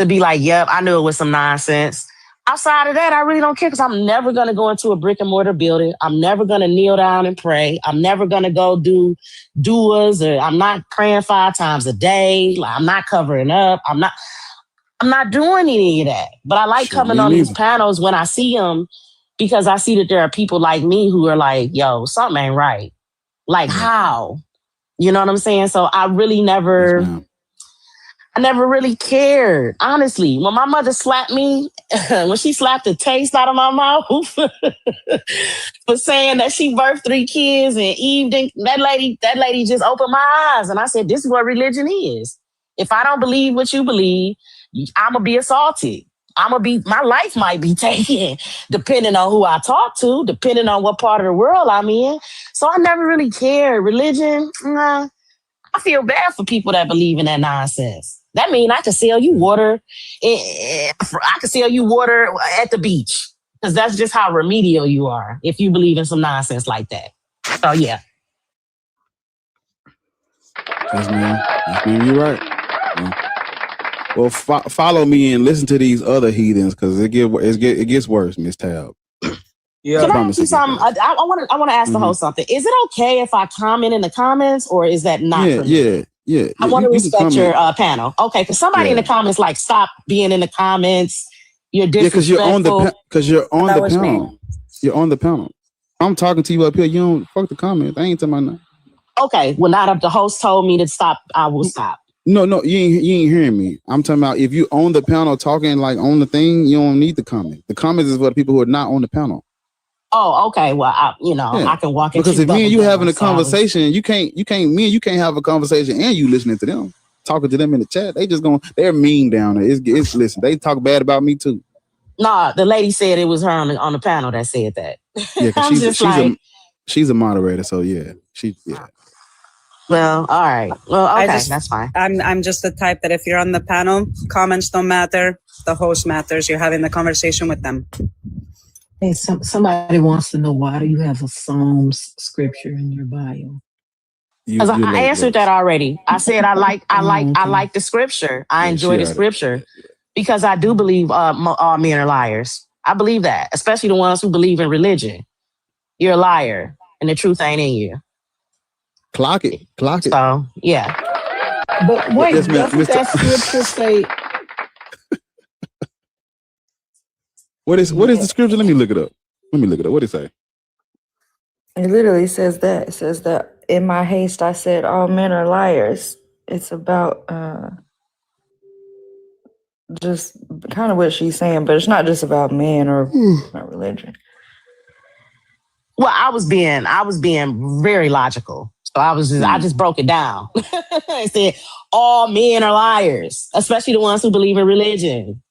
be like, yep, I knew it was some nonsense. Outside of that, I really don't care because I'm never going to go into a brick and mortar building. I'm never going to kneel down and pray. I'm never going to go do duas, or I'm not praying 5 times a day. Like, I'm not covering up. I'm not doing any of that. But I like coming on these panels when I see them because I see that there are people like me who are like, yo, something ain't right. Like, how? You know what I'm saying? So I really never... I never really cared, honestly. When my mother slapped me, when she slapped the taste out of my mouth for saying that she birthed 3 kids and Eve didn't, that lady just opened my eyes. And I said, this is what religion is. If I don't believe what you believe, I'm going to be assaulted. My life might be taken, depending on who I talk to, depending on what part of the world I'm in. So I never really cared. Religion, nah. I feel bad for people that believe in that nonsense. That means I can sell you water. I can sell you water at the beach because that's just how remedial you are if you believe in some nonsense like that. So yeah. Yes, ma'am. You're right. Well, follow me and listen to these other heathens because it gets worse, Miss Tab. Yeah. Can I ask you something? I want to ask the host something. Is it okay if I comment in the comments, or is that not permitted? Yeah. I want to respect your panel. Okay, because somebody in the comments like, stop being in the comments. You're disrespectful. Because you're on That the was me. panel. You're on the panel. I'm talking to you up here. You don't fuck the comments. I ain't talking about nothing. Okay, well, now that the host told me to stop, I will stop. No, you ain't hearing me. I'm talking about if you own the panel talking like on the thing, you don't need the comment. The comments is for the people who are not on the panel. Oh, okay. Well, I can walk into because if me and you having a conversation, you can't have a conversation and you listening to them, talking to them in the chat. They're mean down there. It's listen. They talk bad about me too. Nah, the lady said it was her on the panel that said that. Yeah, because she's a moderator, so yeah. Well, all right. Well, okay, that's fine. I'm just the type that if you're on the panel, comments don't matter. The host matters. You're having the conversation with them. Hey, somebody wants to know, why do you have a Psalms scripture in your bio? Because I answered that already. I said I like the scripture. I enjoy the scripture because I do believe all men are liars. I believe that, especially the ones who believe in religion. You're a liar, and the truth ain't in you. Clock it. So yeah. But wait, doesn't that scripture say? What is the scripture? Let me look it up. What did it say? It literally says that. It says that in my haste I said all men are liars. It's about just kind of what she's saying, but it's not just about men or not religion. Well, I was being very logical. So I just broke it down. I said all men are liars, especially the ones who believe in religion.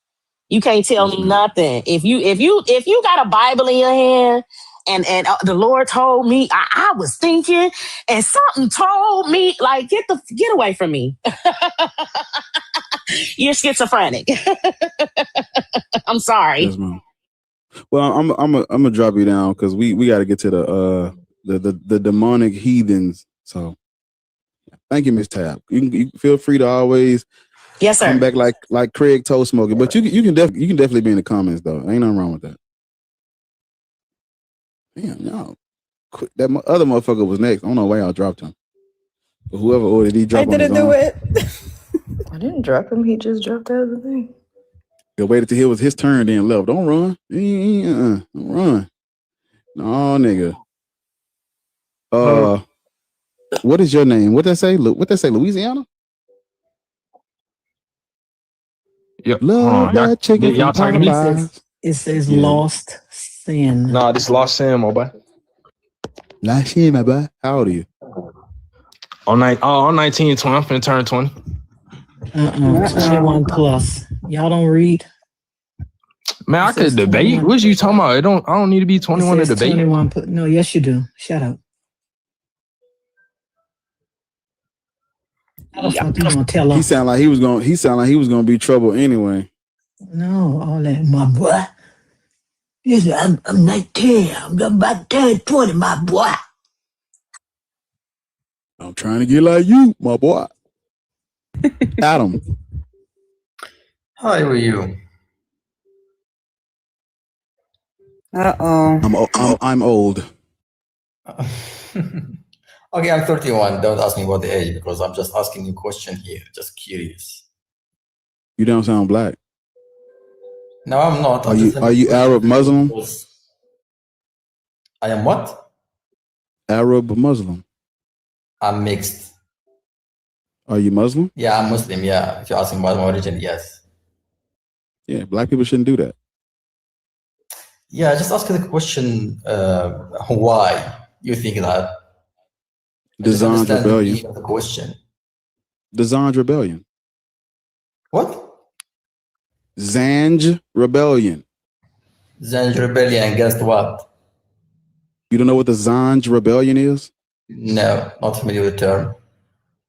You can't tell me nothing. If you got a Bible in your hand and the Lord told me, I was thinking, and something told me, like, get away from me. You're schizophrenic. I'm sorry. Yes, ma'am. Well, I'm gonna drop you down because we got to get to the demonic heathens. So, thank you, Miss Tab. You feel free to always come back like Craig Toast Smoking, but you can definitely be in the comments though. Ain't nothing wrong with that. Damn, y'all. That other motherfucker was next. I don't know why y'all dropped him. But whoever ordered, he dropped. I didn't do it. I didn't drop him. He just dropped out of the thing. He waited till it was his turn, then left. Don't run. Don't run. No, nigga. What is your name? What they say? Louisiana? Yep. Love that chicken. Y'all talking to me? It says lost sin. Nah, this lost sin, my boy. Lost sin, my boy. How old are you? On 19 and 20. I'm finna turn 20. 21 plus. Y'all don't read? Man, I could debate. What you talking about? I don't need to be 21 to debate. 21. No, yes, you do. Shut up. How the fuck you gonna tell us? He sound like he was gonna be trouble anyway. No, all that, my boy. Listen, I'm 19. I'm about to turn 20, my boy. I'm trying to get like you, my boy. Adam. How are you? I'm old. Okay, I'm 31. Don't ask me what the age because I'm just asking you a question here. Just curious. You don't sound black. No, I'm not. Are you Arab Muslim? I am what? Arab Muslim. I'm mixed. Are you Muslim? Yeah, I'm Muslim. Yeah, if you're asking about my origin, yes. Yeah, black people shouldn't do that. Yeah, just ask the question. Why you think that? The Zanj Rebellion. The question. The Zanj Rebellion. What? Zanj Rebellion. Zanj Rebellion against what? You don't know what the Zanj Rebellion is? No, not familiar with the term.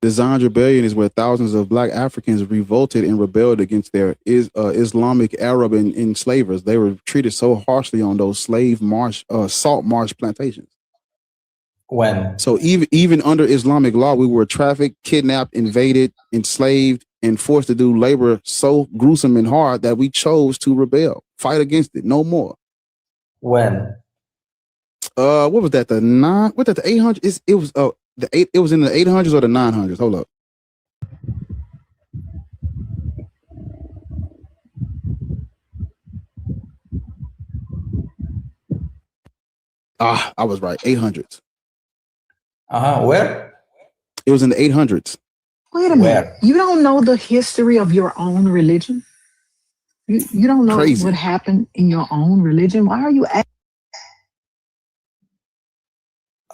The Zanj Rebellion is where thousands of black Africans revolted and rebelled against their Islamic Arab and enslavers. They were treated so harshly on those salt marsh plantations. When? So even under Islamic law, we were trafficked, kidnapped, invaded, enslaved, and forced to do labor so gruesome and hard that we chose to rebel, fight against it, no more. When? What was that? The 800? It was it was in the 800s or the 900s. Hold up. I was right. 800s. Where? It was in the 800s. Wait a minute. You don't know the history of your own religion? You don't know what happened in your own religion? Why are you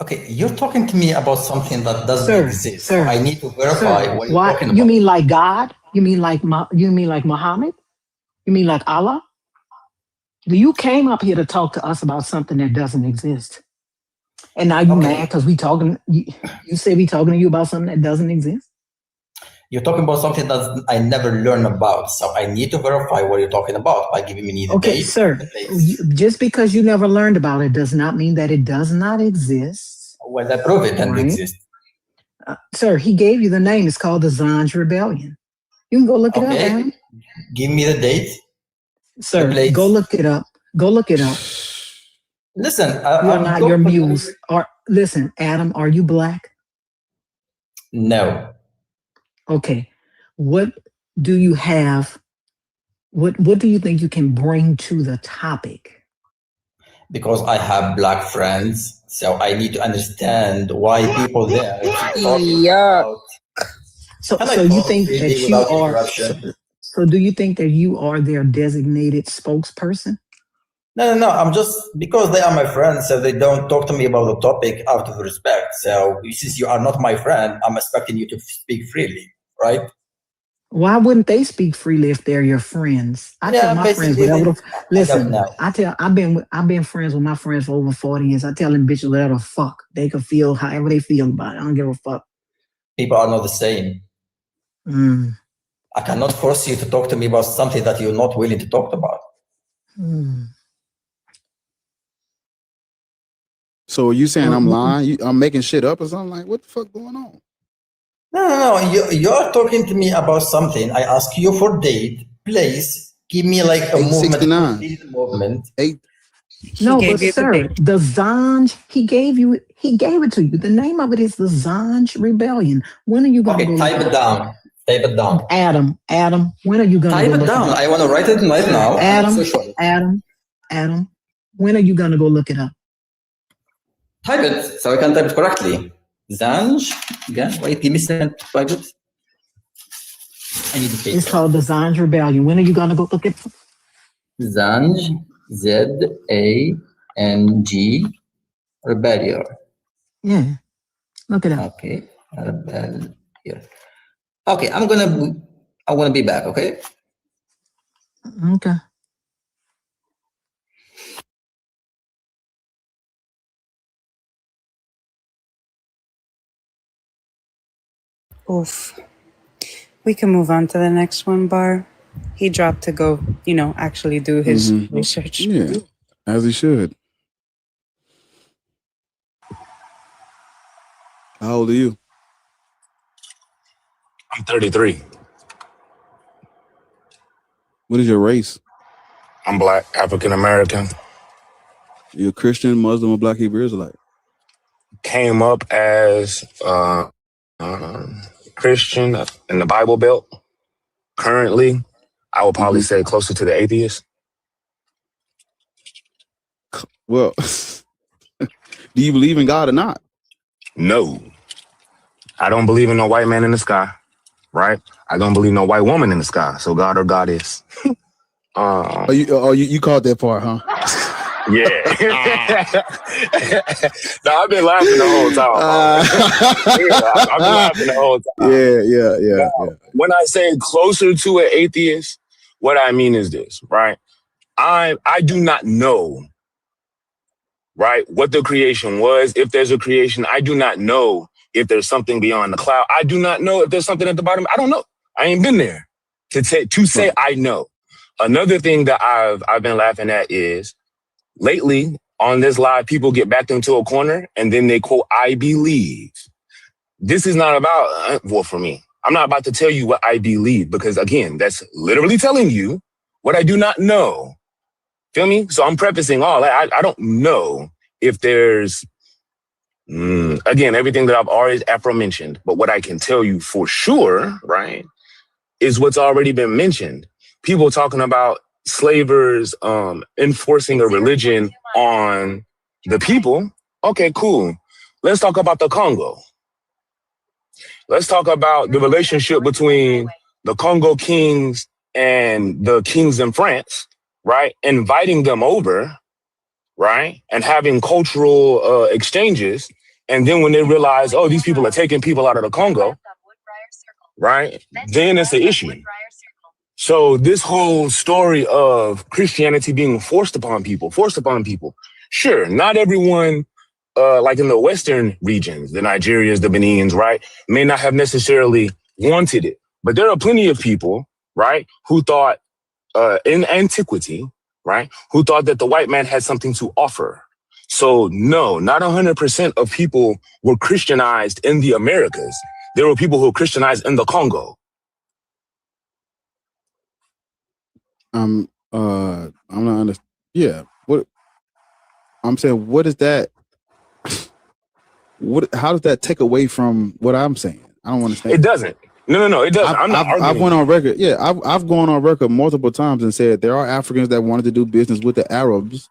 Okay, you're talking to me about something that doesn't exist. So I need to verify what you're talking about. You mean like God? You mean like Muhammad? You mean like Allah? You came up here to talk to us about something that doesn't exist. And now you mad because we talking, you say we talking to you about something that doesn't exist? You're talking about something that I never learned about. So I need to verify what you're talking about by giving me the date. Sir, just because you never learned about it does not mean that it does not exist. Well, I prove it and it exists. Sir, he gave you the name. It's called the Zanj Rebellion. You can go look it up, Adam. Give me the date. Sir, go look it up. Go look it up. Listen, you're not your muse. Listen, Adam, are you black? No. Okay. What do you have? What do you think you can bring to the topic? Because I have black friends, so I need to understand why people there. Yeah. So you think that you are? So do you think that you are their designated spokesperson? No. I'm just, because they are my friends, so they don't talk to me about the topic out of respect. So since you are not my friend, I'm expecting you to speak freely, right? Why wouldn't they speak freely if they're your friends? I tell my friends whatever. Listen, I've been friends with my friends for over 40 years. I tell them bitches whatever the fuck. They can feel however they feel about it. I don't give a fuck. People are not the same. I cannot force you to talk to me about something that you're not willing to talk about. So are you saying I'm lying? I'm making shit up or something? Like, what the fuck going on? No. You're talking to me about something. I ask you for date, place. Give me like a movement. No, but sir, the Zanj, he gave it to you. The name of it is the Zanj Rebellion. When are you going to go? Type it down. Type it down. Adam, when are you going to type it down? I want to write it right now. Adam, when are you going to go look it up? Type it so I can type it correctly. Zanj. Again, wait, give me a second to type it. I need the paper. It's called the Zanj Rebellion. When are you going to go look it up? Zanj, Z-A-N-G, Rebellion. Yeah, look it up. Okay, Rebellion. Okay, I'm gonna be back. Okay. Okay. Oof. We can move on to the next one, Bar. He dropped to go, actually do his research. Yeah, as he should. How old are you? I'm 33. What is your race? I'm Black, African American. You're a Christian, Muslim, or Black Hebrew Israelite? Came up as Christian in the Bible Belt. Currently, I would probably say closer to the atheist. Well, do you believe in God or not? No. I don't believe in no white man in the sky, right? I don't believe no white woman in the sky. So God or goddess. You caught that part, huh? Yeah. No, I've been laughing the whole time. I've been laughing the whole time. Yeah. When I say closer to an atheist, what I mean is this, right? I do not know, right, what the creation was. If there's a creation, I do not know if there's something beyond the cloud. I do not know if there's something at the bottom. I don't know. I ain't been there to say I know. Another thing that I've been laughing at is lately on this live, people get backed into a corner and then they quote, "I believe." This is not about, well, for me, I'm not about to tell you what I believe because, again, that's literally telling you what I do not know. Feel me? So I'm prefacing all that. I don't know if there's, again, everything that I've always aforementioned. But what I can tell you for sure, right, is what's already been mentioned. People talking about slavers enforcing a religion on the people. Okay, cool. Let's talk about the Congo. Let's talk about the relationship between the Congo kings and the kings in France, right? Inviting them over, right? And having cultural exchanges. And then when they realize, oh, these people are taking people out of the Congo, right? Then it's an issue. So this whole story of Christianity being forced upon people. Sure, not everyone, like in the Western regions, the Nigerians, the Benins, right, may not have necessarily wanted it. But there are plenty of people, right, who thought in antiquity, right, who thought that the white man had something to offer. So no, not 100% of people were Christianized in the Americas. There were people who were Christianized in the Congo. I'm not understanding. Yeah. What I'm saying, what is that? How does that take away from what I'm saying? I don't understand. It doesn't. No, it doesn't. I'm not arguing. I've went on record. Yeah, I've gone on record multiple times and said there are Africans that wanted to do business with the Arabs,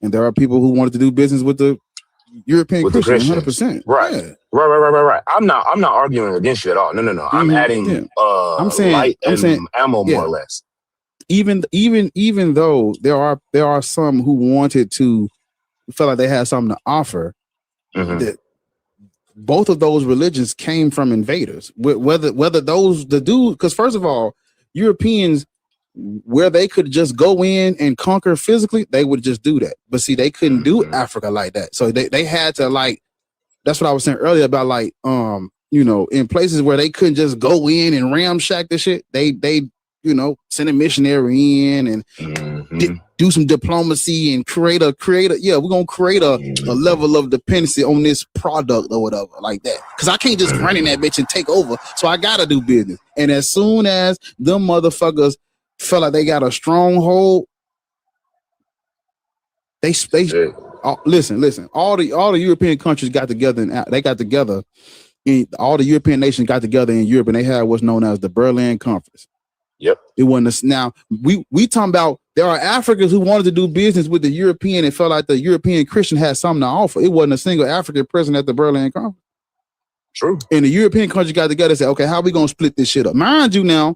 and there are people who wanted to do business with the European Christians. 100%. Right. Yeah. Right. I'm not arguing against you at all. No. I'm adding I'm saying, light and ammo more or less. Even though there are some who wanted to felt like they had something to offer, that both of those religions came from invaders. Whether those the dude, because first of all, Europeans, where they could just go in and conquer physically, they would just do that. But see, they couldn't do Africa like that. So they had to, like, that's what I was saying earlier about, like, in places where they couldn't just go in and ramshack the shit, they send a missionary in and do some diplomacy and create a we're gonna create a level of dependency on this product or whatever like that. Cause I can't just run in that bitch and take over. So I gotta do business. And as soon as them motherfuckers felt like they got a stronghold, they listen. All the European countries got together and they got together. All the European nations got together in Europe and they had what's known as the Berlin Conference. Yep. It wasn't now we talking about there are Africans who wanted to do business with the European and felt like the European Christian had something to offer. It wasn't a single African present at the Berlin Conference. True. And the European country got together and said, okay, how are we gonna split this shit up? Mind you now,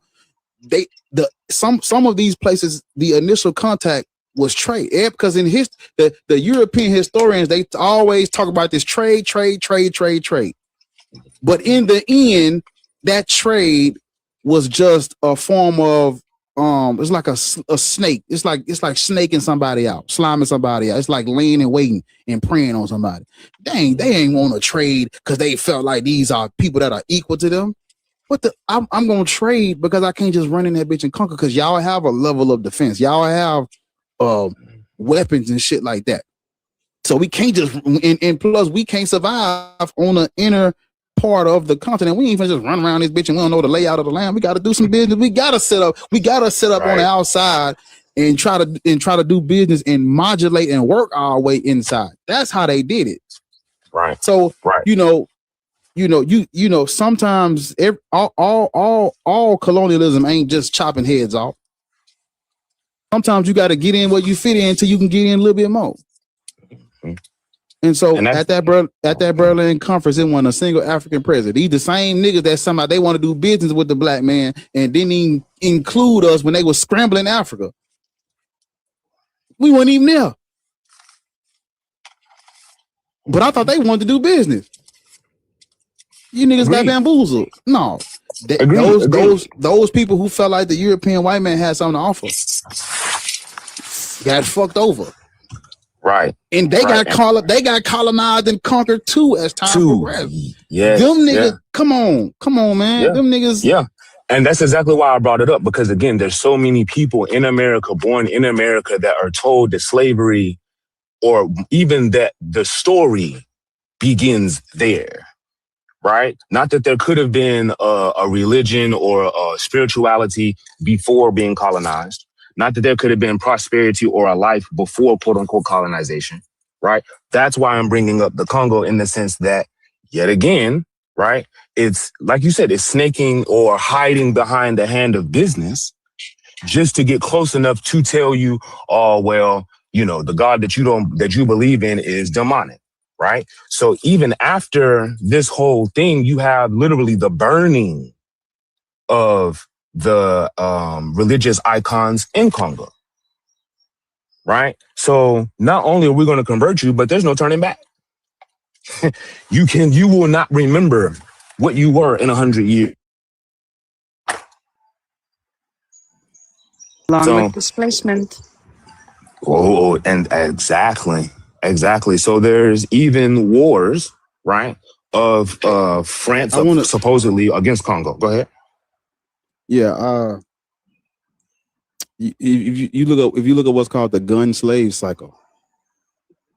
some of these places, the initial contact was trade. Because in the European historians, they always talk about this trade. But in the end, that trade was just a form of it's like a snake. It's like snaking somebody out, sliming somebody out. It's like laying and waiting and preying on somebody. They ain't want to trade because they felt like these are people that are equal to them. But I'm gonna trade because I can't just run in that bitch and conquer, because y'all have a level of defense. Y'all have weapons and shit like that. So we can't just and plus we can't survive on the inner part of the continent. We ain't even just run around this bitch and we don't know the layout of the land. We got to do some business. We got to set up right on the outside and try to do business and modulate and work our way inside. That's how they did it. Right. So sometimes all colonialism ain't just chopping heads off. Sometimes you got to get in where you fit in until you can get in a little bit more. And so at that Berlin Conference, it wasn't a single African president. These the same niggas that somehow they want to do business with the black man and didn't even include us when they were scrambling Africa. We weren't even there. But I thought they wanted to do business. You niggas got bamboozled. No. Those people who felt like the European white man had something to offer got fucked over. Right. And they got colonized and conquered too as time progressed. Yeah. Them niggas, come on, man. Yeah. Them niggas. Yeah. And that's exactly why I brought it up, because again, there's so many people in America, born in America, that are told that slavery, or even that the story begins there. right? Not that there could have been a religion or a spirituality before being colonized. Not that there could have been prosperity or a life before quote unquote colonization, right? That's why I'm bringing up the Congo in the sense that, yet again, right? It's like you said, it's snaking or hiding behind the hand of business just to get close enough to tell you, oh, well, you know, the God that you believe in is demonic, right? So even after this whole thing, you have literally the burning of the religious icons in Congo, right? So not only are we going to convert you, but there's no turning back. You will not remember what you were in 100 years. Along with displacement. Oh, and exactly. So there's even wars, right, of France supposedly against Congo. Go ahead. Yeah. If you look at what's called the gun slave cycle,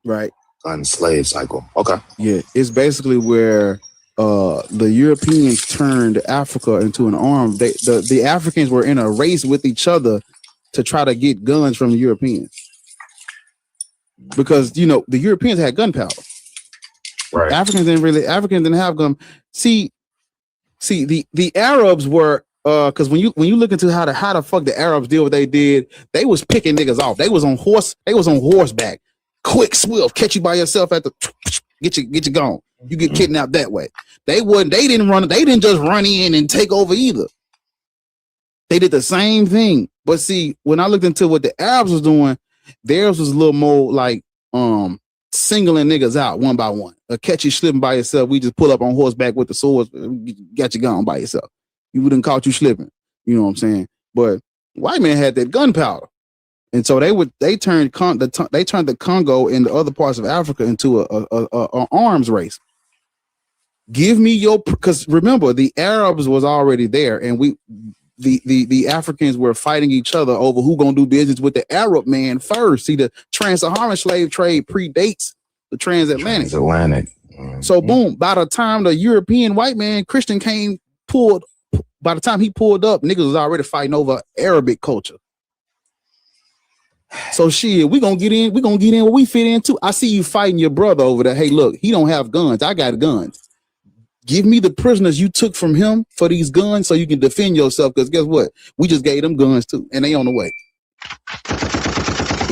right? Gun slave cycle. Okay. Yeah, it's basically where the Europeans turned Africa into an arm. The Africans were in a race with each other to try to get guns from the Europeans, because you know the Europeans had gunpowder. Right. Africans didn't have gun. See, the Arabs were because when you look into how the fuck the Arabs did what they did, they was picking niggas off. They was on horseback, quick, swift, catch you by yourself at the get you gone. You get kidnapped that way. They didn't just run in and take over either. They did the same thing. But see, when I looked into what the Arabs was doing, theirs was a little more like singling niggas out one by one. Catch you slipping by yourself. We just pull up on horseback with the swords, got you gone by yourself. You wouldn't caught you slipping. You know what I'm saying? But white man had that gunpowder. And so they turned the Congo and the other parts of Africa into a arms race. Give me because remember the Arabs was already there, and the Africans were fighting each other over who gonna do business with the Arab man first. See, the trans-Saharan slave trade predates the transatlantic. So boom, by the time the European white man Christian by the time he pulled up, niggas was already fighting over Arabic culture. So shit, we gonna get in where we fit in too. I see you fighting your brother over there. Hey, look, he don't have guns. I got guns. Give me the prisoners you took from him for these guns so you can defend yourself. Because guess what? We just gave them guns too, and they on the way.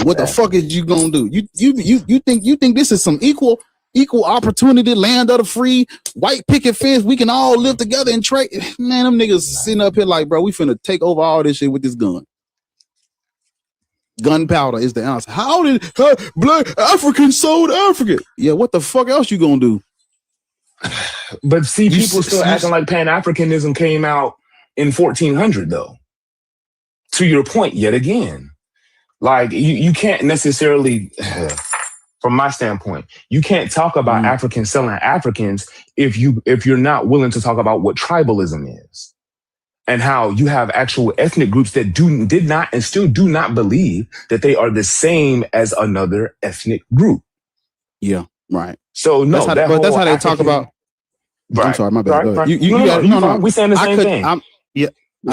What the fuck is you gonna do? You think this is some equal opportunity, land of the free, white picket fence? We can all live together and trade. Man, them niggas sitting up here like, bro, we finna take over all this shit with this gun. Gunpowder is the answer. How did black Africans sold Africa? Yeah, what the fuck else you gonna do? But see, people still acting like Pan-Africanism came out in 1400 though. To your point, yet again, like you can't necessarily, from my standpoint, you can't talk about Africans selling Africans if you're not willing to talk about what tribalism is. And how you have actual ethnic groups that did not and still do not believe that they are the same as another ethnic group. Yeah, right. So no, that's how they talk about. Right. I'm sorry, my bad. Right. No. We saying the same thing. I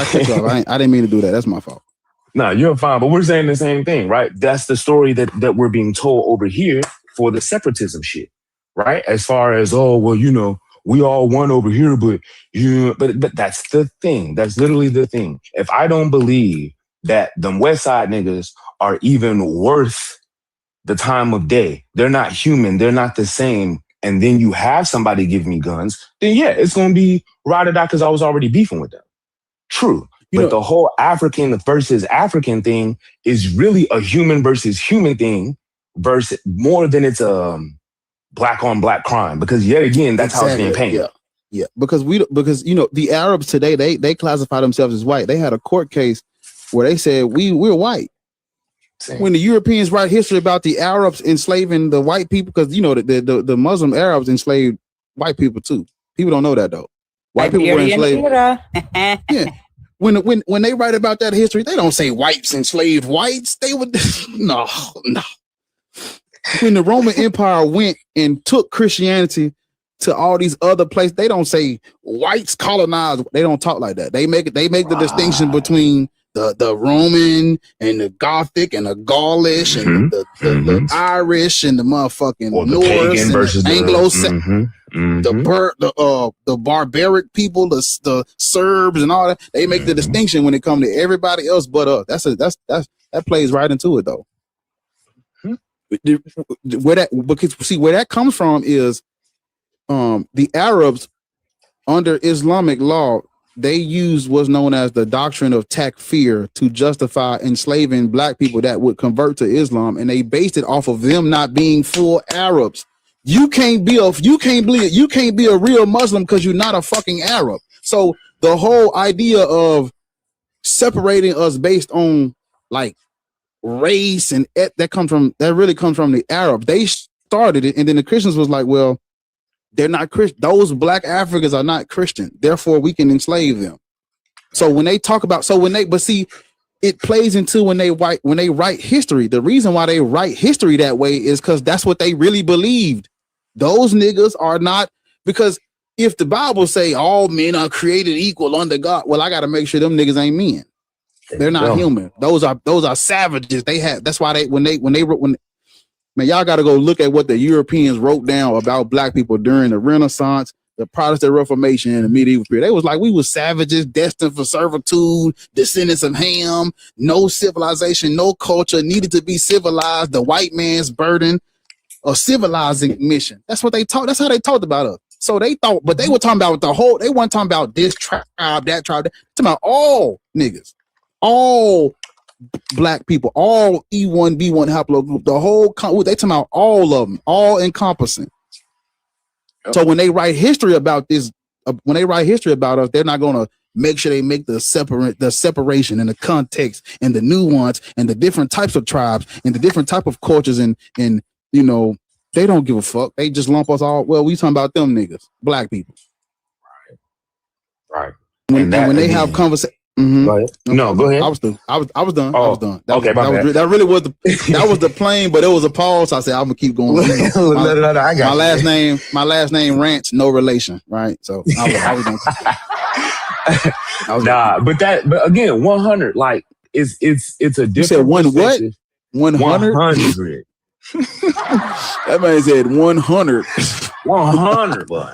cut you off. I didn't mean to do that. That's my fault. No, you're fine. But we're saying the same thing, right? That's the story that we're being told over here for the separatism shit, right? As far as, oh, well, you know, we all won over here, but that's the thing. That's literally the thing. If I don't believe that them West Side niggas are even worth the time of day, they're not human, they're not the same, and then you have somebody give me guns, then yeah, it's gonna be ride or die because I was already beefing with them. True. But the whole African versus African thing is really a human versus human thing versus more than it's a black on black crime, because yet again, that's how it's being painted. Yeah. Because you know, the Arabs today, they classify themselves as white. They had a court case where they said we're white. Same. When the Europeans write history about the Arabs enslaving the white people, because you know the Muslim Arabs enslaved white people too. People don't know that though. White people were enslaved. Yeah. When they write about that history, they don't say whites enslaved whites. They would no. When the Roman Empire went and took Christianity to all these other places. They don't say whites colonized. They don't talk like that. They make the distinction between the Roman and the Gothic and the Gaulish and the Irish and the motherfucking Norse and the Anglo the barbaric people, the Serbs and all that. They make the distinction when it comes to everybody else but us. That plays right into it though. Where that comes from is the Arabs under Islamic law, they used what's known as the doctrine of takfir to justify enslaving black people that would convert to Islam, and they based it off of them not being full Arabs. You can't be a real Muslim because you're not a fucking Arab. So the whole idea of separating us based on like race and that really comes from the Arab. They started it, and then the Christians was like, well, they're not Christian. Those black Africans are not Christian. Therefore, we can enslave them. So when they talk about, it plays into when they write history. The reason why they write history that way is because that's what they really believed. Those niggas are not, because if the Bible say all men are created equal under God, well, I got to make sure them niggas ain't men. They're not human. Those are savages. That's why when they wrote. Man, y'all got to go look at what the Europeans wrote down about black people during the Renaissance, the Protestant Reformation, and the medieval period. They was like, we were savages destined for servitude, descendants of Ham, no civilization, no culture, needed to be civilized, the white man's burden, a civilizing mission. That's what they taught. That's how they talked about us. So they thought, but they were talking about they weren't talking about this tribe, that tribe. They're talking about all niggas, all black people, all E1, B1 haplogroup, the whole they talking about all of them, all encompassing. Yep. So when they write history about this, when they write history about us, they're not going to make sure they make the separation and the context and the nuance and the different types of tribes and the different type of cultures and you know, they don't give a fuck. They just lump us all. Well, we talking about them niggas, black people. Right. When they have conversation. Mm-hmm. Go ahead. No, go ahead. I was done. I was done. Oh, I was done. That really was the plane, but it was a pause. So I said I'm gonna keep going. I got my last name Ranch, no relation, right? So I was done. But again, 100, like it's a different. You said one what? 100. 100. That man said 100. 100, boy.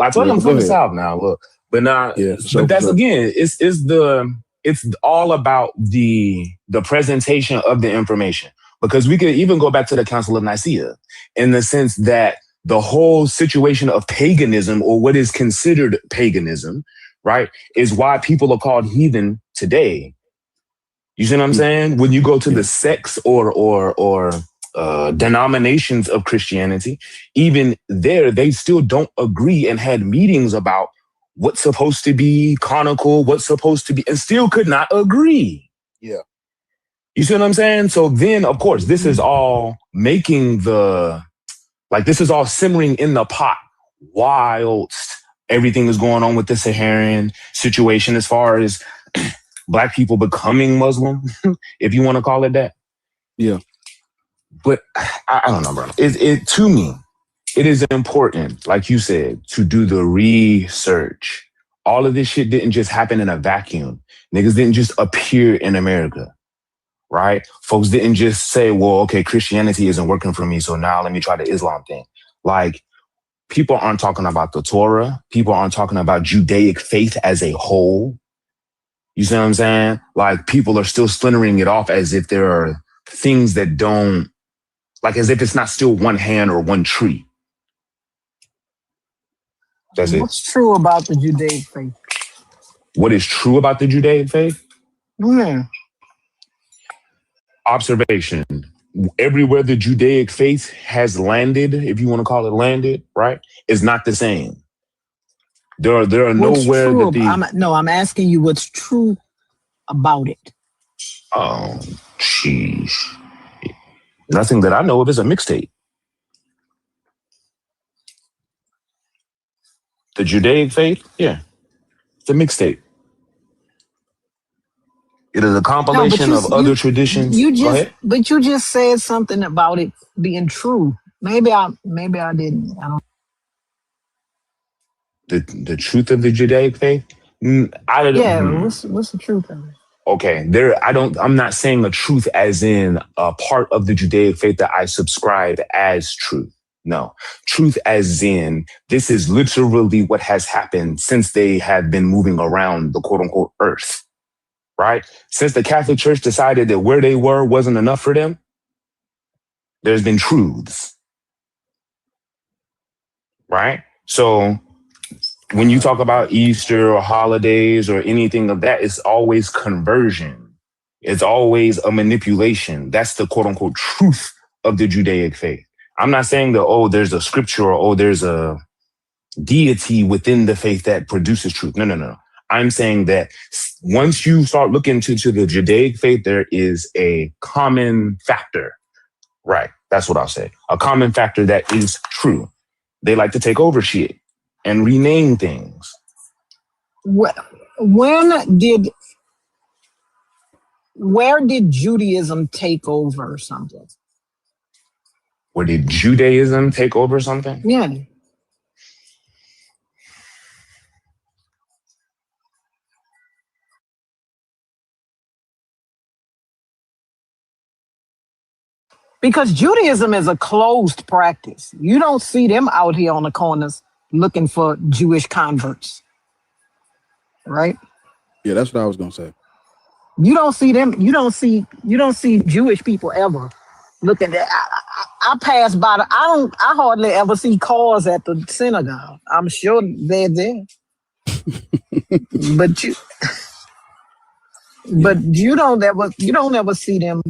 I told him from the South now. Look. But now, but that's again, it's all about the presentation of the information, because we could even go back to the Council of Nicaea in the sense that the whole situation of paganism, or what is considered paganism, right, is why people are called heathen today. You see what I'm saying? When you go to the sects or denominations of Christianity, even there, they still don't agree and had meetings about what's supposed to be canonical, what's supposed to be, and still could not agree. Yeah. You see what I'm saying? So then, of course, this is all making this is all simmering in the pot whilst everything is going on with the Saharan situation as far as black people becoming Muslim, if you want to call it that. Yeah. But I don't know, bro. To me, it is important, like you said, to do the research. All of this shit didn't just happen in a vacuum. Niggas didn't just appear in America, right? Folks didn't just say, well, okay, Christianity isn't working for me, so now let me try the Islam thing. Like, people aren't talking about the Torah. People aren't talking about Judaic faith as a whole. You see what I'm saying? Like, people are still splintering it off as if there are things that don't, like as if it's not still one hand or one tree. That's What's true about the Judaic faith? What is true about the Judaic faith? Yeah. Observation. Everywhere the Judaic faith has landed, if you want to call it landed, right, is not the same. There are nowhere that I'm asking you what's true about it. Oh, jeez. Nothing that I know of is a mixtape. The Judaic faith, yeah, it's a mixtape. It is a compilation of other traditions. You just said something about it being true. Maybe I didn't. I don't. The truth of the Judaic faith? What's the truth of it? Okay, I'm not saying a truth as in a part of the Judaic faith that I subscribe as truth. No, truth as in this is literally what has happened since they have been moving around the quote unquote earth, right? Since the Catholic Church decided that where they were wasn't enough for them, there's been truths, right? So when you talk about Easter or holidays or anything of that, it's always conversion. It's always a manipulation. That's the quote unquote truth of the Judaic faith. I'm not saying that, there's a scripture or, there's a deity within the faith that produces truth. No. I'm saying that once you start looking to the Judaic faith, there is a common factor. Right. That's what I'll say. A common factor that is true. They like to take over shit and rename things. Where did Judaism take over something? Where did Judaism take over something? Yeah. Because Judaism is a closed practice. You don't see them out here on the corners looking for Jewish converts. Right? Yeah, that's what I was gonna say. You don't see them. You don't see Jewish people ever looking at. I pass by. I hardly ever see cars at the synagogue. I'm sure they're there, but you don't ever see them.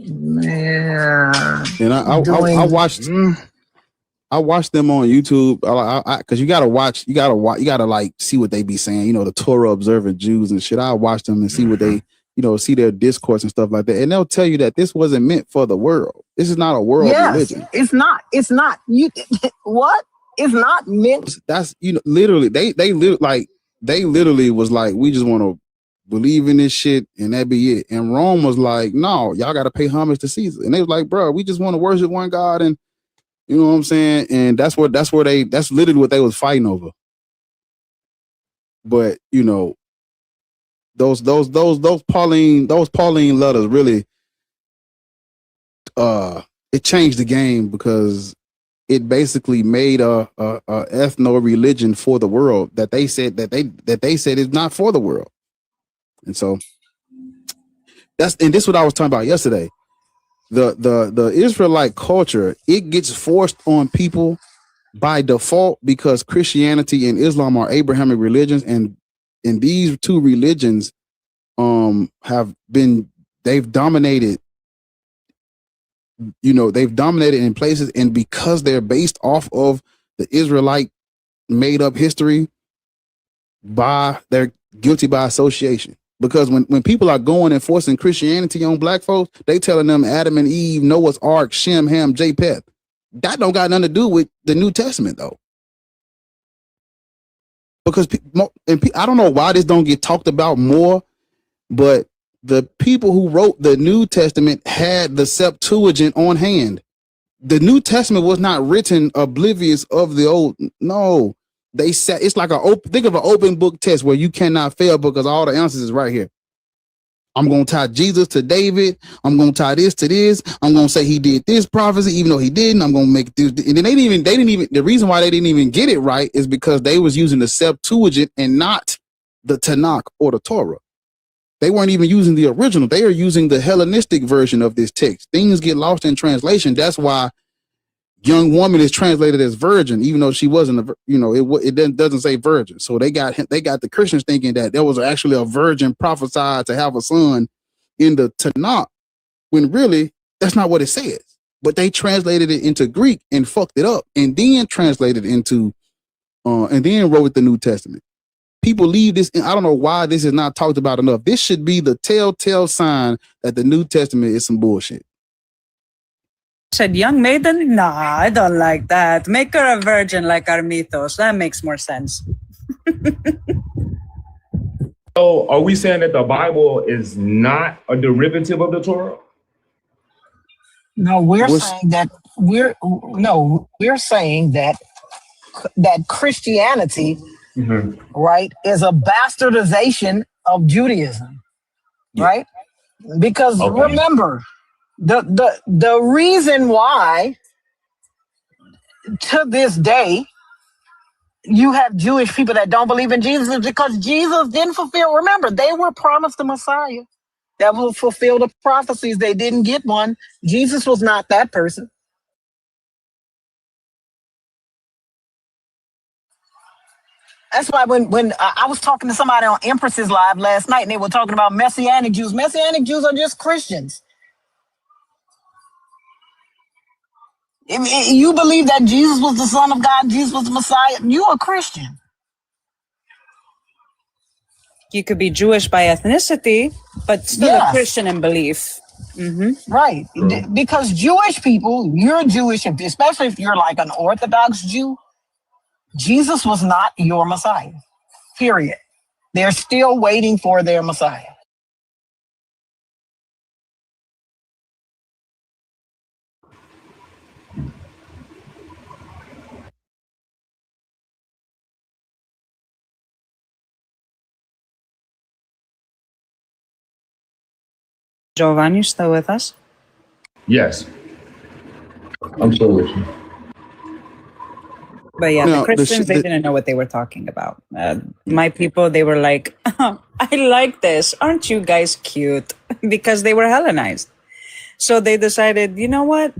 Man, and I watched them on YouTube because you gotta like see what they be saying. The Torah observant Jews and shit. I watch them and see what they see their discourse and stuff like that, and they'll tell you that this wasn't meant for the world. This is not a world religion. It's not. What? It's not meant. That's literally they literally was like, we just want to believe in this shit and that be it. And Rome was like, no, y'all got to pay homage to Caesar. And they was like, bro, we just want to worship one God. And you know what I'm saying? And that's literally what they was fighting over. But those Pauline letters really, it changed the game because it basically made a ethno religion for the world that they said is not for the world. And so this is what I was talking about yesterday. The Israelite culture, it gets forced on people by default because Christianity and Islam are Abrahamic religions, and these two religions they've dominated in places, and because they're based off of the Israelite made up history, they're guilty by association. Because when people are going and forcing Christianity on black folks, they telling them Adam and Eve, Noah's Ark, Shem, Ham, Japheth. That don't got nothing to do with the New Testament though. Because I don't know why this don't get talked about more, but the people who wrote the New Testament had the Septuagint on hand. The New Testament was not written oblivious of the old. No. They said it's like think of an open book test where you cannot fail because all the answers is right here. I'm gonna tie Jesus to David. I'm gonna tie this to this. I'm gonna say he did this prophecy even though he didn't. I'm gonna make this. And then they didn't even. The reason why they didn't even get it right is because they was using the Septuagint and not the Tanakh or the Torah. They weren't even using the original. They are using the Hellenistic version of this text. Things get lost in translation. That's why young woman is translated as virgin, even though she wasn't, it doesn't say virgin. So they got the Christians thinking that there was actually a virgin prophesied to have a son in the Tanakh, when really that's not what it says. But they translated it into Greek and fucked it up, and then translated into, and then wrote the New Testament. People leave this, and I don't know why this is not talked about enough. This should be the telltale sign that the New Testament is some bullshit. Said young maiden? Nah, I don't like that. Make her a virgin like our mythos. That makes more sense. So are we saying that the Bible is not a derivative of the Torah? No, we're saying that Christianity right, is a bastardization of Judaism, right? Because remember, the reason why to this day you have Jewish people that don't believe in Jesus is because Jesus didn't fulfill. Remember, they were promised the Messiah that will fulfill the prophecies. They didn't get one. Jesus was not that person. That's why when I was talking to somebody on Empress's Live last night, and they were talking about Messianic Jews. Messianic Jews are just Christians. If you believe that Jesus was the Son of God, Jesus was the Messiah, you're a Christian. You could be Jewish by ethnicity, but still a Christian in belief. Right. Because Jewish people, you're Jewish, especially if you're like an Orthodox Jew, Jesus was not your Messiah, period. They're still waiting for their Messiah. Jovan, you still with us? Yes. I'm still with you. But yeah, the Christians, they didn't know what they were talking about. My people, they were like, oh, I like this. Aren't you guys cute? Because they were Hellenized. So they decided, you know what?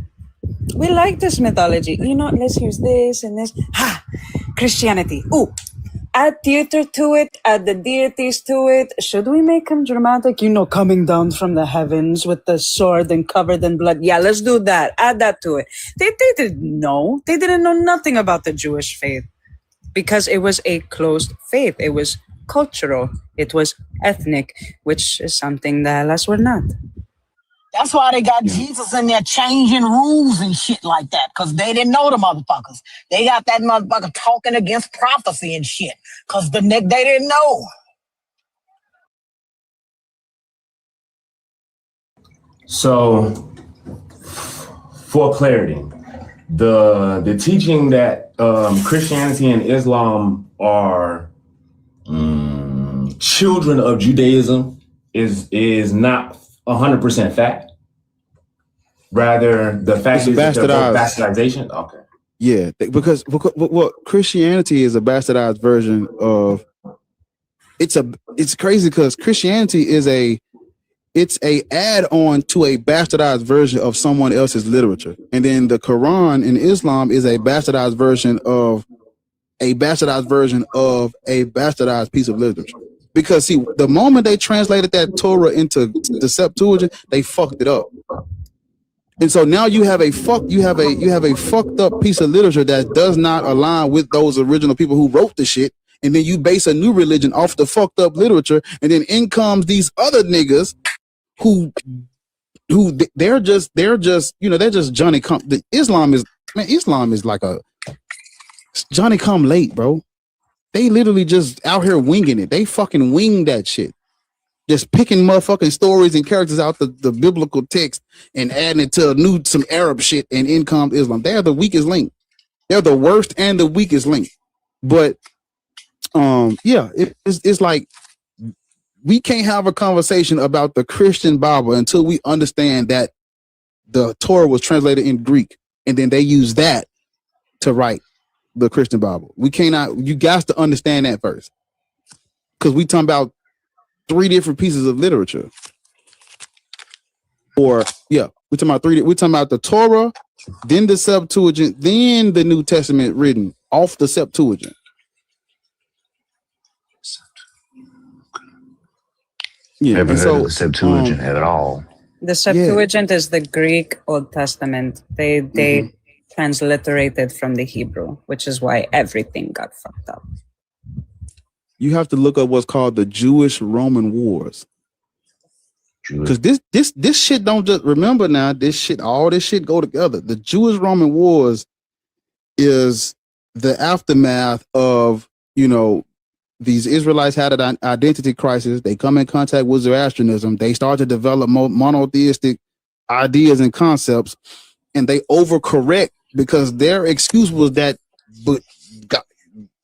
We like this mythology. You know, let's use this and this. Ha! Christianity. Ooh. Add theater to it, add the deities to it. Should we make them dramatic? You know, coming down from the heavens with the sword and covered in blood. Yeah, let's do that. Add that to it. They didn't know. They didn't know nothing about the Jewish faith because it was a closed faith. It was cultural. It was ethnic, which is something the Hellas were not. That's why they got Jesus in there changing rules and shit like that, because they didn't know the motherfuckers. They got that motherfucker talking against prophecy and shit, because they didn't know. So, for clarity, the teaching that Christianity and Islam are children of Judaism is not 100% fact. Rather, the fact is that they're both bastardization. Okay. Yeah, because what Christianity is a bastardized version of. It's crazy because Christianity is a add-on to a bastardized version of someone else's literature, and then the Quran in Islam is a bastardized version of a bastardized piece of literature. Because see, the moment they translated that Torah into the Septuagint, they fucked it up. And so now you have a fucked up piece of literature that does not align with those original people who wrote the shit. And then you base a new religion off the fucked up literature, and then in comes these other niggas who they're just Johnny come. Islam is like a Johnny come late, bro. They literally just out here winging it. They fucking wing that shit. Just picking motherfucking stories and characters out the biblical text and adding it to some Arab shit, and in comes Islam. They're the weakest link. They're the worst and the weakest link. But it's like we can't have a conversation about the Christian Bible until we understand that the Torah was translated in Greek, and then they use that to write the Christian Bible. You got to understand that first, because we talking about 3 different pieces of literature. We're talking about the Torah, then the Septuagint, then the New Testament written off the Septuagint. Yeah, never heard of the Septuagint at all. The Septuagint is the Greek Old Testament. They transliterated from the Hebrew, which is why everything got fucked up. You have to look up what's called the Jewish-Roman Wars. Because this shit don't just remember now. All this shit go together. The Jewish-Roman Wars is the aftermath of, these Israelites had an identity crisis. They come in contact with Zoroastrianism. They start to develop monotheistic ideas and concepts, and they overcorrect because their excuse was that, but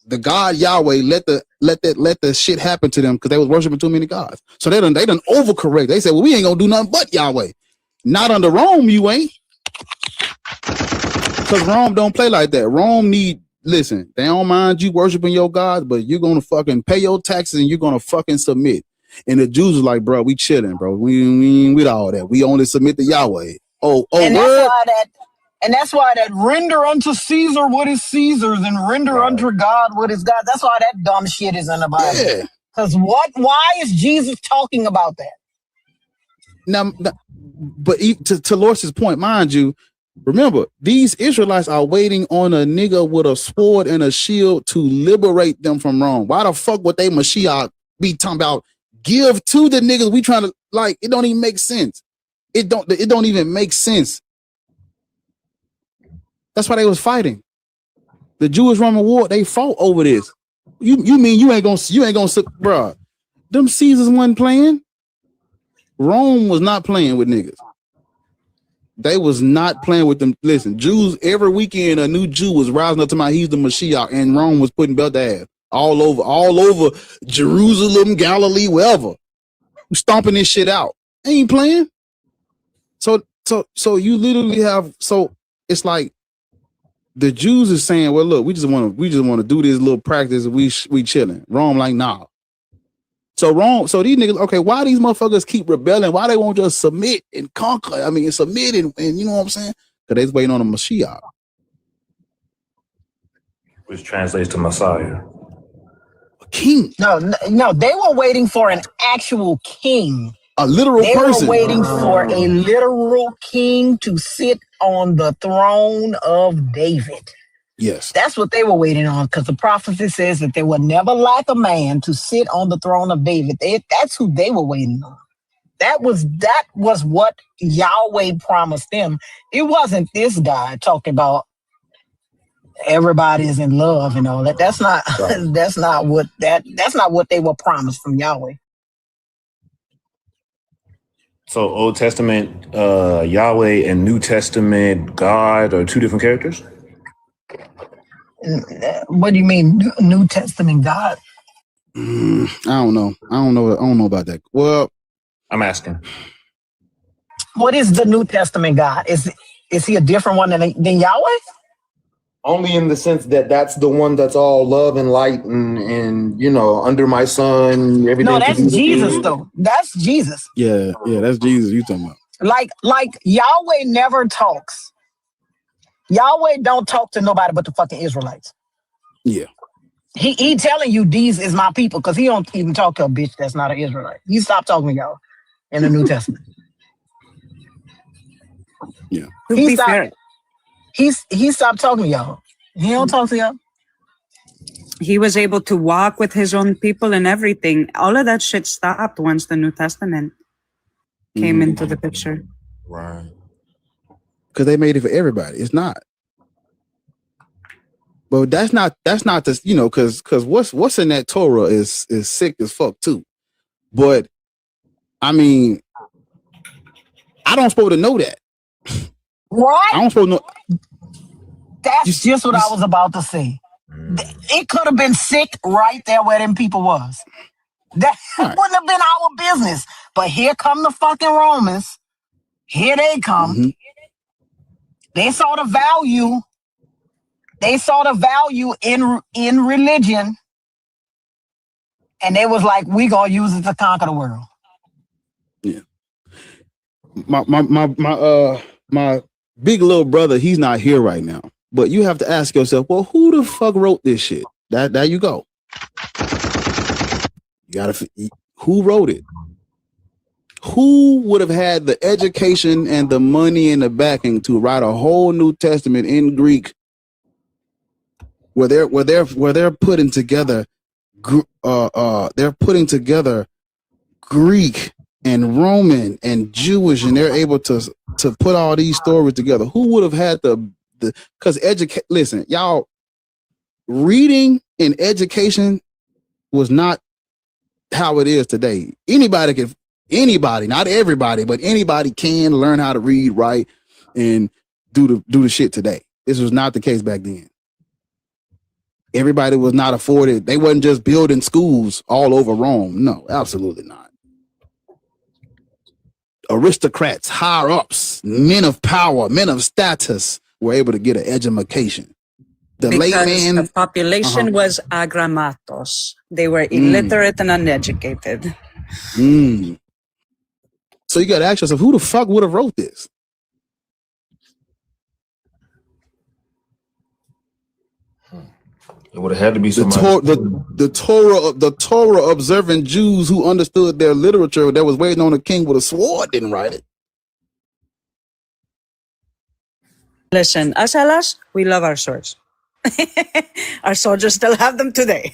the God Yahweh let the shit happen to them because they was worshiping too many gods. So they done overcorrect. They said, well, we ain't gonna do nothing but Yahweh. Not under Rome, you ain't. Because Rome don't play like that. Rome listen, they don't mind you worshiping your gods, but you're gonna fucking pay your taxes and you're gonna fucking submit. And the Jews was like, bro, we chilling, bro. We ain't with all that. We only submit to Yahweh. And that's why that render unto Caesar what is Caesar's and render unto God what is God. That's why that dumb shit is in the Bible. Yeah. Because why is Jesus talking about that? Now, but to Loris's point, mind you, remember, these Israelites are waiting on a nigga with a sword and a shield to liberate them from Rome. Why the fuck would they Mashiach be talking about give to the niggas we trying to, like, it don't even make sense. It don't even make sense. That's why they was fighting. The Jewish-Roman war, they fought over this. You mean you ain't gonna, bro? Them Caesars wasn't playing. Rome was not playing with niggas. They was not playing with them. Listen, Jews, every weekend a new Jew was rising up to my he's the Mashiach, and Rome was putting belt to ass all over Jerusalem, Galilee, wherever. Stomping this shit out. They ain't playing. So you literally have, so it's like the Jews is saying, well, look, we just want to do this little practice. We chilling. Rome like, nah. So these niggas, okay, why these motherfuckers keep rebelling? Why they won't just submit and conquer? I mean, submit and you know what I'm saying? Because they's waiting on a Mashiach. Which translates to Messiah. A king. No, they were waiting for an actual king. A literal person. They were waiting for a literal king to sit on the throne of David. Yes. That's what they were waiting on, because the prophecy says that there will never lack a man to sit on the throne of David. That's who they were waiting on. That was what Yahweh promised them. It wasn't this guy talking about everybody's in love and all that. That's not right. that's not what they were promised from Yahweh. So Old Testament Yahweh and New Testament God are two different characters? What do you mean, New Testament God? I don't know about that. Well, I'm asking. What is the New Testament God? Is he a different one than Yahweh? Only in the sense that that's the one that's all love and light and you know, under my sun, everything. No, that's Jesus though. That's Jesus. Yeah, that's Jesus you talking about. Like Yahweh never talks. Yahweh don't talk to nobody but the fucking Israelites. Yeah. He telling you these is my people because he don't even talk to a bitch that's not an Israelite. He stopped talking to y'all in the New Testament. Yeah. He stopped talking to y'all. He don't talk to y'all. He was able to walk with his own people and everything. All of that shit stopped once the New Testament came into the picture. Right. Because they made it for everybody. It's not. But that's not the, you know, because what's in that Torah is sick as fuck too. But I mean, I don't supposed to know that. What? I don't supposed to know. That's just what I was about to say. It could have been sick right there where them people was. That wouldn't have been our business. But here come the fucking Romans. Here they come. Mm-hmm. They saw the value. They saw the value in religion. And they was like, we gonna use it to conquer the world. Yeah. My big little brother, he's not here right now. But you have to ask yourself, well, who the fuck wrote this shit? There you go. You gotta, who wrote it? Who would have had the education and the money and the backing to write a whole New Testament in Greek, where they're putting together, Greek and Roman and Jewish, and they're able to put all these stories together. Who would have had because listen, y'all, reading and education was not how it is today. Anybody, not everybody, but anybody can learn how to read, write, and do the shit today. This was not the case back then. everybody was not afforded. They wasn't just building schools all over Rome. No, absolutely not. Aristocrats, higher ups, men of power, men of status were able to get an education. The because layman, the population was agramatos. They were illiterate and uneducated. So you got to ask yourself, who the fuck would have wrote this? It would have had to be somebody. The Torah observant Jews who understood their literature that was waiting on a king with a sword didn't write it. Listen, us Alas, we love our swords. Our soldiers still have them today.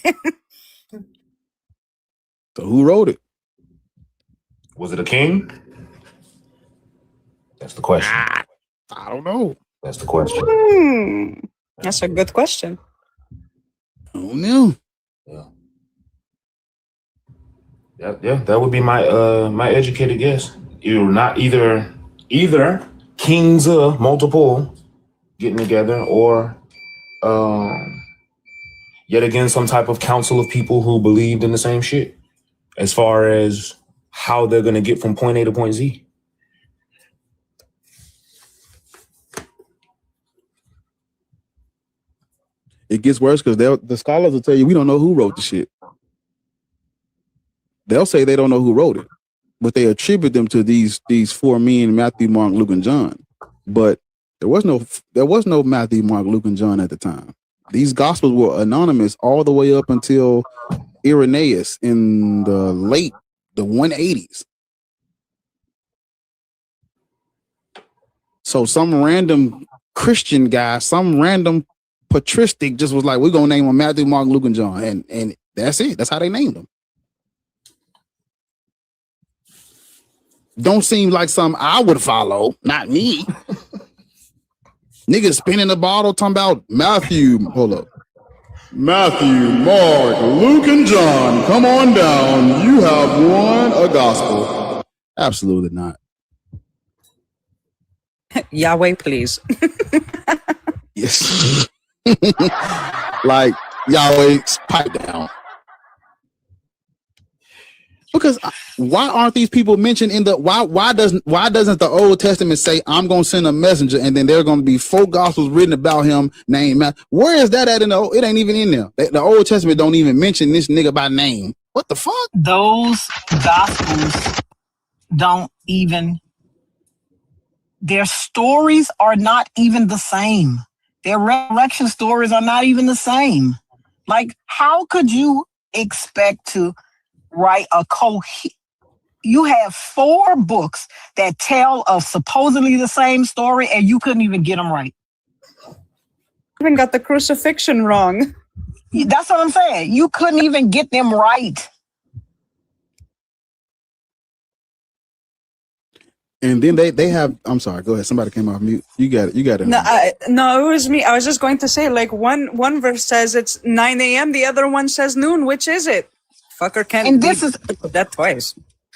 So who wrote it? Was it a king? That's the question. I don't know. That's the question. That's a good question. I don't know. Yeah, that would be my my educated guess. Either kings multiple getting together, or yet again some type of council of people who believed in the same shit as far as how they're gonna get from point A to point Z. It gets worse because the scholars will tell you we don't know who wrote the shit. They'll say they don't know who wrote it, but they attribute them to these four men, Matthew, Mark, Luke, and John. But there was no Matthew, Mark, Luke, and John at the time. These gospels were anonymous all the way up until Irenaeus in the 180s. So some random Christian guy, some random patristic just was like, we're gonna name them Matthew, Mark, Luke, and John, and that's it. That's how they named them. Don't seem like something I would follow, not me. Niggas spinning the bottle talking about Matthew. Hold up. Matthew, Mark, Luke, and John, come on down. You have won a gospel. Absolutely not. Yahweh, please. Yes. Like, Yahweh, pipe down. Because why aren't these people mentioned in the why doesn't the Old Testament say I'm gonna send a messenger and then there are gonna be 4 gospels written about him named Matt? Where is that at in the it ain't even in there. The Old Testament don't even mention this nigga by name. What the fuck? Those gospels don't even, their stories are not even the same. Their resurrection stories are not even the same. Like, how could you expect to write you have 4 books that tell of supposedly the same story and you couldn't even get them right? Even got the crucifixion wrong. That's what I'm saying. You couldn't even get them right. And then they have, I'm sorry, go ahead. Somebody came off mute. You got it. No, it was me. I was just going to say, like, one verse says it's 9 a.m. The other one says noon. Which is it? Fucker can't. And this is that twice.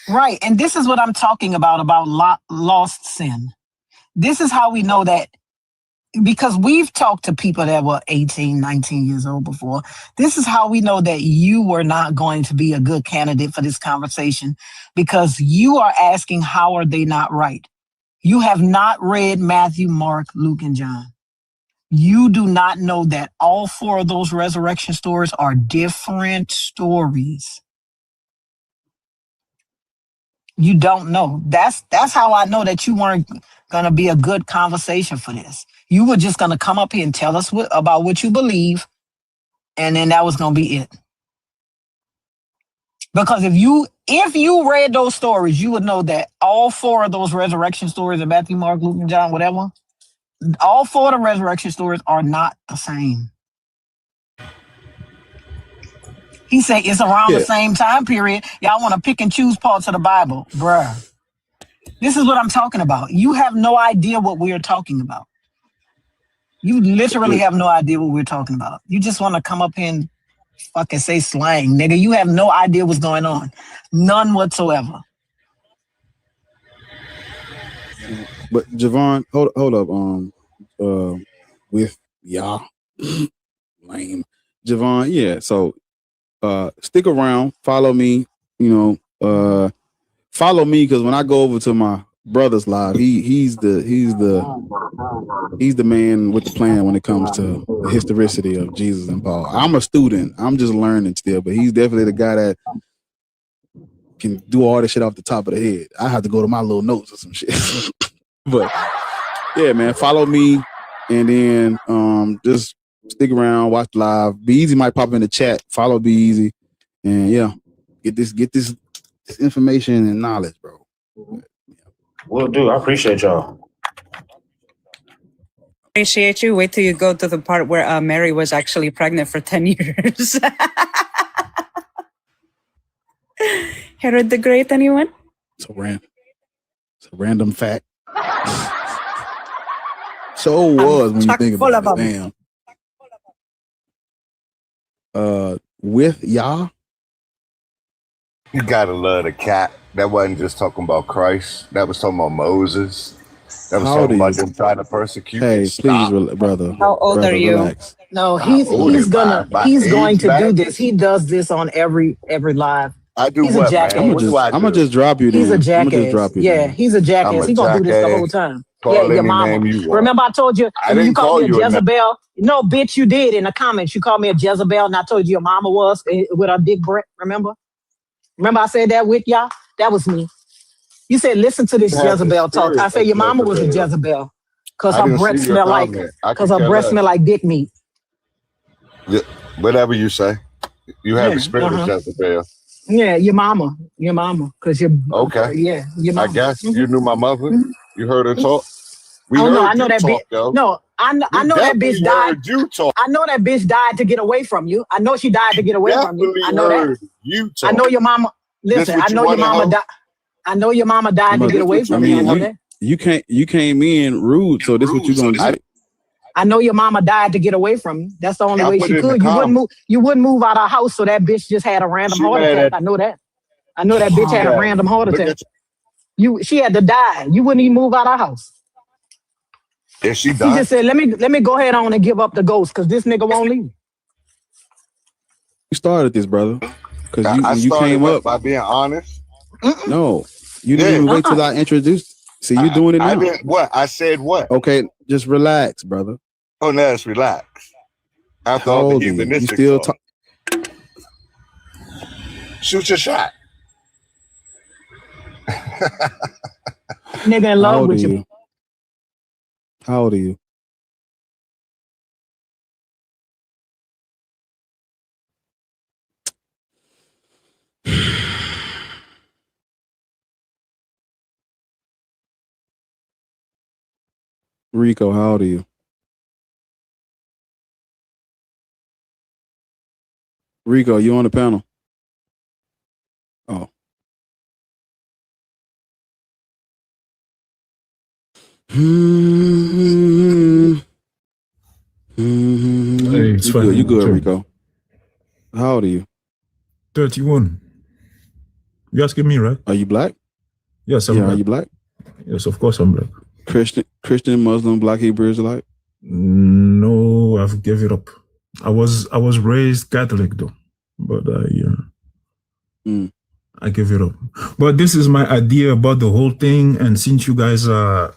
Right. And this is what I'm talking about lost sin. This is how we know that, because we've talked to people that were 18, 19 years old before. This is how we know that you were not going to be a good candidate for this conversation, because you are asking, how are they not right? You have not read Matthew, Mark, Luke, and John. You do not know that all 4 of those resurrection stories are different stories. You don't know. That's how I know that you weren't going to be a good conversation for this. You were just going to come up here and tell us about what you believe, and then that was going to be it. Because if you read those stories, you would know that all 4 of those resurrection stories of Matthew, Mark, Luke, and John, whatever, all 4 of the resurrection stories are not the same. He said it's around the same time period. Y'all want to pick and choose parts of the Bible. Bruh. This is what I'm talking about. You have no idea what we're talking about. You literally have no idea what we're talking about. You just want to come up here and fucking say slang, nigga. You have no idea what's going on. None whatsoever. But Javon, hold up. With y'all, lame. Javon, yeah. So stick around, follow me, follow me, because when I go over to my brother's live, he's the man with the plan when it comes to the historicity of Jesus and Paul. I'm a student. I'm just learning still, but he's definitely the guy that can do all this shit off the top of the head. I have to go to my little notes or some shit. But yeah, man, follow me, and then just stick around, watch live. Be Easy might pop in the chat. Follow Be Easy, and yeah, get this information and knowledge, bro. Will do. I appreciate y'all. Appreciate you. Wait till you go to the part where Mary was actually pregnant for 10 years. Herod the Great, anyone? It's a random fact. So was when you think about it. Damn. With Yah. You gotta love the cat. That wasn't just talking about Christ. That was talking about Moses. That was talking about them trying to persecute. Hey, please, brother. How old are you? Relax. No, he's going to do this. He does this on every live. I do. He's what, a jackass. man? What do I do? I'm gonna just drop you. He's a then. jackass. Yeah, he's a jackass. He's gonna do this the whole time. Yeah, your mama. Remember, I told you. I didn't you called call me a you a Jezebel. No, bitch, you did in the comments. You called me a Jezebel, and I told you your mama was with a big breast. Remember? Remember, I said that with y'all. That was me. You said, listen to this Jezebel talk. I said your mama was a Jezebel because her breath smell like dick meat. Yeah, whatever you say. You have the spirit of Jezebel. Yeah, your mama, because you're okay. Yeah, your mama. I guess you knew my mother. You heard her talk. I know that bitch. No, I know that bitch died. You talk. I know that bitch died to get away from you. I know she died to get away from you. I know that. You talk. I know your mama. Listen, I know your mama died. I know your mama died to get away from me. I know that. You came in rude, so this is what you gonna do. I know your mama died to get away from me. That's the only way she could. You wouldn't move out of our house, so that bitch just had a random heart attack. I know that. I know that bitch had a random heart attack. She had to die. You wouldn't even move out of our house. Is she She done? just said, let me go ahead on and give up the ghost because this nigga won't leave. You started this, brother, because you came up by being honest. No, you didn't even wait till I introduced. See, you're doing it now. I didn't, what? I said what? Okay, just relax, brother. Oh, no, it's relax. After How all the old are you? humanistic You still talk. Shoot your shot. Nigga in love with you. How old are you? Rico, how old are you? Rico, you on the panel? Oh. Hey, it's fine. You good, Rico? How old are you? 31. You asking me, right? Are you black? Yes, I'm yeah, black. Are you black? Yes, of course I'm black. Christian, Muslim, Black, Hebrew, Israelite? No, I've gave it up. I was raised Catholic though, but I gave it up. But this is my idea about the whole thing, and since you guys are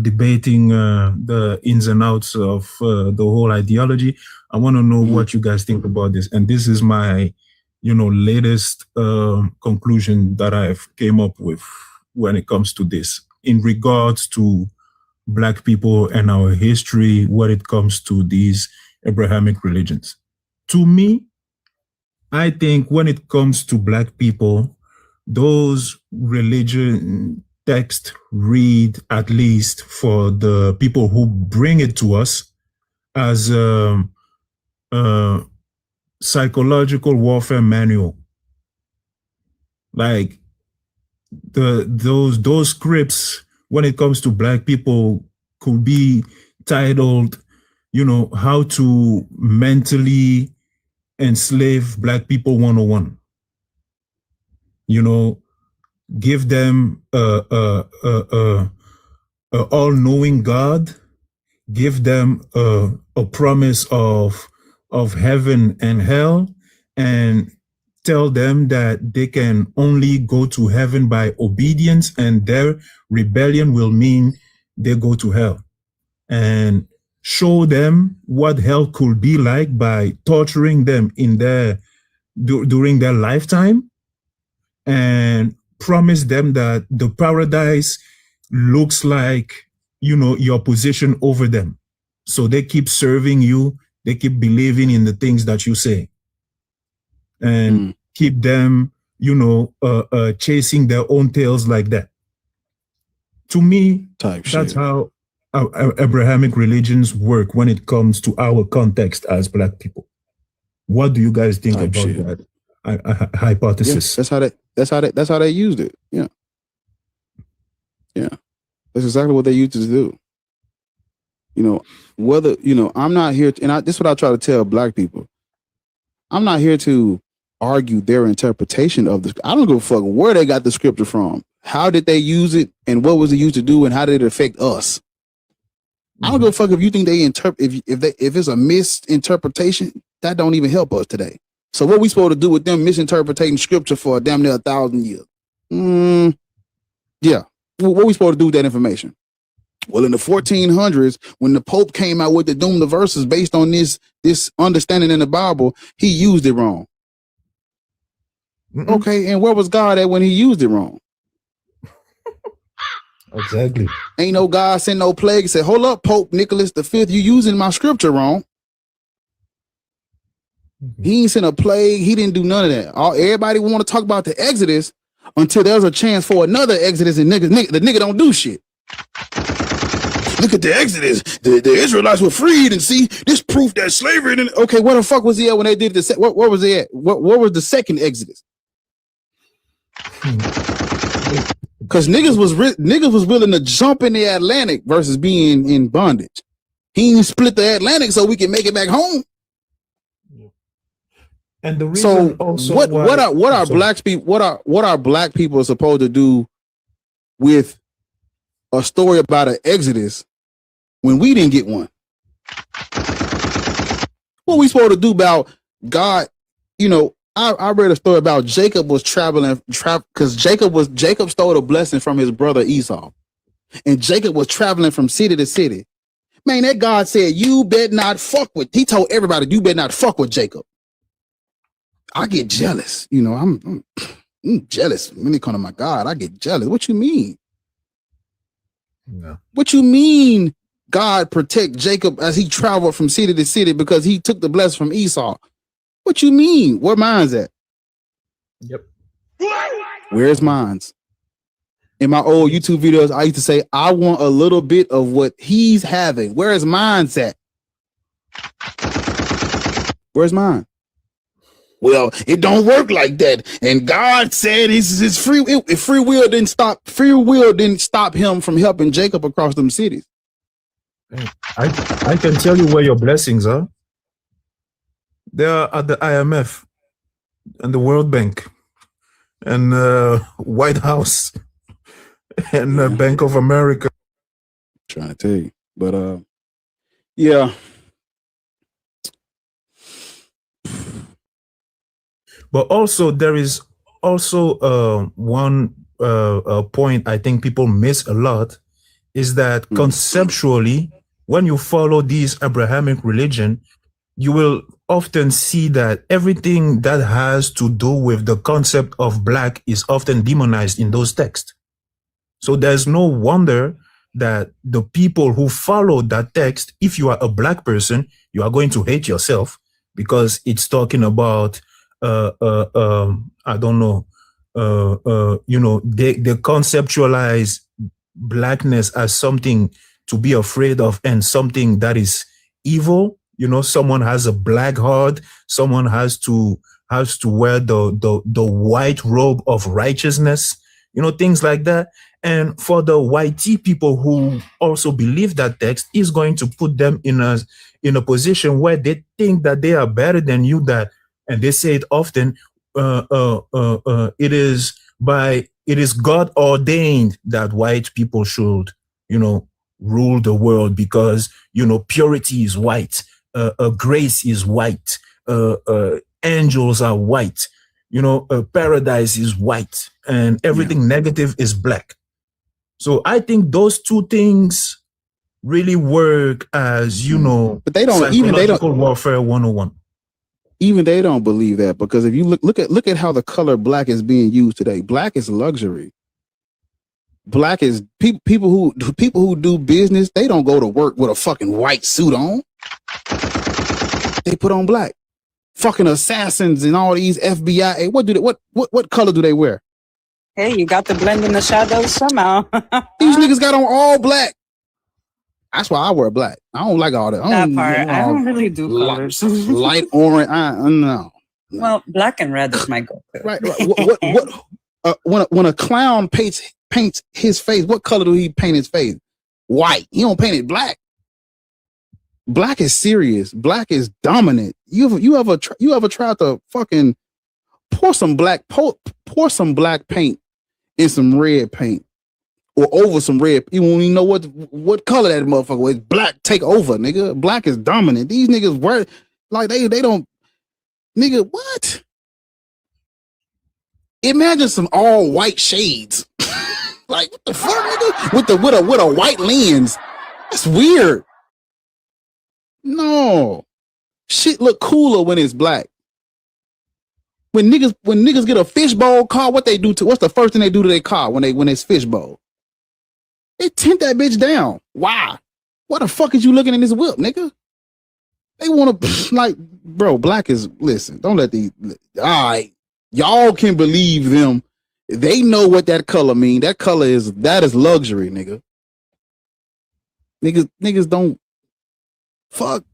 debating the ins and outs of the whole ideology, I want to know what you guys think about this. And this is my, latest conclusion that I've came up with when it comes to this in regards to Black people and our history when it comes to these Abrahamic religions. To me, I think when it comes to Black people, those religion texts read, at least for the people who bring it to us, as a psychological warfare manual. Like those scripts, when it comes to Black people, could be titled, how to mentally enslave Black people 101. Give them a all-knowing God, give them a promise of of heaven and hell and tell them that they can only go to heaven by obedience, and their rebellion will mean they go to hell. And show them what hell could be like by torturing them in during their lifetime, and promise them that the paradise looks like, your position over them. So they keep serving you, they keep believing in the things that you say, and keep them, chasing their own tails like that. To me, that's how Abrahamic religions work when it comes to our context as Black people. What do you guys think about that hypothesis? Yeah, that's how they used it. Yeah. That's exactly what they used to do. Whether I'm not here to, and this is what I try to tell Black people. I'm not here to argue their interpretation of this. I don't give a fuck where they got the scripture from. How did they use it, and what was it used to do, and how did it affect us? I don't give a fuck if you think they interpret, if it's a misinterpretation, that don't even help us today. So what we supposed to do with them misinterpreting scripture for damn near 1,000 years? Yeah. What we supposed to do with that information? Well, in the 1400s, when the Pope came out with the Doom the Verses based on this understanding in the Bible, he used it wrong. Okay, and where was God at when he used it wrong? Exactly. Ain't no God sent no plague. Said, hold up, Pope Nicholas V, you using my scripture wrong. He ain't sent a plague. He didn't do none of that. Everybody want to talk about the Exodus until there's a chance for another Exodus, and the nigga don't do shit. Look at the Exodus. The Israelites were freed, and see this proof that slavery. Okay, where the fuck was he at when they did this? Where was he at? What was the second Exodus? Because niggas was willing to jump in the Atlantic versus being in bondage. He didn't split the Atlantic so we can make it back home. And the reason also what are Black people supposed to do with a story about an Exodus when we didn't get one? What we supposed to do about God? I read a story about Jacob was traveling because Jacob stole a blessing from his brother Esau, and Jacob was traveling from city to city. Man, that God said, you better not fuck with. He told everybody, you better not fuck with Jacob. I get jealous. I'm jealous when it comes to my God. I get jealous. What you mean? No. What you mean? God protect Jacob as he traveled from city to city because he took the blessing from Esau. What you mean? Where mine's at? Yep. Where's mine's? In my old YouTube videos, I used to say, I want a little bit of what he's having. Where is mine's at? Where's mine? Well, it don't work like that. And God said his free will didn't stop him from helping Jacob across them cities. I can tell you where your blessings are. They're at the IMF and the World Bank and White House and Bank of America. Trying to tell you, but yeah. But also there is also one point I think people miss a lot is that conceptually, when you follow these Abrahamic religion, you will often see that everything that has to do with the concept of Black is often demonized in those texts. So there's no wonder that the people who follow that text, if you are a Black person, you are going to hate yourself because it's talking about, I don't know, they conceptualize Blackness as something to be afraid of and something that is evil. Someone has a black heart. Someone has to wear the white robe of righteousness. Things like that. And for the white people who also believe that text is going to put them in a position where they think that they are better than you. And they say it often. It is God ordained that white people should, rule the world because, purity is white. grace is white, angels are white, paradise is white, and everything negative is black. So I think those two things really work as, but they don't psychological warfare 101. Even they don't believe that, because if you look at how the color black is being used today, black is luxury. Black is people who do business. They don't go to work with a fucking white suit on. They put on black. Fucking assassins and all these FBI. What color do they wear? Hey, you got to blend in the shadows somehow. These niggas got on all black. That's why I wear black. I don't like all that. I don't really do colors. Light orange. No. Well, black and red is my go-to. Right. When a clown paints his face, what color do he paint his face? White. He don't paint it black. Black is serious. Black is dominant. You ever tried to fucking pour some black paint in some red paint or over some red? You won't even know what color that motherfucker was. Black take over, nigga. Black is dominant. These niggas wear like they don't, nigga. What? Imagine some all white shades. Like what the fuck, nigga? With a white lens. That's weird. No. Shit look cooler when it's black. When niggas get a fishbowl car, what's the first thing they do to their car when it's fishbowl? They tint that bitch down. Why? What the fuck is you looking in this whip, nigga? They want to like, bro, black is, listen, don't let these, all right, y'all can believe them. They know what that color mean. That is luxury, nigga. Niggas don't fuck.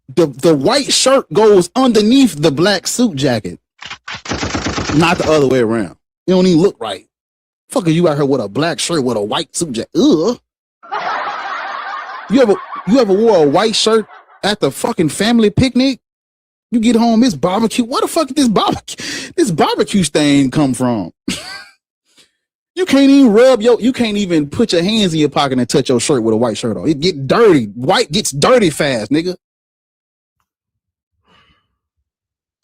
The white shirt goes underneath the black suit jacket. Not the other way around. It don't even look right. Fuck, you out here with a black shirt with a white suit jacket. Ugh. You ever wore a white shirt at the fucking family picnic? You get home, it's barbecue. What the fuck did this barbecue stain come from? You can't even put your hands in your pocket and touch your shirt with a white shirt on. It get dirty. White gets dirty fast, nigga.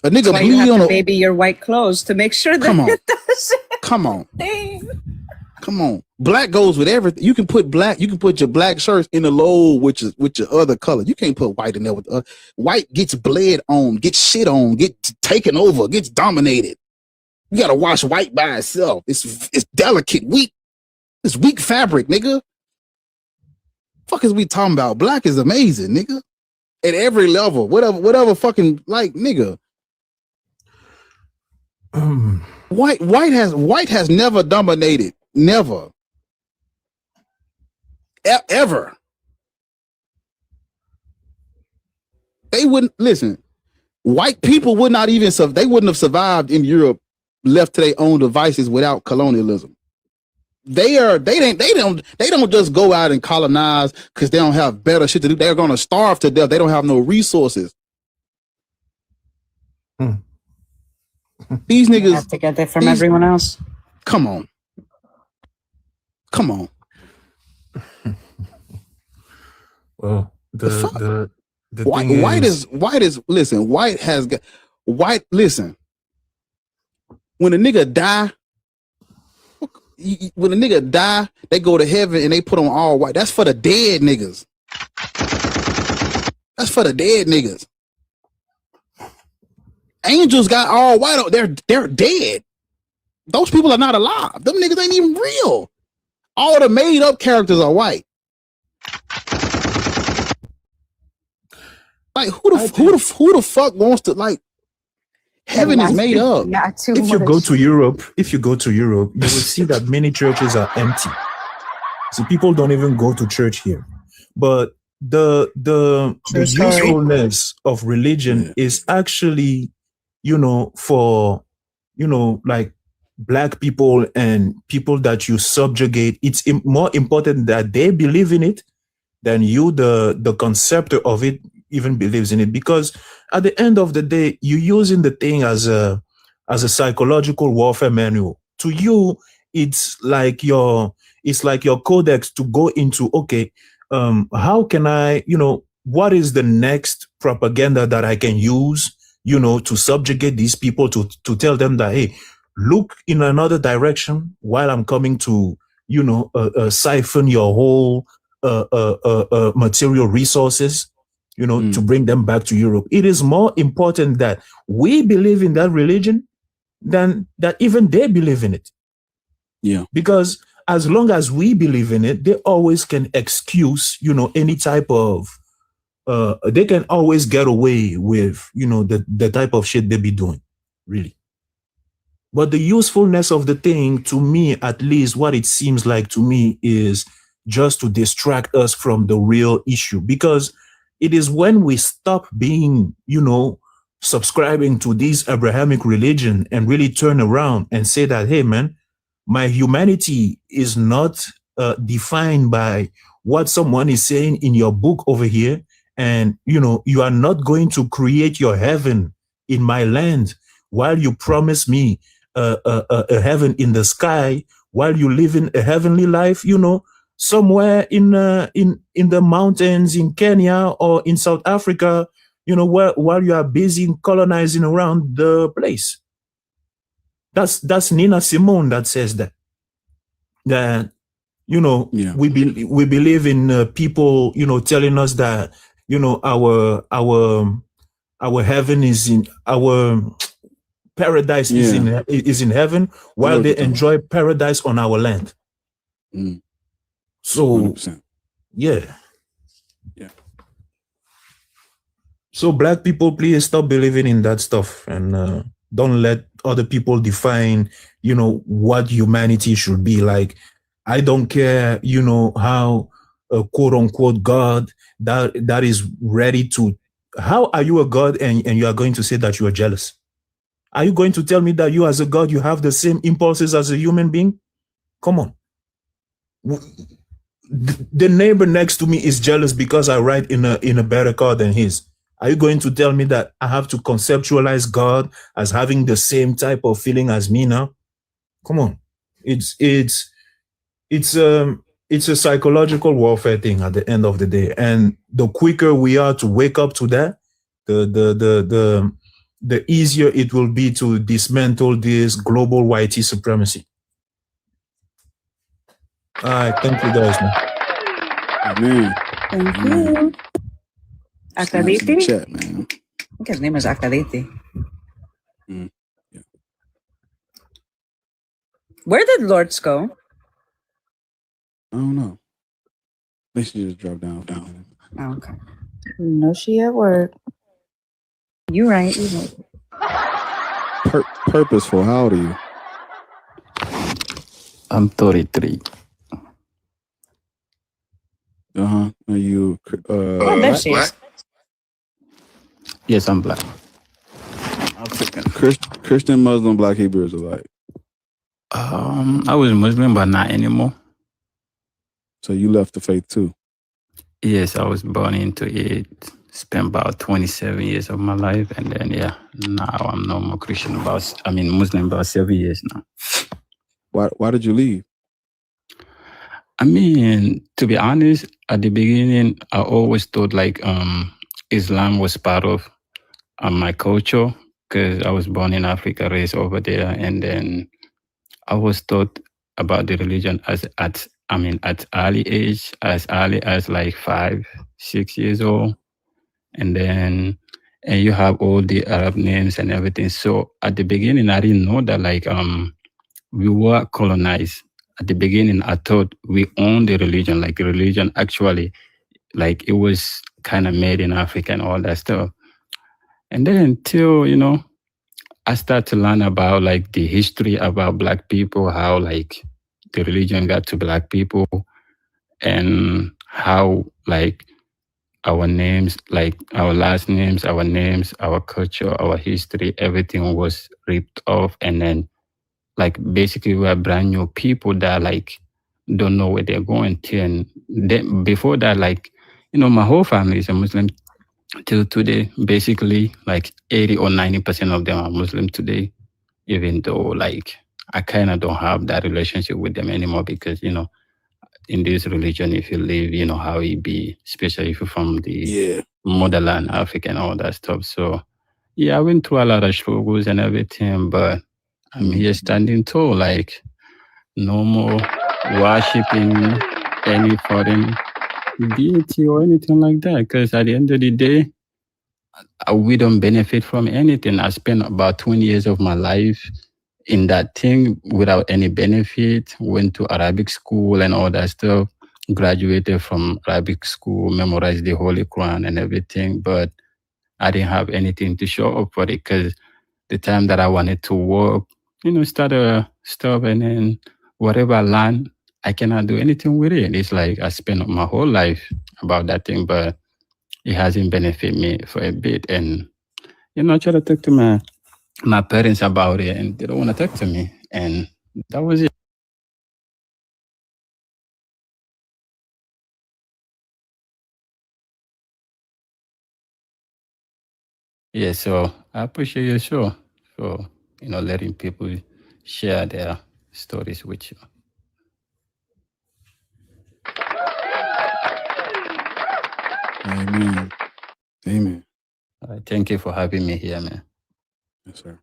A nigga That's why you have to baby your white clothes to make sure that it doesn't. Come on. Black goes with everything. You can put your black shirts in the load with your other color. You can't put white in there with white gets bled on, gets shit on, gets taken over, gets dominated. You gotta wash white by itself. It's delicate, weak. It's weak fabric, nigga. Fuck is we talking about? Black is amazing, nigga. At every level, whatever fucking, like, nigga. White has never dominated. Never. Ever. They wouldn't listen. White people would not even they wouldn't have survived in Europe, left to their own devices without colonialism. They don't just go out and colonize because they don't have better shit to do. They're gonna starve to death. They don't have no resources. These niggas have to get that from everyone else. Come on. Well, the white is listen. Listen. When a nigga die, they go to heaven and they put on all white. That's for the dead niggas. That's for the dead niggas. Angels got all white. They're dead. Those people are not alive. Them niggas ain't even real. All the made up characters are white. Like who the fuck wants to, like, heaven is made up. If you go to Europe, you will see that many churches are empty. So people don't even go to church here. But the usefulness of religion is actually, for, like Black people and people that you subjugate. It's more important that they believe in it than you, the conceptor of it, even believes in it. Because at the end of the day, you're using the thing as a psychological warfare manual. To you, it's like your codex to go into, okay, how can I, what is the next propaganda that I can use, to subjugate these people, to tell them that, hey, look in another direction while I'm coming to, siphon your whole material resources, to bring them back to Europe. It is more important that we believe in that religion than that even they believe in it. Yeah. Because as long as we believe in it, they always can excuse, any type of, they can always get away with, the type of shit they be doing, really. But the usefulness of the thing, to me, at least what it seems like to me, is just to distract us from the real issue. Because it is when we stop being, subscribing to this Abrahamic religion and really turn around and say that, hey, man, my humanity is not defined by what someone is saying in your book over here. And, you are not going to create your heaven in my land while you promise me a heaven in the sky, while you live in a heavenly life, somewhere in the mountains in Kenya or in South Africa, while you are busy colonizing around the place. That's Nina Simone that says that. That we believe in people telling us that our heaven is in our paradise is in heaven, while they enjoy paradise on our land. So 100%. Yeah. So Black people, please stop believing in that stuff and don't let other people define, what humanity should be like. I don't care, how a quote unquote God that is ready to. How are you a God and you are going to say that you are jealous? Are you going to tell me that you as a God, you have the same impulses as a human being? Come on. The neighbor next to me is jealous because I ride in a better car than his. Are you going to tell me that I have to conceptualize God as having the same type of feeling as me now? Come on. It's a psychological warfare thing at the end of the day. And the quicker we are to wake up to that, the easier it will be to dismantle this global whitey supremacy. All right, thank you guys, man. Amen. Thank you. Akaditi? Chat, man. I think his name is Akaditi. Where did Lords go? I don't know. I think she just dropped down. Oh, okay. No, she at work. You right. Purposeful. How old are you? I'm 33. Are you there she is. Yes, I'm Black. Christian, Muslim, Black, Hebrew, Israelite. I was Muslim, but not anymore. So you left the faith too? Yes, I was born into it. Spent about 27 years of my life, and then now I'm no more Christian. Muslim about 7 years now. Why did you leave? To be honest, at the beginning, I always thought Islam was part of my culture because I was born in Africa, raised over there, and then I was taught about the religion at early age, as early as 5, 6 years old. And then you have all the Arab names and everything. So at the beginning, I didn't know that we were colonized. At the beginning, I thought we owned the religion, religion actually, it was kind of made in Africa and all that stuff. And then until, I started to learn about the history about Black people, how the religion got to Black people, and how our names, our last names, our culture, our history, everything was ripped off. And then basically we're brand new people that don't know where they're going to. And then before that, my whole family is a Muslim till today. Basically 80 or 90% of them are Muslim today, even though I kind of don't have that relationship with them anymore because, in this religion, if you live, you know how it be, especially if you're from the motherland, Africa, and all that stuff. So, yeah, I went through a lot of struggles and everything, but I'm here standing tall, like no more worshiping any foreign deity or anything like that. Because at the end of the day, we don't benefit from anything. I spent about 20 years of my life in that thing without any benefit, went to Arabic school and all that stuff, graduated from Arabic school, memorized the Holy Quran and everything, but I didn't have anything to show up for it because the time that I wanted to work, start a stuff and then whatever I learned, I cannot do anything with it. It's like I spent my whole life about that thing, but it hasn't benefited me for a bit. And, I try to talk to my parents about it and they don't want to talk to me. And that was it. Yeah, so I appreciate your show for, letting people share their stories with you. Amen. Amen. All right, thank you for having me here, man. Yes, sir.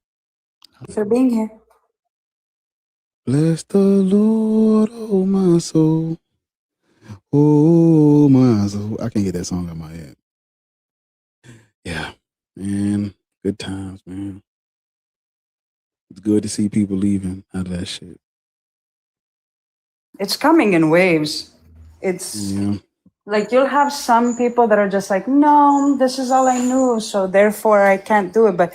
Thanks for being here. Bless the Lord, oh my soul. Oh my soul. I can't get that song out of my head. Yeah, man. Good times, man. It's good to see people leaving out of that shit. It's coming in waves. It's like you'll have some people that are just like, no, this is all I knew, so therefore I can't do it. But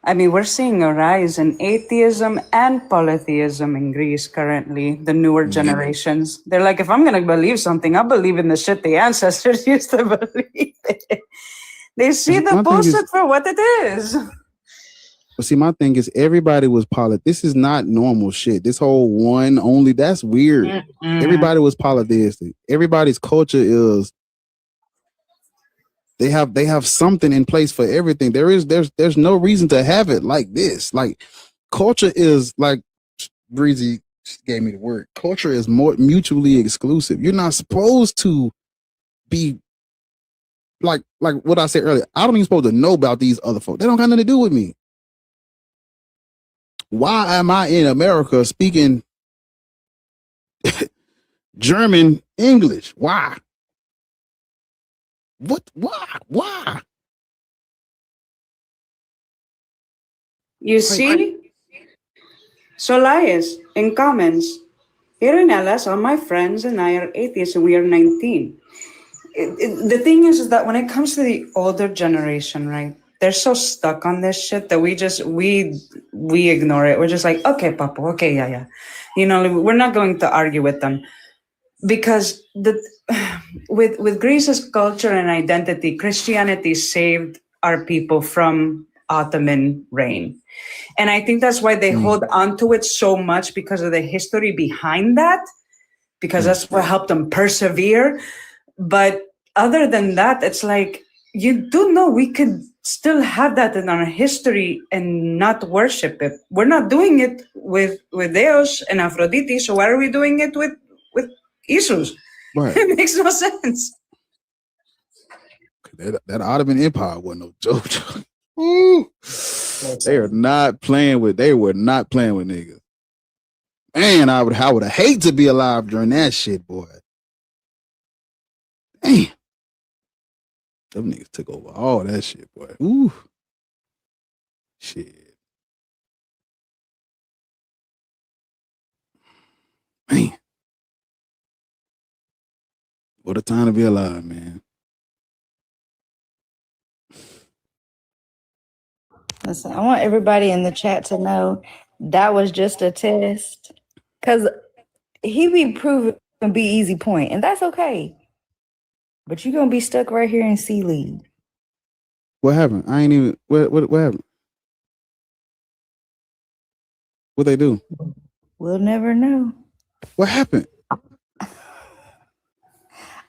I mean, we're seeing a rise in atheism and polytheism in Greece currently, the newer generations. They're like, if I'm going to believe something, I believe in the shit the ancestors used to believe in. They see the bullshit for what it is. But see, my thing is everybody was This is not normal shit. This whole one only, that's weird. Everybody was polytheistic. Everybody's culture is they have something in place for everything. There's no reason to have it like this. Like culture is like Breezy gave me the word. Culture is more mutually exclusive. You're not supposed to be like what I said earlier. I don't even supposed to know about these other folks. They don't got nothing to do with me. Why am I in America speaking German English? Why? What? Why? You see? So, Elias, in comments, here in LS, all my friends and I are atheists and we are 19. The thing is that when it comes to the older generation, right, they're so stuck on this shit that we ignore it. We're just like, okay, Papa, okay, yeah. We're not going to argue with them. Because with Greece's culture and identity, Christianity saved our people from Ottoman reign. And I think that's why they hold on to it so much, because of the history behind that, because that's what helped them persevere. But other than that, it's like, you do know we could still have that in our history and not worship it. We're not doing it with Deus and Aphrodite, so why are we doing it with Jesus? Right. It makes no sense. That Ottoman Empire wasn't no joke. They were not playing with niggas. Man, I would have hated to be alive during that shit, boy. Damn. Them niggas took over all that shit, boy. Ooh. Shit. Man. What a time to be alive, man. Listen, I want everybody in the chat to know that was just a test. Because he be proven to be easy point, and that's okay. But you're going to be stuck right here in C-League. What happened? I ain't even, what happened? What they do? We'll never know. What happened?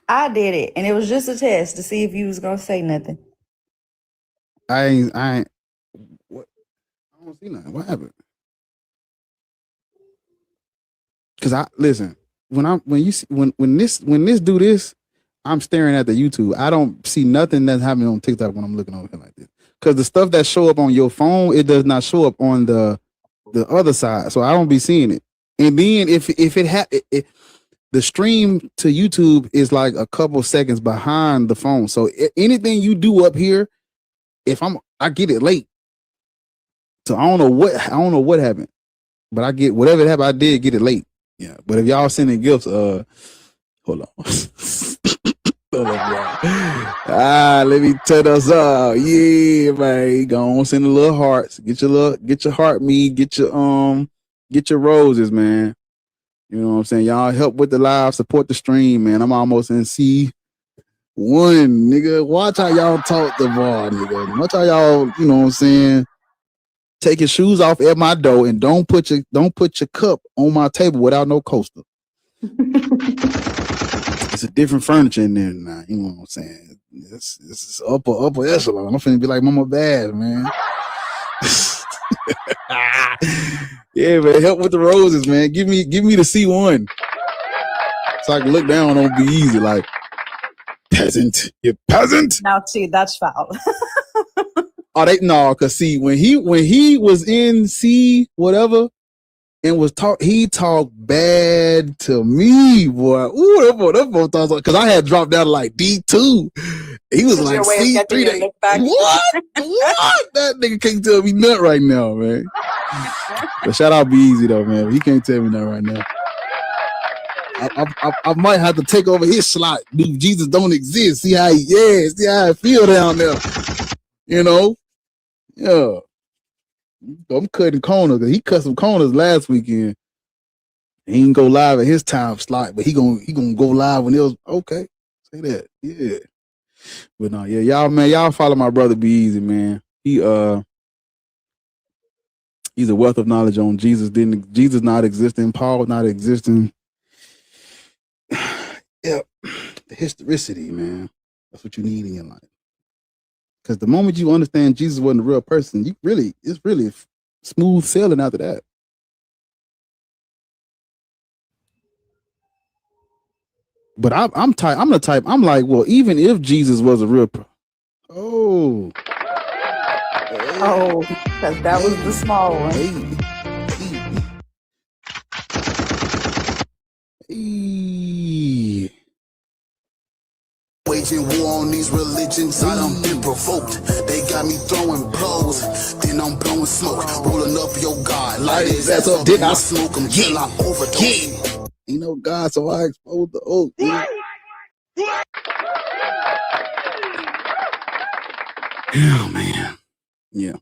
I did it, and it was just a test to see if you was going to say nothing. I ain't, what? I don't see nothing. What happened? Because listen, when this do this, I'm staring at the YouTube. I don't see nothing that's happening on TikTok when I'm looking over here like this. Because the stuff that show up on your phone, it does not show up on the other side. So I don't be seeing it. And then if the stream to YouTube is like a couple seconds behind the phone. So anything you do up here, I get it late. So I don't know what happened, but I get whatever happened. I did get it late. Yeah. But if y'all sending gifts, hold on. Hold on, y'all. Let me turn us up. Yeah, man. Go on, send the little hearts. Get your heart meat. Get your roses, man. You know what I'm saying? Y'all help with the live, support the stream, man. I'm almost in C1, nigga. Watch how y'all talk the ball, nigga. Watch how y'all, you know what I'm saying? Take your shoes off at my door and don't put your cup on my table without no coaster. It's a different furniture in there now. You know what I'm saying? This is upper echelon. I'm finna be like Mama Bad, man. Yeah, man. Help with the roses, man. Give me the C1. So I can look down on Be Easy like peasant. You peasant. Now see, that's foul. Oh, cause see, when he was in C whatever and he talked bad to me, boy. Ooh, that boy thought, cause I had dropped down to like D2. He was like C3. What? That nigga can't tell me nothing right now, man. But shout out Be Easy though, man. He can't tell me nothing right now. I might have to take over his slot. Dude, Jesus don't exist. See how I feel down there. You know? Yeah. I'm cutting corners. He cut some corners last weekend. He didn't go live at his time slot, but he gonna go live when it was okay. Say that. Yeah. But no, yeah, y'all follow my brother Be Easy, man. He's a wealth of knowledge on Jesus not existing, Paul not existing. Yeah. The historicity, man. That's what you need in your life. Because the moment you understand Jesus wasn't a real person, it's really smooth sailing after that. But I'm the type, I'm like, well, even if Jesus was a real person. Oh, because that was the small one. Hey. Waging war on these religions, I done been provoked. They got me throwing blows, then I'm blowing smoke. Rolling up your God, light his ass up, then I smoke him till I overdose. Ain't no God, so I exposed the oath. Oh man. Yeah.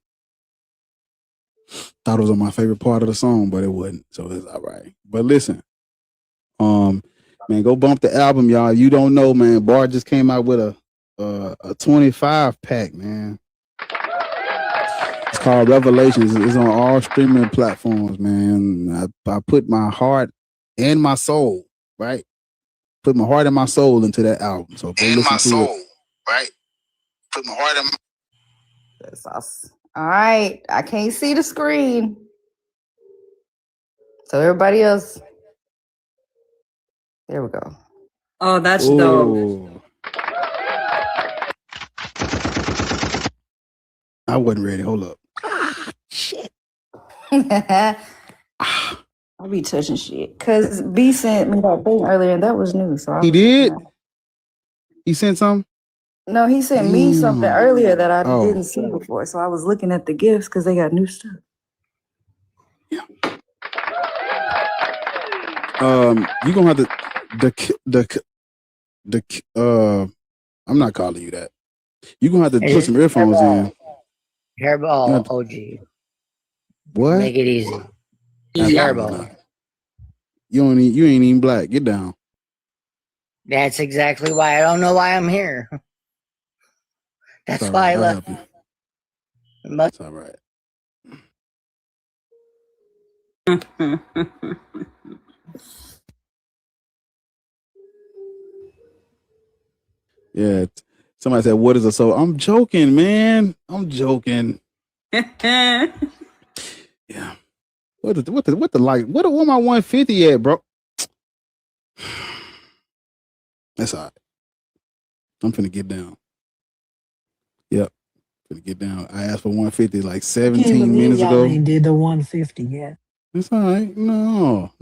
Thought it was on my favorite part of the song, but it wasn't. So it's all right. But listen, man, go bump the album, y'all. You don't know, man. Bar just came out with a 25 pack, man. It's called Revelations. It's on all streaming platforms, man. I put my heart and my soul, right? Put my heart and my soul into that album. So go listen to it. Right? Put my heart in my... That's awesome. All right. I can't see the screen. So everybody else. There we go. Oh, that's dope. I wasn't ready. Hold up. Shit. I'll be touching shit. Because B sent me that thing earlier and that was new. So He did? He sent something? No, he sent me something earlier that I didn't see before. So I was looking at the gifts because they got new stuff. Yeah. You gonna have to I'm not calling you that. You gonna have to put some earphones in. Hairball, OG. What? Make it easy. Hairball. You ain't even black. Get down. That's exactly why. I don't know why I'm here. That's why I left. That's all right. Yeah. Somebody said, "What is a soul?" I'm joking, man. I'm joking. Yeah. What my 150 at, bro? That's all right. I'm finna get down. Yep. Finna get down. I asked for 150 like 17 minutes y'all ago. ain't did the 150 yet. It's all right. No.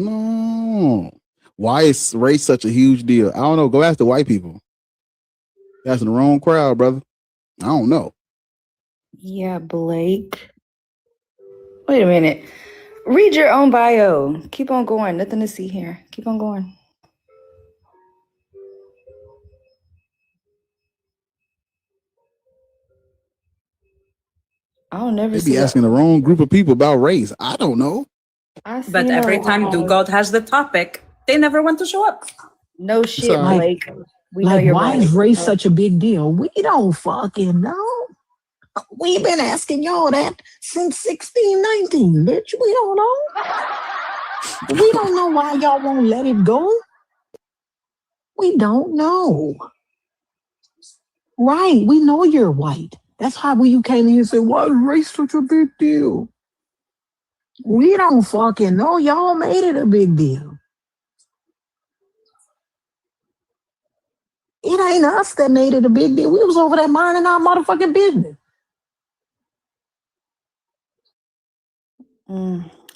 Why is race such a huge deal? I don't know. Go ask the white people. You're asking the wrong crowd, brother. I don't know. Yeah, Blake. Wait a minute. Read your own bio. Keep on going. Nothing to see here. Keep on going. I'll never They see be asking the wrong group of people about race. I don't know. But every time Dugout has the topic, they never want to show up. No shit, Like, Blake. We know like you're why right. is race such a big deal? We don't fucking know. We've been asking y'all that since 1619, bitch. We don't know. We don't know why y'all won't let it go. We don't know. Right. We know you're white. That's how when you came in here and said, why is race such a big deal? We don't fucking know. Y'all made it a big deal. It ain't us that made it a big deal. We was over there minding our motherfucking business.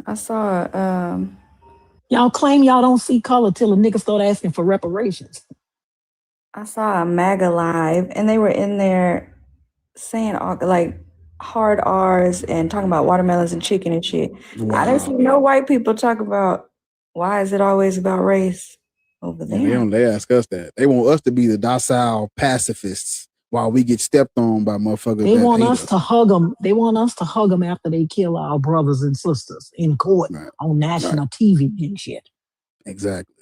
I saw Y'all claim y'all don't see color till a nigga start asking for reparations. I saw a MAGA live and they were in there saying all, like hard R's and talking about watermelons and chicken and shit. I didn't see no white people talk about why is it always about race over there. They ask us that. They want us to be the docile pacifists while we get stepped on by motherfuckers. They that want hate us to hug them. They want us to hug them after they kill our brothers and sisters in court on national TV and shit. Exactly.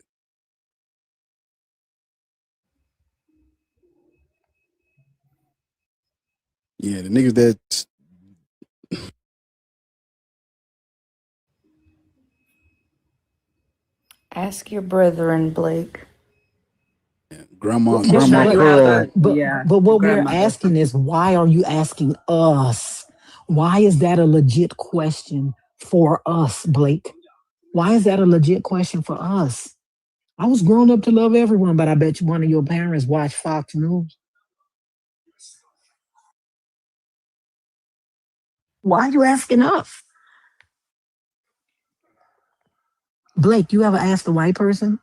Yeah, the niggas that Ask your brethren, Blake. grandma But what we're asking is, why are you asking us? Why is that a legit question for us, Blake? Why is that a legit question for us? I was grown up to love everyone, but I bet you one of your parents watched Fox News. Why are you asking us? Blake, you ever asked a white person?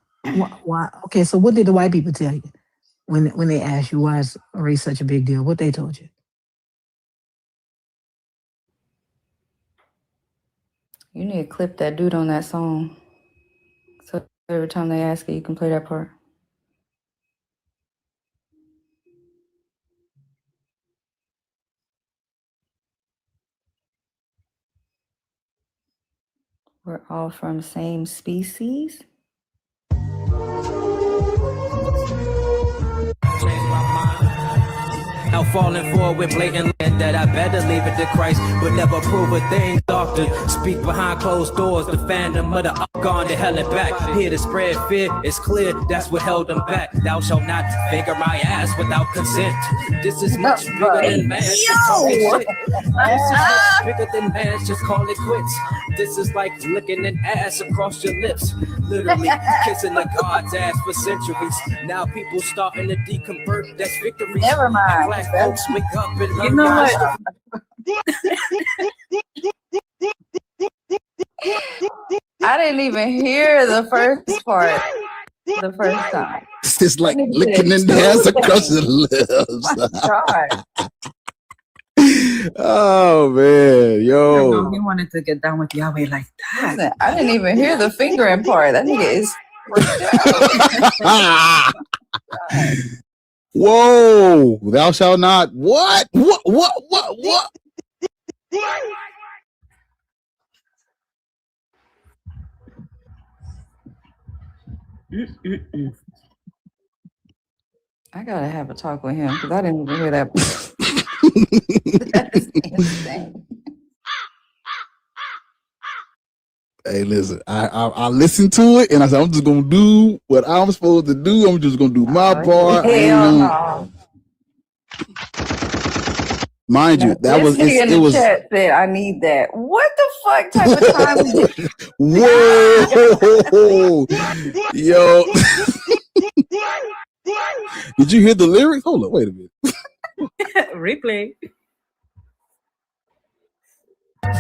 Why? Okay, so what did the white people tell you when they asked you why is race such a big deal? What they told you? You need to clip that dude on that song. So every time they ask you can play that part. We're all from the same species. Now falling forward with blatant land that I better leave it to Christ, but never prove a thing. Doctor, speak behind closed doors. The phantom of the up gone to hell and back. Here to spread fear, it's clear that's what held them back. Thou shalt not finger my ass without consent. This is much bigger than man. Just talking shit. This is much bigger than man. Just call it quits. This is like licking an ass across your lips. Literally kissing the God's ass for centuries. Now people starting to deconvert. That's victory. Never mind. Black folks wake up and learn. You know what? I didn't even hear the first part the first time. It's just like licking in the ass across the lips. God. Oh man, yo. He wanted to get down with Yahweh like that. Listen, I didn't even hear the fingering part. That nigga is Whoa, thou shalt not. What? I gotta have a talk with him because I didn't even hear that part. That is insane. Hey, listen, I listened to it and I said, I'm just gonna do what I'm supposed to do. I'm just gonna do my part. Hell no. Mind you, that was This nigga in it the was. chat said, "I need that." What the fuck type of time is this? Whoa, yo! Did you hear the lyrics? Hold on, wait a minute. Replay.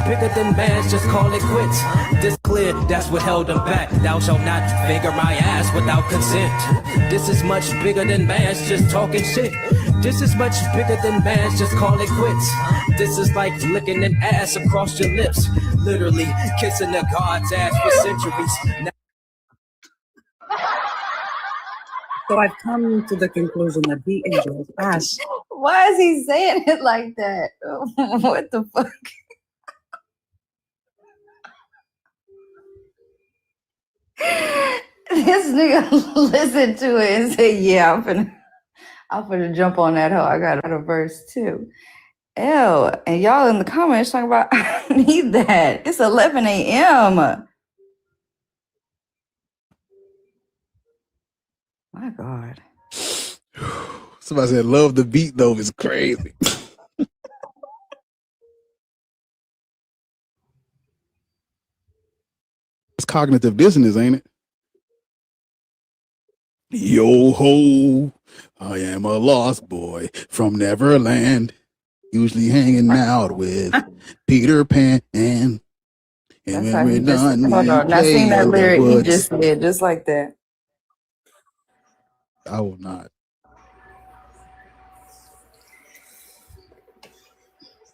Bigger than bands, just call it quits. This clear, that's what held them back. Thou shalt not finger my ass without consent. This is much bigger than bands, just talking shit. This is much bigger than bands, just call it quits. This is like licking an ass across your lips. Literally kissing a god's ass for centuries. Now So I've come to the conclusion that he enjoys ass. Why is he saying it like that? What the fuck? This nigga listened to it and said, "Yeah, I'm finna jump on that hoe. I got a verse too." Ew, and y'all in the comments talking about, "I need that. It's 11 a.m. My God. Somebody said, "Love the beat though." Is crazy. It's cognitive dissonance, ain't it? Yo ho, I am a lost boy from Neverland, usually hanging out with Peter Pan. And That's when how we're he just, done, hold we on. Now play sing that in the lyric he woods. just said, just like that. I will not.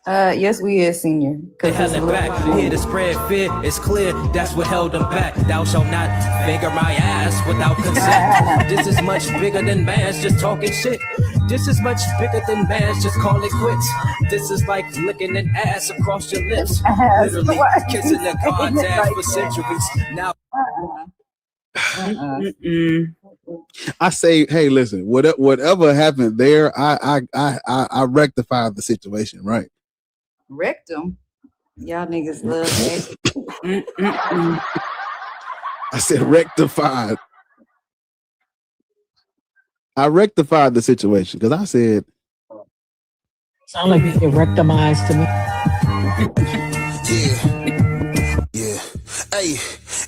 Yes, we is senior. held it back. Here to spread fear, it's clear, that's what held them back. Thou shalt not finger my ass without consent. This is much bigger than bands, just talking shit. This is much bigger than bands, just call it quits. This is like licking an ass across your lips. Literally kissing a god's ass for centuries. Now I say, hey, listen, whatever happened there, I rectified the situation, right? Rectum. Y'all niggas love it. I said rectified. I rectified the situation because I said, sound like you rectimized to me. Yeah. Hey,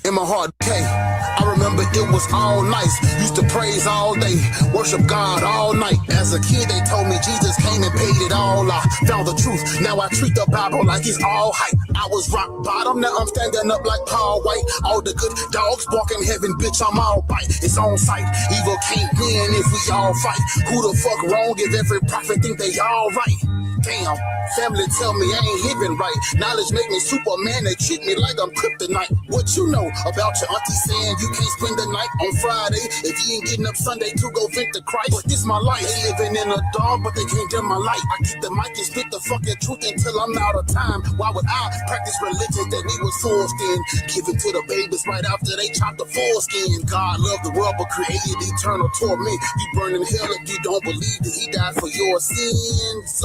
in my heart, okay. I remember it was all nice. Used to praise all day, worship God all night. As a kid, they told me Jesus came and paid it all. I found the truth. Now I treat the Bible like it's all hype. I was rock bottom, now I'm standing up like Paul White. All the good dogs barking heaven, bitch, I'm all bite. It's on sight. Evil can't win if we all fight. Who the fuck wrong if every prophet think they all right? Damn, family tell me I ain't living right. Knowledge make me Superman, they treat me like I'm kryptonite. What you know about your auntie saying you can't spend the night on Friday if you ain't getting up Sunday to go vent to Christ? But this my life, they living in the dark, but they can't dim my light. I keep the mic and spit the fucking truth until I'm out of time. Why would I practice religion that we was forced in? Give it to the babies right after they chop the foreskin. God loved the world but created eternal torment. You burn in hell if you don't believe that he died for your sins.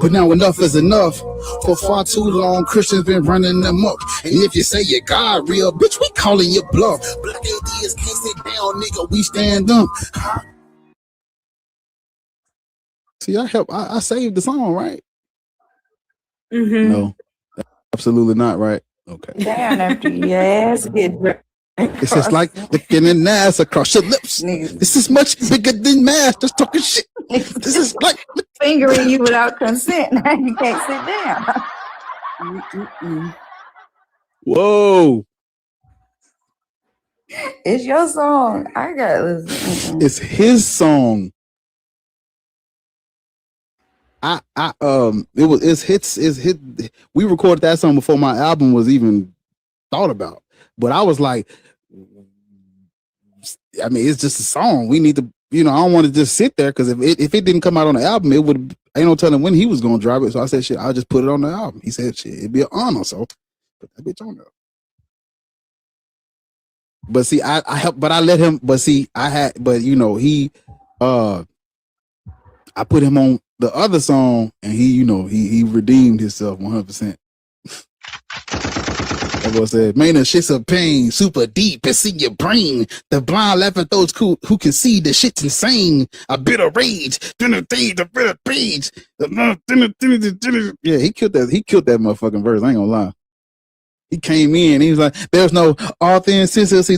but now enough is enough. For far too long, Christians been running them up. And if you say you God real, bitch, we calling you bluff. Black atheists can't sit down, nigga. We stand up. See, I saved the song, right? No, absolutely not, right? Okay. Down after your ass get It's just like licking an ass across your lips. This is much bigger than math. Just talking shit. This is like fingering you without consent. Now you can't sit down. Whoa. It's your song. I got listen. It's his song. It's hit. We recorded that song before my album was even thought about. But I was like, I mean, it's just a song. We need to, I don't want to just sit there because if it didn't come out on the album, it would. Ain't no telling when he was gonna drop it. So I said, shit, I'll just put it on the album. He said, shit, it'd be an honor. So put that bitch on there. But see, I helped, but I let him. But see, I put him on the other song, and he redeemed himself 100%. That boy said, man, the shit's a pain, super deep, it's in your brain. The blind laugh at those who can see the shit's insane. A bit of rage, dinner things, a bit of rage. Yeah, he killed that motherfucking verse. I ain't gonna lie. He came in, he was like, there's no authenticity,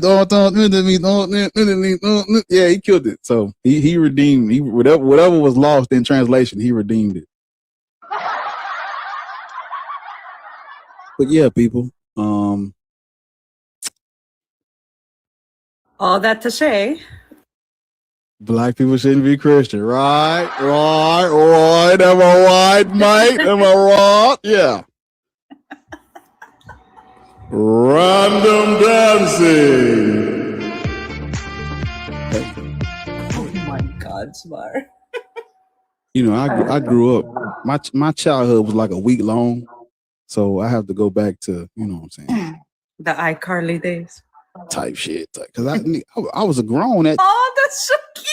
yeah, he killed it. So he redeemed, whatever was lost in translation, he redeemed it. But yeah, people, all that to say, black people shouldn't be Christian, right? Am I right, mate? Am I right? Yeah. Random dancing. oh my God, Smart. You know, I grew up. My childhood was like a week long, so I have to go back to, you know what I'm saying, The iCarly days. type shit. Because I was a grown at. Oh, that's so cute.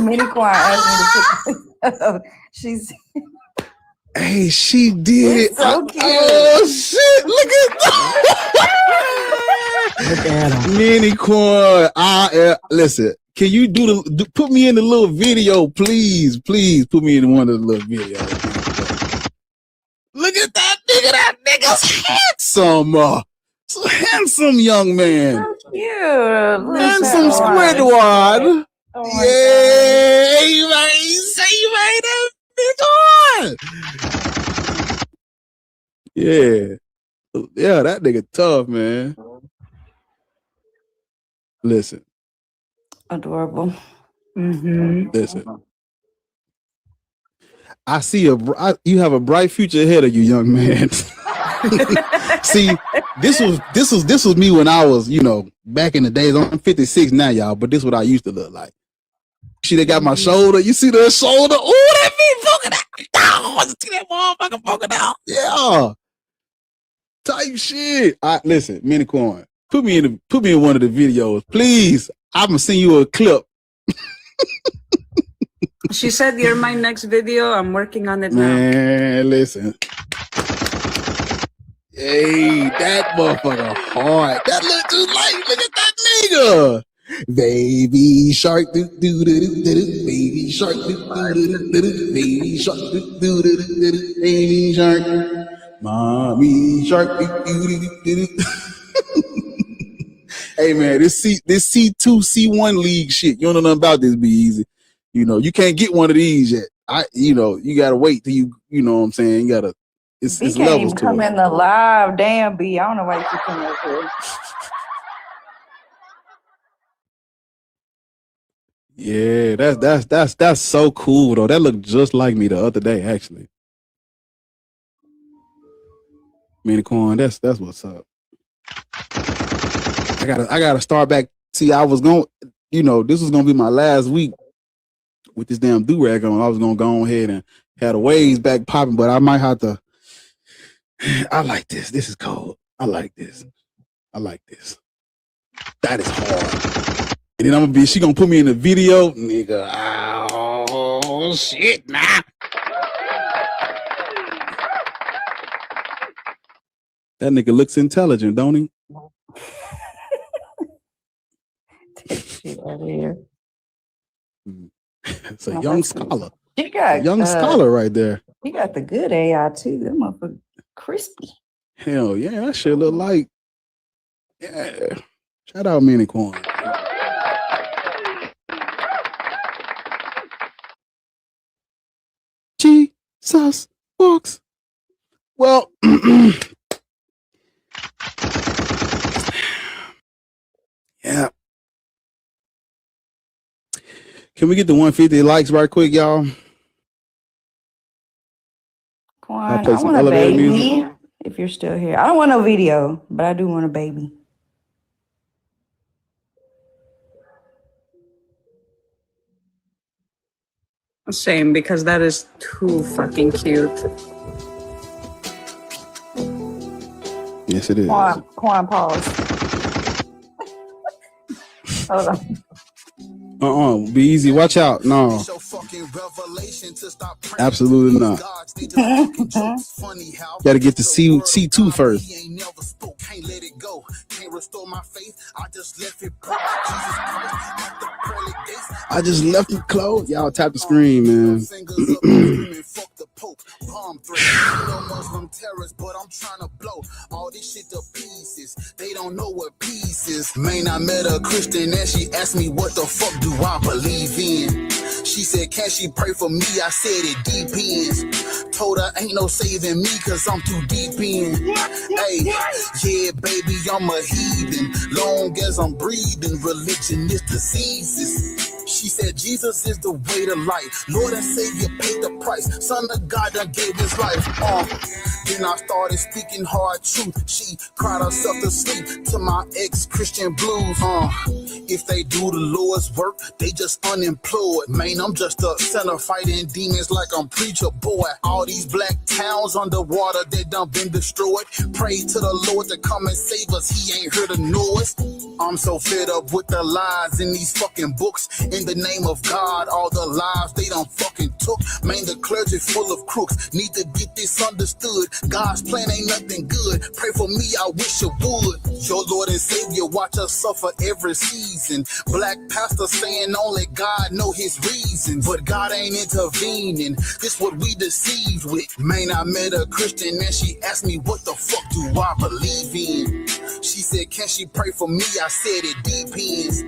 Mini Quan asked me to put. She's. Hey, she did it. So cute. Oh shit! Look at that. Mini Quan. Listen. Can you put me in the little video, please? Please put me in one of the little videos. Look at that nigga. That nigga's handsome. Handsome young man. So cute. Handsome Squidward. Oh yeah, you made that bitch on. Yeah, that nigga tough, man. Listen. Adorable. Mm-hmm. Listen. I see you have a bright future ahead of you, young man. See, this was me when I was, back in the days. I'm 56 now, y'all, but this is what I used to look like. See, they got my shoulder. You see the shoulder? Oh, that be poking out. Oh, see that motherfucker poking out. Yeah. Type shit. Listen, Mini Quan, put me in one of the videos, please. I'm gonna send you a clip. She said, "You're my next video. I'm working on it now." Man, listen. Hey, that motherfucker hard. That look just like, look at that nigga. Baby shark doo doo doo doo doo. Baby shark doo doo doo doo doo. Baby shark doo doo doo doo doo. Baby shark. Mommy shark doo doo doo doo doo. Hey man, this C2, C1 league shit. You don't know nothing about this, be easy. You can't get one of these yet. You gotta wait till you know what I'm saying. You gotta, it's can't levels even to come it. in the live. Damn, B. I don't know why you keep coming up here. Yeah, that's so cool though. That looked just like me the other day, actually. Mini Quan, that's what's up. I gotta start back. See, I was going, this was gonna be my last week with this damn do-rag on. I was gonna go ahead and have the waves back popping, but I might have to. I like this. This is cold. I like this. That is hard. And then she gonna put me in the video, nigga. Oh shit, nah. That nigga looks intelligent, don't he? Take shit out of here. It's a young scholar. She got a young scholar right there. He got the good AI too. That motherfucker crispy. Hell yeah, that shit look like. Yeah. Shout out Mini Quan. Jesus walks. Well, yeah. Can we get the 150 likes right quick, y'all? Quan, I want a baby. If you're still here, I don't want no video, but I do want a baby. Same, because that is too fucking cute. Yes, it is. Quan, pause. Hold on. Be easy. Watch out. No. Absolutely not. Gotta get to C2 first. Can't let it go. Can't restore my faith. I just left it broke. Jesus Christ at the pearly gates. I just left it closed. Y'all tap the screen, man. Fuck the Pope. Bomb threat. No Muslim terrorists, but I'm trying to blow all this shit to pieces. They don't know what peace is. Man, I met a Christian and she asked me what the fuck do I believe in. She said, can she pray for me? I said it depends. Told her ain't no saving me cause I'm too deep in. Hey, yeah, baby, I'm a heathen. Long as I'm breathing, religion is diseases. She said, Jesus is the way to life. Lord and Savior paid the price. Son of God that gave his life. Then I started speaking hard truth. She cried herself to sleep to my ex-Christian blues. If they do the Lord's work, they just unemployed. Man, I'm just a sinner fighting demons like I'm preacher boy. All these black towns underwater, they done been destroyed. Pray to the Lord to come and save us. He ain't heard the noise. I'm so fed up with the lies in these fucking books. In the name of God, all the lives they done fucking took. Man, the clergy full of crooks. Need to get this understood. God's plan ain't nothing good. Pray for me, I wish you would. Your Lord and Savior, watch us suffer every season. Black pastor saying only God know his reason. But God ain't intervening. This what we deceived with. Man, I met a Christian and she asked me what the fuck do I believe in. She said, can she pray for me? I said it depends.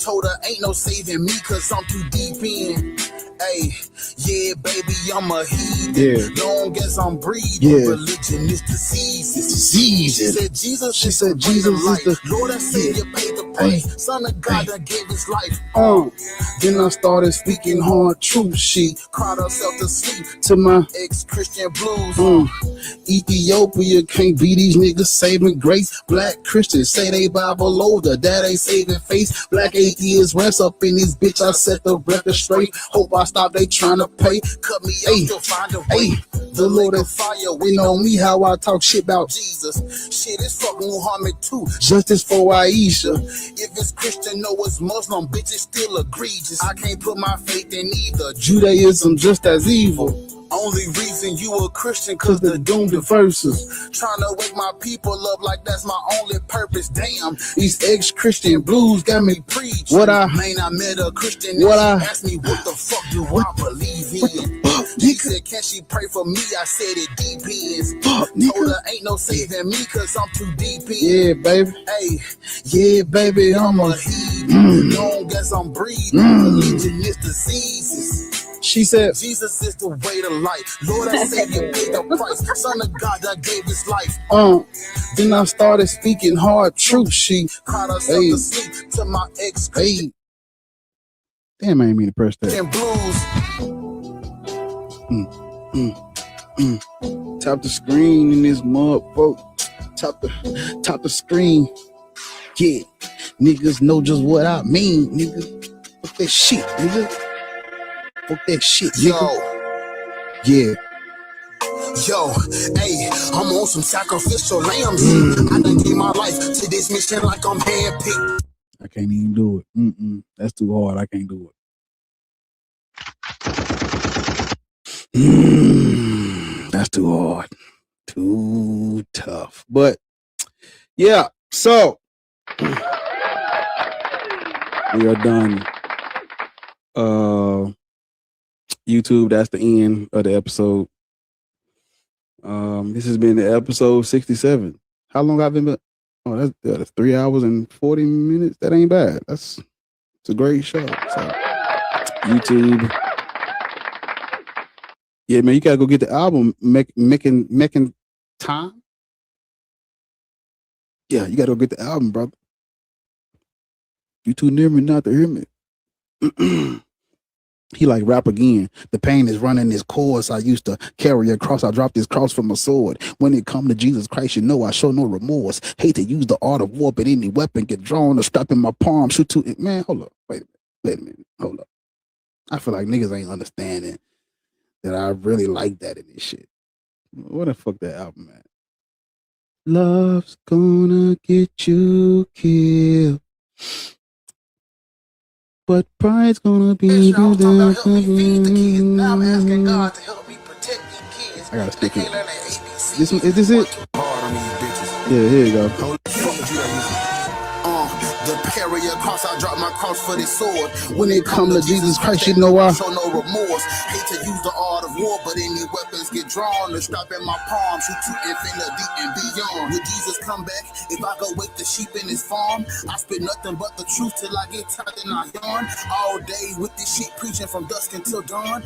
Told her ain't no saving me cause I'm too deep in. Hey, yeah, baby, I'm a heathen. Long as I'm breathing, religion is diseases. She said, Jesus is the Lord and Savior paid the price. Son of God that gave his life. Then I started speaking hard truth. She cried herself to sleep to my ex-Christian blues. Ethiopia can't be these niggas saving grace. Black Christians say they Bible older, that ain't saving face. Black atheists rest up in this bitch. I set the record straight. Hope I stop, they trying to pay. Cut me out, still find a way. The Lord and fire, we know me how I talk shit about Jesus. Shit, it's fuck Muhammad too. Justice for Aisha. If it's Christian, no, it's Muslim, bitch, it's still egregious. I can't put my faith in either. Judaism just as evil. Only reason you a Christian cause the doomed verses. Trying to wake my people up like that's my only purpose. Damn, these ex-Christian blues got me preaching. I met a Christian and she asked me what the fuck do I believe in. She said, can she pray for me? I said it depends. Told her ain't no saving me cause I'm too deep in. Yeah, baby. Hey, yeah, baby, I'm a heathen. Long as I'm breathing, religion is diseases. She said, Jesus is the way to life. Lord, I say you paid the price. Son of God that gave his life. Then I started speaking hard truth. She cried herself to sleep to my ex. Damn, I ain't mean to press that. Tap the screen in this motherfucker. Tap the screen. Yeah, niggas know just what I mean, nigga. Fuck that shit, nigga. Fuck that shit, nigga. Yeah. Yo, hey, I'm on some sacrificial lamb shit. I done gave my life to this mission like I'm handpicked. I can't even do it. That's too hard. I can't do it. That's too hard. Too tough. But yeah, so we are done. YouTube, that's the end of the episode. This has been the episode 67. How long I've been? Oh, that's 3 hours and 40 minutes. That ain't bad. It's a great show. So YouTube. Yeah, man, you gotta go get the album. Making time. Yeah, you gotta go get the album, brother. You too near me not to hear me. He like rap again. The pain is running this course I used to carry across. I dropped this cross from a sword. When it come to Jesus Christ, you know I show no remorse. Hate to use the art of war, but any weapon get drawn or strap in my palm. Shoot to it. Man, hold up. Wait a minute. Hold up. I feel like niggas ain't understanding that I really like that in this shit. What the fuck that album at? Love's gonna get you killed. But pride's gonna be I was talking about help me feed the kids. Now I'm asking God to help me protect these kids. I gotta They skip it. can't learn their ABC. Is this it? Hard on these bitches. Yeah, here you go. The carry a cross, I drop my cross for this sword. When it come to Jesus Christ, you know I show no remorse. Hate to use the art of war, but any weapons get drawn to stop in my palms. Shoot to infinity and beyond. When Jesus come back, if I go wake the sheep in his farm, I spit nothing but the truth till I get tired and I yawn. All day with this shit preaching from dusk until dawn.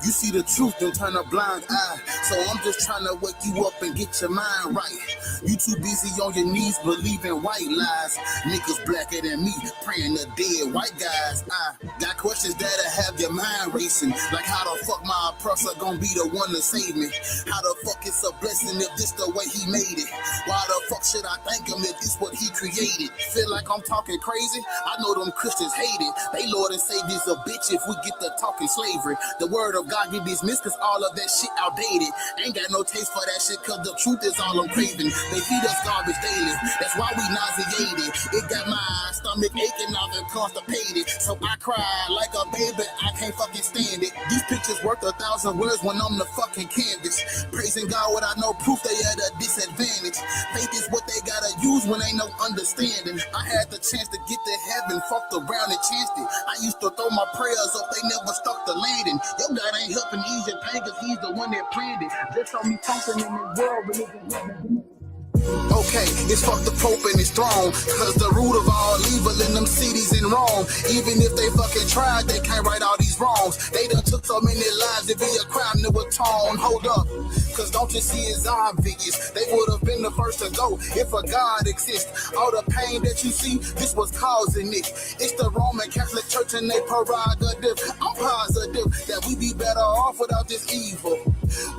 You see the truth, then turn a blind eye. So I'm just trying to wake you up and get your mind right. You too busy on your knees believing white lies. Niggas blacker than me, praying to dead white guys. I got questions that'll have your mind racing. Like how the fuck my oppressor gonna be the one to save me? How the fuck it's a blessing if this the way he made it? Why the fuck should I thank him if this what he created? Feel like I'm talking crazy? I know them Christians hate it. They Lord and Savior's a bitch if we get to talking slavery. The word of God get dismissed cause all of that shit outdated. Ain't got no taste for that shit cause the truth is all I'm craving. They feed us garbage daily, that's why we nauseated. It got my stomach aching, I've been constipated. So I cry like a baby, I can't fucking stand it. These pictures worth 1,000 words when I'm the fucking canvas. Praising God without no proof, they at a disadvantage. Faith is what they gotta use when ain't no understanding. I had the chance to get to heaven, fucked around and chanced it. I used to throw my prayers up, they never stuck the landing. Your God ain't helping ease your pain cause he's the one that planned it. Just saw me talking in this world, religion. Okay, it's fuck the Pope and his throne, cause the root of all evil in them cities in Rome. Even if they fucking tried, they can't right all these wrongs. They done took so many lives to be a crime to atone. Hold up, cause don't you see it's obvious? They would have been the first to go if a God exists. All the pain that you see, this was causing it. It's the Roman Catholic Church and they prerogative. I'm positive that we be better off without this evil.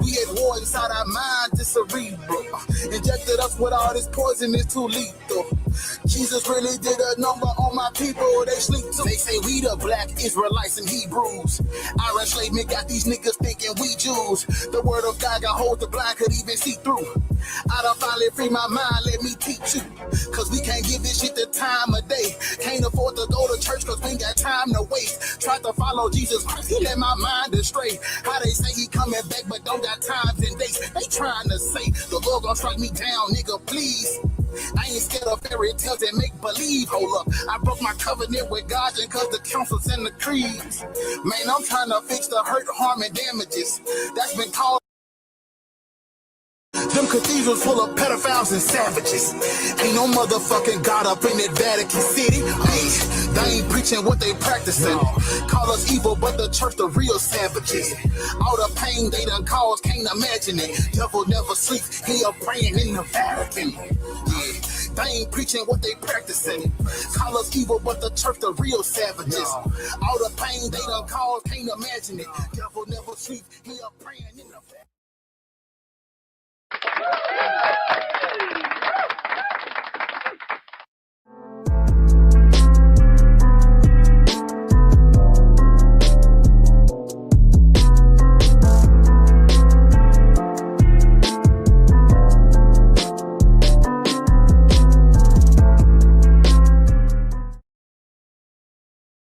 We at war inside our minds, it's cerebral. Injected us with all this poison, it's too lethal. Jesus really did a number on my people, they sleep too. They say we the black Israelites and Hebrews. Our enslavement got these niggas thinking we Jews. The word of God got hold the blind could even see through. I done finally free my mind, let me teach you. Cause we can't give this shit the time of day. Can't afford to go to church cause we ain't got time to waste. Tried to follow Jesus Christ, he let my mind astray. How they say he coming back but don't got times and dates. They trying to say the Lord gon' strike me down, nigga, please. I ain't scared of fairy tales and make believe. Hold up, I broke my covenant with God just cause the councils and the creeds. Man, I'm trying to fix the hurt, harm, and damages that's been caused. Them cathedrals full of pedophiles and savages. Ain't no motherfucking God up in that Vatican City. Hey, they ain't preaching what they practicing. Call us evil, but the church the real savages. All the pain they done caused, can't imagine it. Devil never sleeps, he up praying in the Vatican. Yeah. They ain't preaching what they practicing. Call us evil, but the church the real savages. All the pain they done caused, can't imagine it. Devil never sleeps, he up praying in the Vatican.